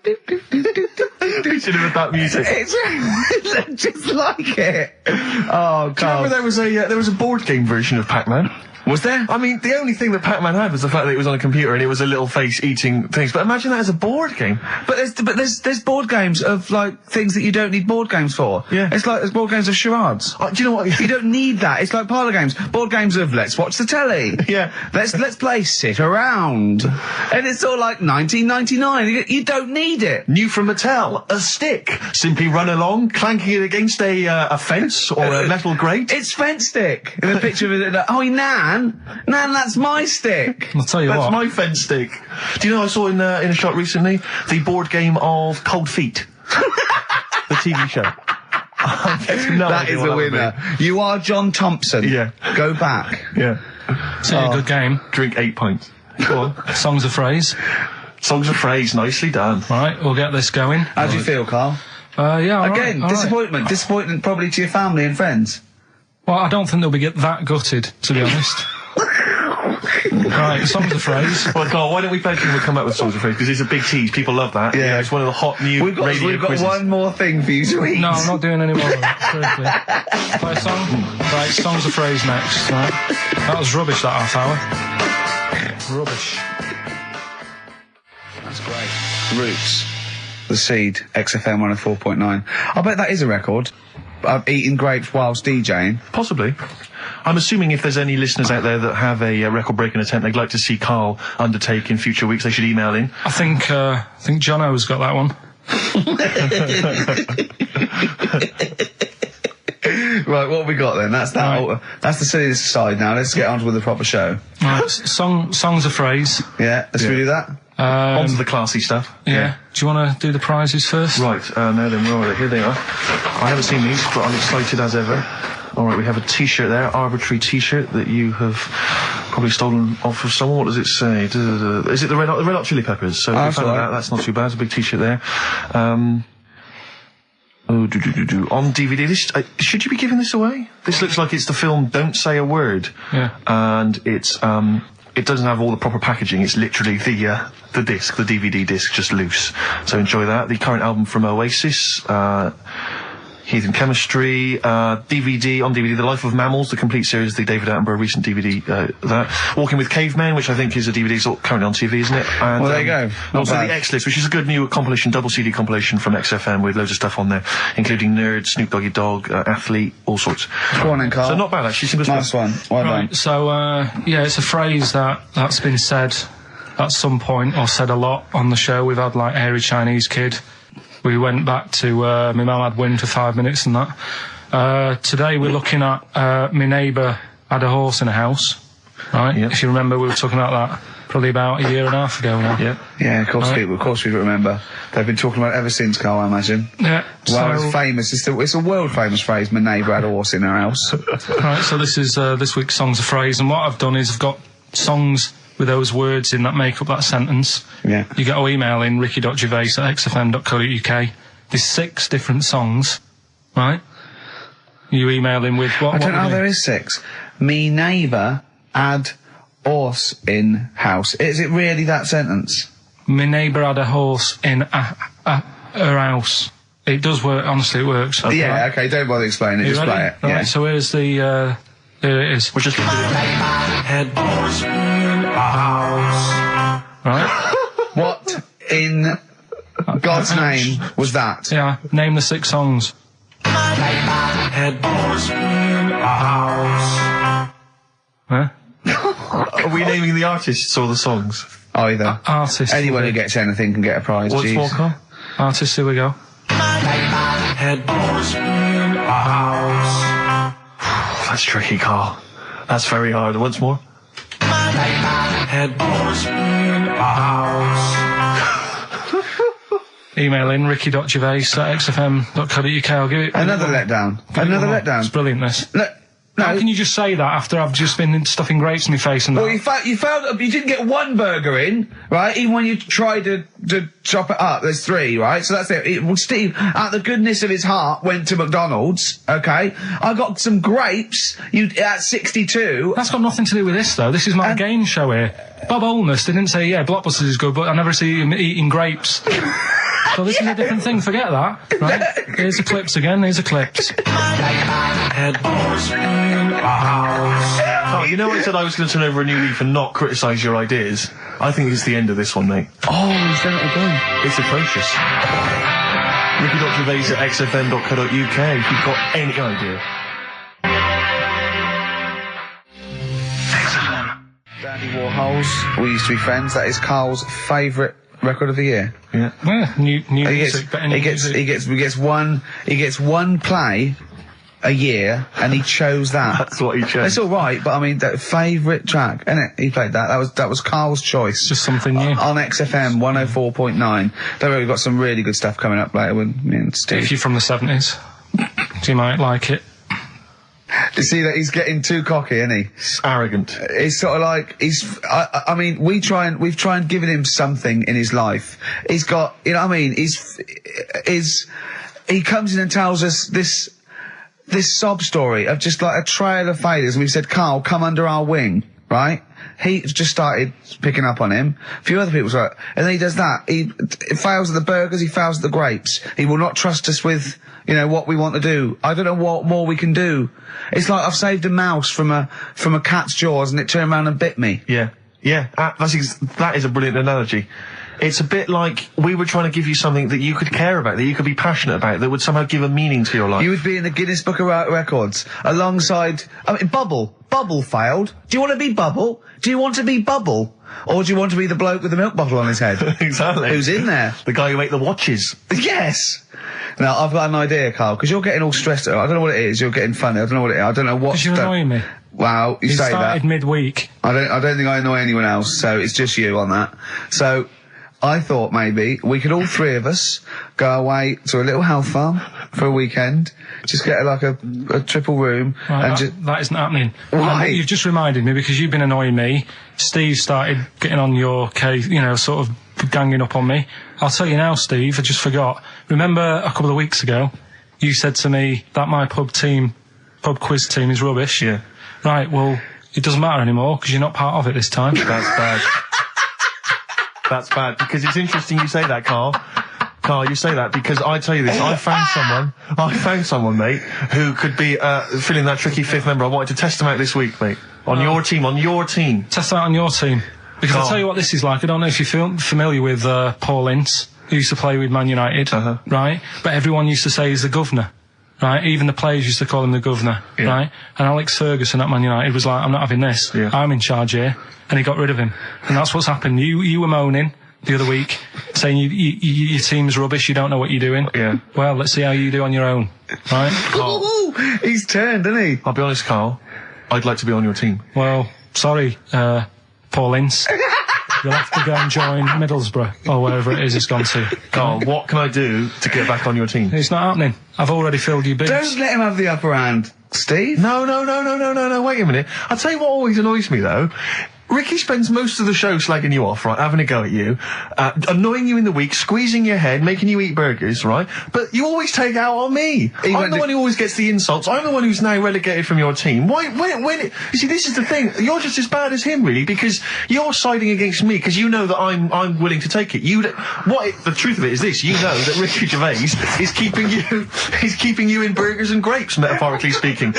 should have had that music. It looked just like it. Oh, God. Do you remember there was a board game version of Pac-Man? Was there? I mean, the only thing that Pac-Man had was the fact that it was on a computer and it was a little face eating things. But imagine that as a board game. But there's board games of, like, things that you don't need board games for. Yeah. It's like there's board games of charades. Do you know what? You don't need that. It's like parlour games. Board games of let's watch the telly. Yeah. Let's play sit around. And it's all like 1999. You don't need it. New from Mattel, a stick. Simply run along, clanking it against a fence or a metal grate. It's fence stick. And a picture of it. Oh, Nan, that's my stick. I'll tell you That's what. my fence stick. Do you know I saw in a shop recently the board game of Cold Feet, the TV show. That is a winner. You are John Thompson. Yeah. Go back. Yeah. It's a good game. Drink 8 pints. Go on. Songs of phrase. Songs of phrase, nicely done. Right, we'll get this going. How do you feel, Carl? Yeah, all Again, right, all disappointment. right. Disappointment probably to your family and friends. Well, I don't think they'll be that gutted, to be honest. Right, songs of phrase. Well, Carl, why don't we mention we'll come up with songs of phrase, because it's a big tease. People love that. Yeah. It's one of the hot new radio We've got quizzes. one more thing for you to eat. No, I'm not doing any more of that, seriously. Play a song? Right, songs of phrase next, right? That was rubbish, that half hour. Rubbish. That's great. Roots. The Seed, XFM 104.9. I bet that is a record. I've eaten grapes whilst DJing. Possibly. I'm assuming if there's any listeners out there that have a record-breaking attempt they'd like to see Carl undertake in future weeks, they should email in. I think Jono's got that one. Right, what have we got then? That's that. Right. That's the silliness side now. Let's get on with the proper show. Right, songs of phrase. Yeah, let's do that. On to the classy stuff. Yeah. Do you want to do the prizes first? Right, now then, where are they? Here they are. I haven't seen these, but I'm excited as ever. All right, we have a T-shirt there, arbitrary T-shirt that you have probably stolen off of someone. What does it say? Is it the Red Hot Chili Peppers? So if you found that, that's not too bad. There's a big T-shirt there. On DVD. This, should you be giving this away? This looks like it's the film Don't Say a Word. Yeah. And it's, it doesn't have all the proper packaging. It's literally the disc, the DVD disc, just loose. So enjoy that. The current album from Oasis, Heathen Chemistry, DVD, on DVD, The Life of Mammals, the complete series, the David Attenborough recent DVD, that. Walking with Cavemen, which I think is a DVD sort of currently on TV, isn't it? And, Well, there you go. Not Also bad. the X-List, which is a good new compilation, double CD compilation from XFM with loads of stuff on there, including Nerd, Snoop Doggy Dogg, Athlete, all sorts. Go on then, Carl. So not bad, actually. Simple as Nice one. Well done. Right, so, yeah, it's a phrase that's been said at some point, or said a lot on the show. We've had, like, Hairy Chinese Kid. We went back to, my mum had wind for 5 minutes and that. Today we're looking at, my neighbour had a horse in a house, right? Yep. If you remember, we were talking about that probably about a year and a half ago now. Yeah. Yeah, of course, Right. of course we remember. They've been talking about it ever since, Carl, I imagine. Yeah. Well, so, it's famous. It's a world famous phrase. My neighbour had a horse in her house. right, so this is, this week's Songs of Phrase, and what I've done is I've got songs with those words in that make up that sentence. Yeah. You get to email in ricky.gervais@xfm.co.uk. There's 6 different songs, right? You email in with what? I don't what know. would There it- is 6. Me neighbour had horse in house. Is it really that sentence? My neighbour had a horse in her house. It does work. Honestly, it works. Yeah. Okay. Don't bother explaining it. You Just ready? play it. Right, Yeah. so here's the. Here it is. We're just head horse in a house. Right. What in God's name was that? Yeah. Name the 6 songs. Head horse in a house. Huh? Are we naming the artists or the songs? Either. Artists. Anyone who gets anything can get a prize. What's Jeez. more, Carl? Artists. Here we go. Head horse in a house. That's tricky, Carl. That's very hard. Once more. Head horse in a house. Email in ricky.gervais@xfm.co.uk. I'll give it Another letdown. give it Another one more. letdown. It's brilliant. This. No. How can you just say that after I've just been stuffing grapes in my face and Well, that? you failed. You didn't get one burger in, right? Even when you tried to chop it up, there's 3, right? So that's it. Well, Steve, out of the goodness of his heart, went to McDonald's. Okay, I got some grapes. You at 62. That's got nothing to do with this, though. This is my game show here. Bob Holness didn't say, yeah, Blockbusters is good, but I never see him eating grapes. So this is a different thing. Forget that. Right? Here's the clips again. Here's the clips. Head horse in a house. Oh, you know I said I was going to turn over a new leaf and not criticise your ideas? I think it's the end of this one, mate. Oh, he's done it again. It's atrocious. ricky.gervais@xfm.co.uk if you've got any idea. Dandy Warhols. We used to be friends. That is Carl's favourite record of the year. Yeah. Yeah, new He music. Better new music. gets one play a year, and he chose that. That's what he chose. It's all right, but I mean, that favourite track, isn't it? He played that. That was Carl's choice. Just something new. On XFM 104.9. Don't worry, we've got some really good stuff coming up later with me and Steve. If you're from the 70s, you might like it. You see that he's getting too cocky, isn't he? Arrogant. He's sort of like I mean, we've tried giving him something in his life. He's got, you know what I mean? He comes in and tells us this sob story of just like a trail of failures, and we said, Carl, come under our wing, right? He just started picking up on him. A few other people started, and then he does that. He fails at the burgers, he fails at the grapes. He will not trust us with, you know, what we want to do. I don't know what more we can do. It's like I've saved a mouse from a cat's jaws, and it turned around and bit me. Yeah. Yeah. That is a brilliant analogy. It's a bit like we were trying to give you something that you could care about, that you could be passionate about, that would somehow give a meaning to your life. You would be in the Guinness Book of Records alongside, I mean, Bubble. Bubble failed. Do you want to be Bubble? Do you want to be Bubble? Or do you want to be the bloke with the milk bottle on his head? Exactly. Who's in there? The guy who ate the watches. Yes! Now, I've got an idea, Carl, because you're getting all stressed out. I don't know what it is. You're getting funny. I don't know what it is. I don't know what... Because you're annoying me. Wow, you It say started that. midweek. I don't think I annoy anyone else, so it's just you on that. So, I thought maybe we could all 3 of us go away to a little health farm for a weekend, just get like a triple room, Right, and just... that isn't happening. Why? You've just reminded me, because you've been annoying me. Steve started getting on your case, you know, sort of ganging up on me. I'll tell you now, Steve, I just forgot. Remember a couple of weeks ago, you said to me that my pub quiz team is rubbish. Yeah. Right, well, it doesn't matter anymore because you're not part of it this time. That's bad. That's bad, because it's interesting you say that, Carl. Carl, you say that because I tell you this, I found someone, mate, who could be filling that tricky fifth member. I wanted to test him out this week, mate. On your team. Test out on your team. Because I'll tell you what this is like. I don't know if you're familiar with Paul Ince, who used to play with Man United, right? But everyone used to say he's the governor, right? Even the players used to call him the governor, right? And Alex Ferguson at Man United was like, I'm not having this. Yeah. I'm in charge here. And he got rid of him. And that's what's happened. You were moaning the other week, saying your team's rubbish, you don't know what you're doing. Yeah. Well, let's see how you do on your own, right? He's turned, isn't he? I'll be honest, Carl, I'd like to be on your team. Well, sorry, Paul Ince. You'll have to go and join Middlesbrough, or wherever it is it's gone to. Carl, what can I do to get back on your team? It's not happening. I've already filled your boots. Don't let him have the upper hand, Steve. No, wait a minute. I'll tell you what always annoys me, though. Ricky spends most of the show slagging you off, right, having a go at you, annoying you in the week, squeezing your head, making you eat burgers, right? But you always take it out on me. I'm the one who always gets the insults. I'm the one who's now relegated from your team. Why, you see, this is the thing. You're just as bad as him, really, because you're siding against me, because you know that I'm willing to take it. The truth of it is this, you know that Ricky Gervais is keeping you in burgers and grapes, metaphorically speaking.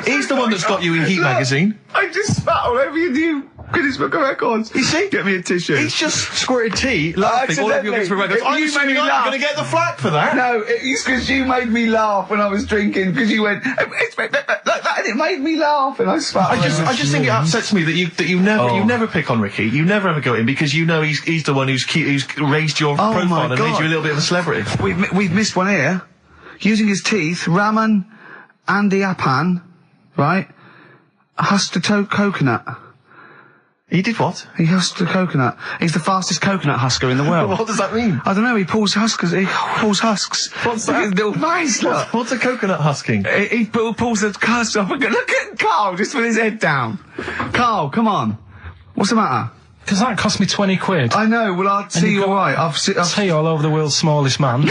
He's the one that's got you in Heat magazine. I just spat all over your new Guinness Book of Records. You see? Get me a tissue. He's just squirted tea, laughing all over your Guinness Book of Records. You made me laugh. I'm going to get the flak for that. No, it's because you made me laugh when I was drinking, because you went, it's like that, and it made me laugh, and I spat. I just think it upsets me that you never pick on Ricky. You never ever go at him, because you know he's the one who's raised your profile and made you a little bit of a celebrity. We've missed one here. Using his teeth, Raman Andy Apan, right, husked a coconut. He did what? He husked a coconut. He's the fastest coconut husker in the world. What does that mean? I don't know, he pulls husks. What's that? His little face, look. What's a coconut husking? He pulls the husks off and look at Carl, just with his head down. Carl, come on. What's the matter? Because that cost me 20 quid. I know, well, I'll see you alright. I've tea all over the world's smallest man.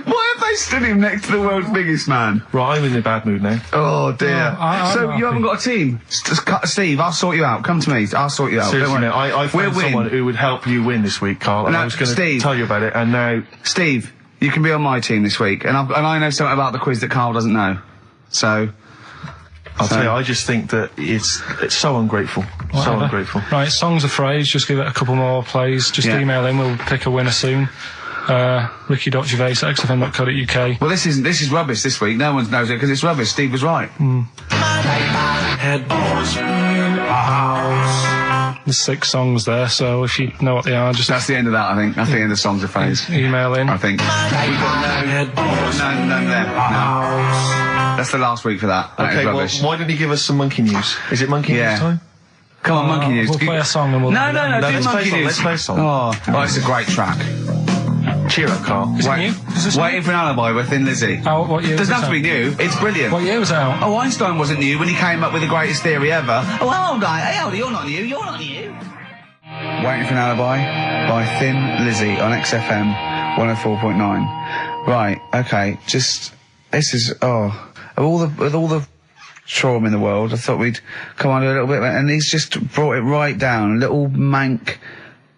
Why have they stood him next to the world's biggest man? Right, I'm in a bad mood now. Oh, dear. So you haven't got a team? Steve, I'll sort you out. Come to me. I'll sort you out. Seriously, no, I found someone who would help you win this week, Carl, and I was going to tell you about it, and now... Steve, you can be on my team this week, and I know something about the quiz that Carl doesn't know. So... I'll tell you, I just think that it's so ungrateful. Whatever. So ungrateful. Right, song's a phrase, just give it a couple more plays, just email in, we'll pick a winner soon. Ricky.Gervais@xfm.co.uk. Well, this is rubbish this week. No one knows it because it's rubbish. Steve was right. There's 6 songs there, so if you know what they are, just... That's the end of that, I think. That's the end of songs of phrase. Email in. I think. We've got none there. No. That's the last week for that. Okay, well, why didn't he give us some monkey news? Is it monkey news time? Come on, monkey news. We'll play a song and we'll... No, do monkey news. Let's play a song. Oh, it's a great track. Cheer up, Carl. Is it new? Is this Waiting for an Alibi with Thin Lizzy. Oh, what year? Doesn't have to be new. It's brilliant. What year was it out? Oh, Einstein wasn't new when he came up with the greatest theory ever. Oh, hold on. Hey, hold on. You're not new. Waiting for an Alibi by Thin Lizzy on XFM 104.9. Right, okay, this is, with all the trauma in the world, I thought we'd come on a little bit, and he's just brought it right down. Little mank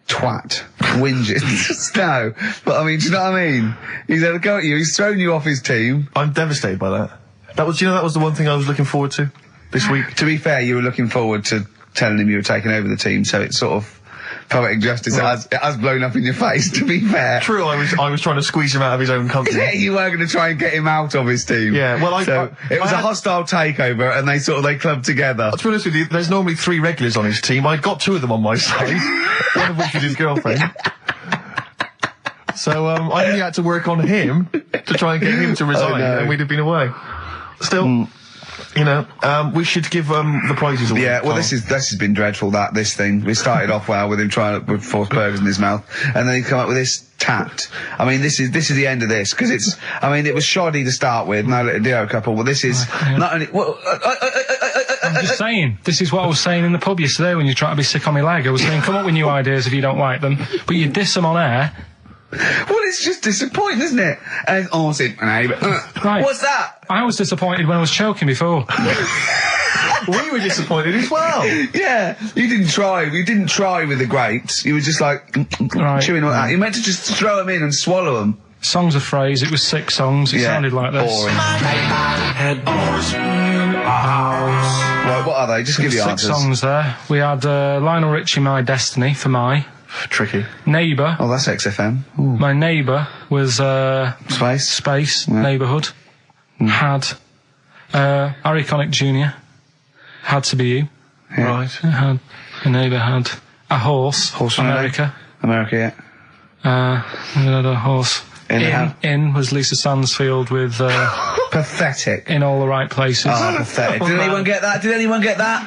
twat whinges. No, but I mean, do you know what I mean? He's had a go at you, he's thrown you off his team. I'm devastated by that. That was the one thing I was looking forward to this week. To be fair, you were looking forward to telling him you were taking over the team, so it's sort of poetic justice. It has blown up in your face, to be fair. True, I was trying to squeeze him out of his own company. Yeah, you were going to try and get him out of his team. Yeah, well, it was a hostile takeover, and they clubbed together. To be honest with you, there's normally 3 regulars on his team. I got 2 of them on my side, one of which is his girlfriend. So, I only had to work on him to try and get him to resign, and we'd have been away. Still... You know, we should give the prizes away. Yeah, well, this has been dreadful. This thing. We started off well with him trying to force burgers in his mouth, and then he come up with this tat. I mean, this is the end of this, because it's. I mean, it was shoddy to start with. No little duo couple, but this is not only. Well, I'm just saying. This is what I was saying in the pub yesterday when you try to be sick on my leg. I was saying, come up with new ideas if you don't like them, but you diss them on air. Well, it's just disappointing, isn't it? And I said, Right. what's that? I was disappointed when I was choking before. We were disappointed as well. Yeah, you didn't try. You didn't try with the grapes. You were just like chewing on that. You meant to just throw them in and swallow them. Songs of phrase. It was 6 songs. It sounded like this. Boring. Right, what are they? Just give the 6 answers. songs there. We had Lionel Richie, My Destiny, for My. Tricky. Neighbour. Oh, that's XFM. Ooh. My Neighbour was Space. Neighbourhood. Had Harry Connick Jr. Had to Be You. Yeah. Right. Had a Neighbour had a Horse. America. America, yeah. We had a horse. In was Lisa Stansfield with Pathetic. In All the Right Places. Oh, pathetic. Did anyone get that?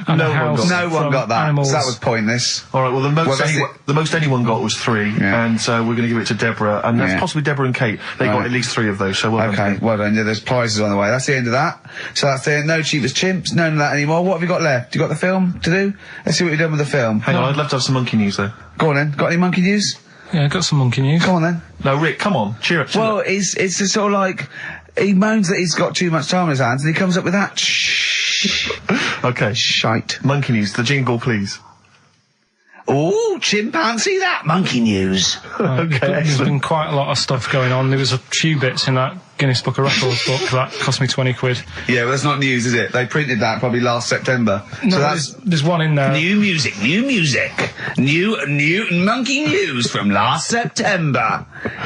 And No a house one got that. Animals. So that was pointless. All right. Well, the most anyone got was 3, Yeah. and so we're going to give it to Deborah, and that's Yeah. possibly Deborah and Kate. They got at least 3 of those. So well done. Okay, well done. Yeah, there's prizes on the way. That's the end of that. So that's the no cheapest chimps, none of that anymore. What have you got left? You got the film to do? Let's see what you've done with the film. Hang on, I'd love to have some monkey news though. Go on then. Got any monkey news? Yeah, got some monkey news. Go on then. No, Rick, come on, cheer up. Well, it's just sort of like he moans that he's got too much time on his hands, and he comes up with that Okay. shite. Monkey news, the jingle, please. Oh, chimpanzee, that monkey news. Okay, There's excellent. been quite a lot of stuff going on. There was a few bits in that Guinness Book of Records book that cost me 20 quid. Yeah, well, that's not news, is it? They printed that probably last September. No, so that's there's one in there. new music, new monkey news from last September.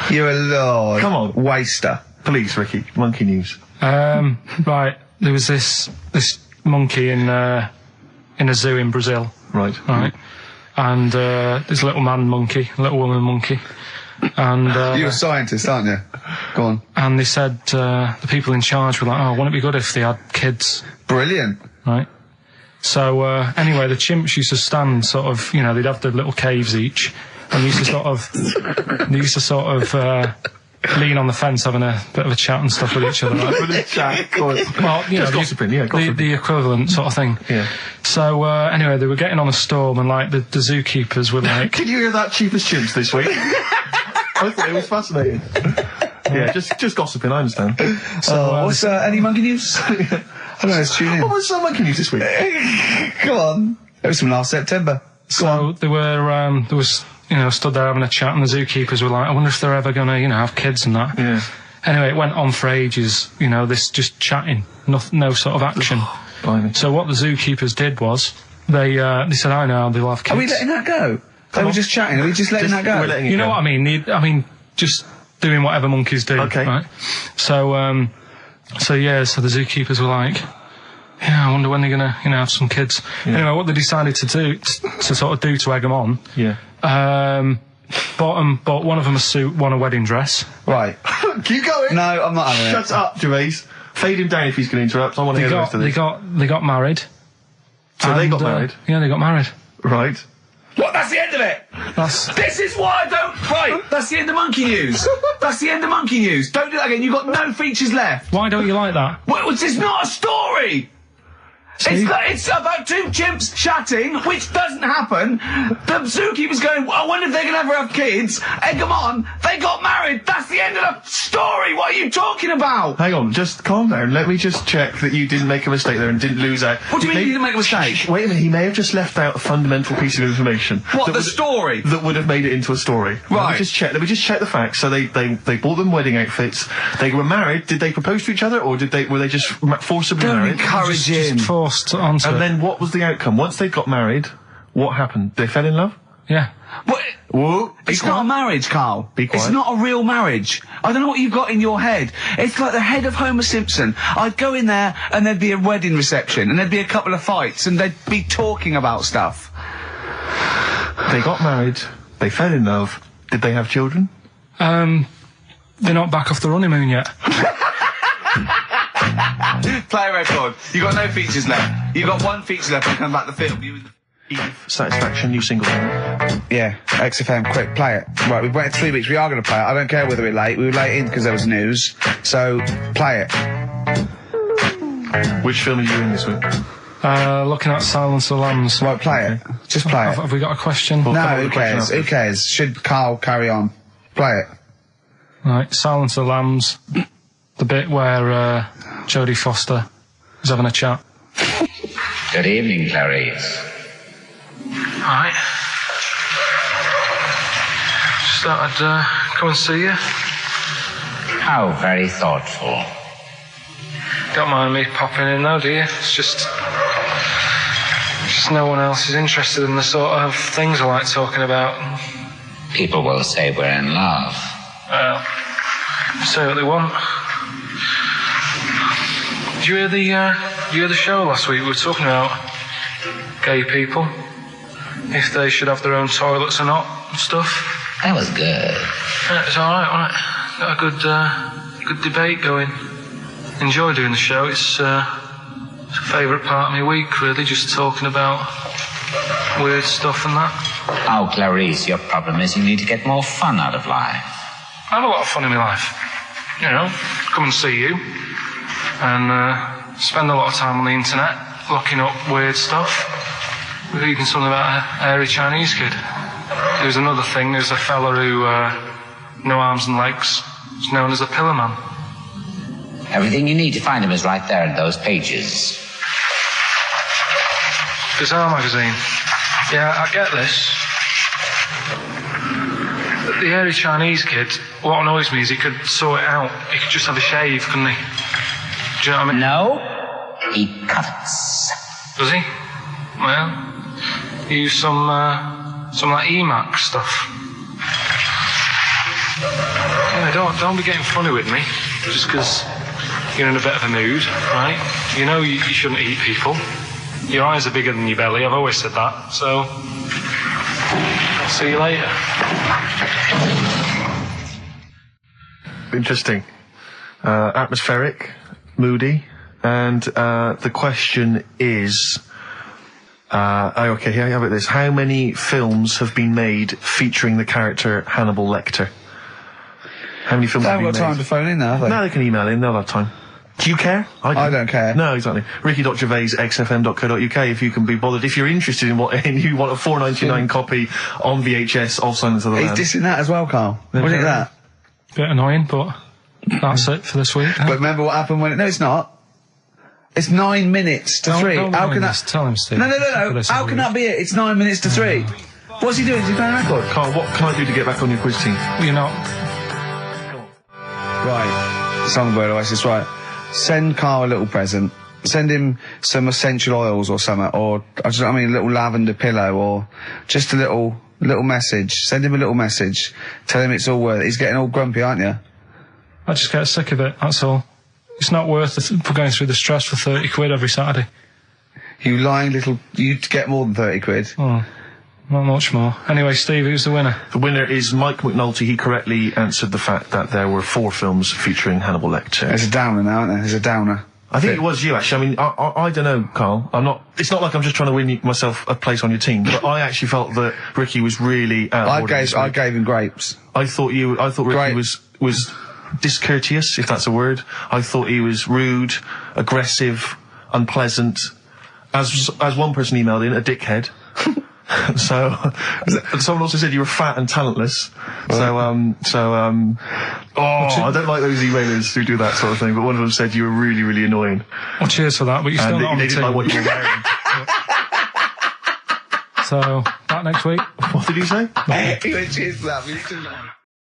You're a lord. Come on. Waster. Please, Ricky, monkey news. Right, there was this monkey in a zoo in Brazil. Right. Right. And there's a little man monkey, a little woman monkey. And You're a scientist, aren't you? Go on. and they said the people in charge were like, oh, wouldn't it be good if they had kids? Brilliant. Right. So anyway, the chimps used to stand sort of, they'd have their little caves each, and they used to sort of lean on the fence having a bit of a chat and stuff with each other. Right? Well, Just gossiping, yeah, gossiping. the equivalent sort of thing. Yeah. So anyway, they were getting on a storm, and like the zookeepers were like, Can you hear that cheapest chimps this week? I thought it was fascinating. Yeah, just gossiping, I understand. What's any monkey news? I don't know, let's tune in. What was monkey news this week? Go on. It was from last September. so they were there was stood there having a chat, and the zookeepers were like, I wonder if they're ever gonna have kids and that. Yeah. Anyway, it went on for ages. This just chatting, no sort of action. Blimey. So what the zookeepers did was they said, I know they'll have kids. Are we letting that go? They were just chatting. Are we just letting that go? We're letting it You know go. what I mean? Just doing whatever monkeys do. Okay. Right? So the zookeepers were like, yeah, I wonder when they're gonna, have some kids. Yeah. Anyway, what they decided to do, to sort of do to egg them on, Yeah. bought one of them a suit, one a wedding dress. Right. Keep going. No, I'm not having it. Shut up, Gervais. Fade him down if he's going to interrupt. I want to hear the rest of this. They got married. So they got married? Yeah, they got married. Right. What? That's the end of it. This is why I don't. Right. That's the end of monkey news. That's the end of monkey news. Don't do that again. You've got no features left. Why don't you like that? Well, it's not a story. It's about 2 chimps chatting, which doesn't happen. The zookeeper's going, I wonder if they're going to ever have kids. Egg them on. They got married. That's the end of the story. What are you talking about? Hang on, just calm down. Let me just check that you didn't make a mistake there and didn't lose out. What do you mean you didn't make a mistake? Shh, wait a minute, he may have just left out a fundamental piece of information. What, that the would- story? That would have made it into a story. Right. Let me just check the facts. So they bought them wedding outfits. They were married. Did they propose to each other, or were they just forcibly Don't married? encourage him. Just forced onto And it. then what was the outcome? Once they got married, what happened? They fell in love? Yeah. What? Whoa. It's not a marriage, Carl. Be quiet. It's not a real marriage. I don't know what you've got in your head. It's like the head of Homer Simpson. I'd go in there and there'd be a wedding reception and there'd be a couple of fights and they'd be talking about stuff. They got married. They fell in love. Did they have children? They're not back off the honeymoon yet. Play a record. You got no features left. You got 1 feature left and come back to the film. Satisfaction, new single. Yeah, XFM, quick, play it. Right, we've waited 3 weeks. We are going to play it. I don't care whether we're late. We were late in because there was news. So, play it. Which film are you in this week? Looking at Silence of the Lambs. Right, play it. Just play it. Have we got a question? No, come on who with a question cares? after. Who cares? Should Carl carry on? Play it. Right, Silence of the Lambs, the bit where Jodie Foster is having a chat. Good evening, Clarice. Right. Just thought I'd come and see you. How very thoughtful. Don't mind me popping in though, do you? It's just no one else is interested in the sort of things I like talking about. People will say we're in love. Well, say what they want. Did you hear the show last week? We were talking about gay people, if they should have their own toilets or not and stuff. That was good. Yeah, it's alright, wasn't it? Got a good debate going. Enjoy doing the show. It's a favourite part of my week, really, just talking about weird stuff and that. Oh, Clarice, your problem is you need to get more fun out of life. I have a lot of fun in my life. You know, come and see you and spend a lot of time on the internet looking up weird stuff. We're reading something about a hairy Chinese kid. There's another thing, there's a fella who, no arms and legs, is known as a pillar man. Everything you need to find him is right there in those pages. Bizarre magazine. Yeah, I get this. The hairy Chinese kid, what annoys me is he could sort it out. He could just have a shave, couldn't he? Do you know what I mean? No, he cuts. Does he? Well, he used some like Emacs stuff. Yeah, don't be getting funny with me, just because you're in a bit of a mood, right? You know you shouldn't eat people. Your eyes are bigger than your belly, I've always said that, so I'll see you later. Interesting. Atmospheric, moody, and the question is... okay, here I have it this. How many films have been made featuring the character Hannibal Lecter? How many films have been made? They haven't got time to phone in now, have they? No, they can email in, they'll have time. Do you care? I don't care. No, exactly. Ricky.Gervais, XFM.co.uk, if you can be bothered. If you're interested in what, and you want a $4.99 copy on VHS of Silence of the Lambs. He's dissing that as well, Carl. What is that? Bit annoying, but that's it for this week. Huh? But remember what happened when... No, it's not. It's 9 minutes to 3. How can that... Tell him, Steve. No. How can that be it? It's 9 minutes to 3. What's he doing? Is he playing a record? Carl, what can I do to get back on your quiz team? You're not. Right. Songbird Oasis, right. Send Carl a little present. Send him some essential oils or something, or, a little lavender pillow, or just a little message. Send him a little message. Tell him it's all worth it. He's getting all grumpy, aren't you? I just get sick of it, that's all. It's not worth for going through the stress for 30 quid every Saturday. You lying little... You'd get more than 30 quid. Oh, not much more. Anyway, Steve, who's the winner? The winner is Mike McNulty. He correctly answered the fact that there were 4 films featuring Hannibal Lecter. There's a downer now, isn't there? There's a downer. I think it was you, actually. I mean, I don't know, Carl. It's not like I'm just trying to win myself a place on your team, but I actually felt that Ricky was really out of order. I gave him grapes. I thought Ricky was discourteous, if that's a word. I thought he was rude, aggressive, unpleasant. As one person emailed in, a dickhead. So, someone also said you were fat and talentless. I don't like those emailers who do that sort of thing, but one of them said you were really, really annoying. Well, cheers for that, but you're still not on the they didn't team. like what you were wearing. So, back next week. What did he say? He went, cheers for that.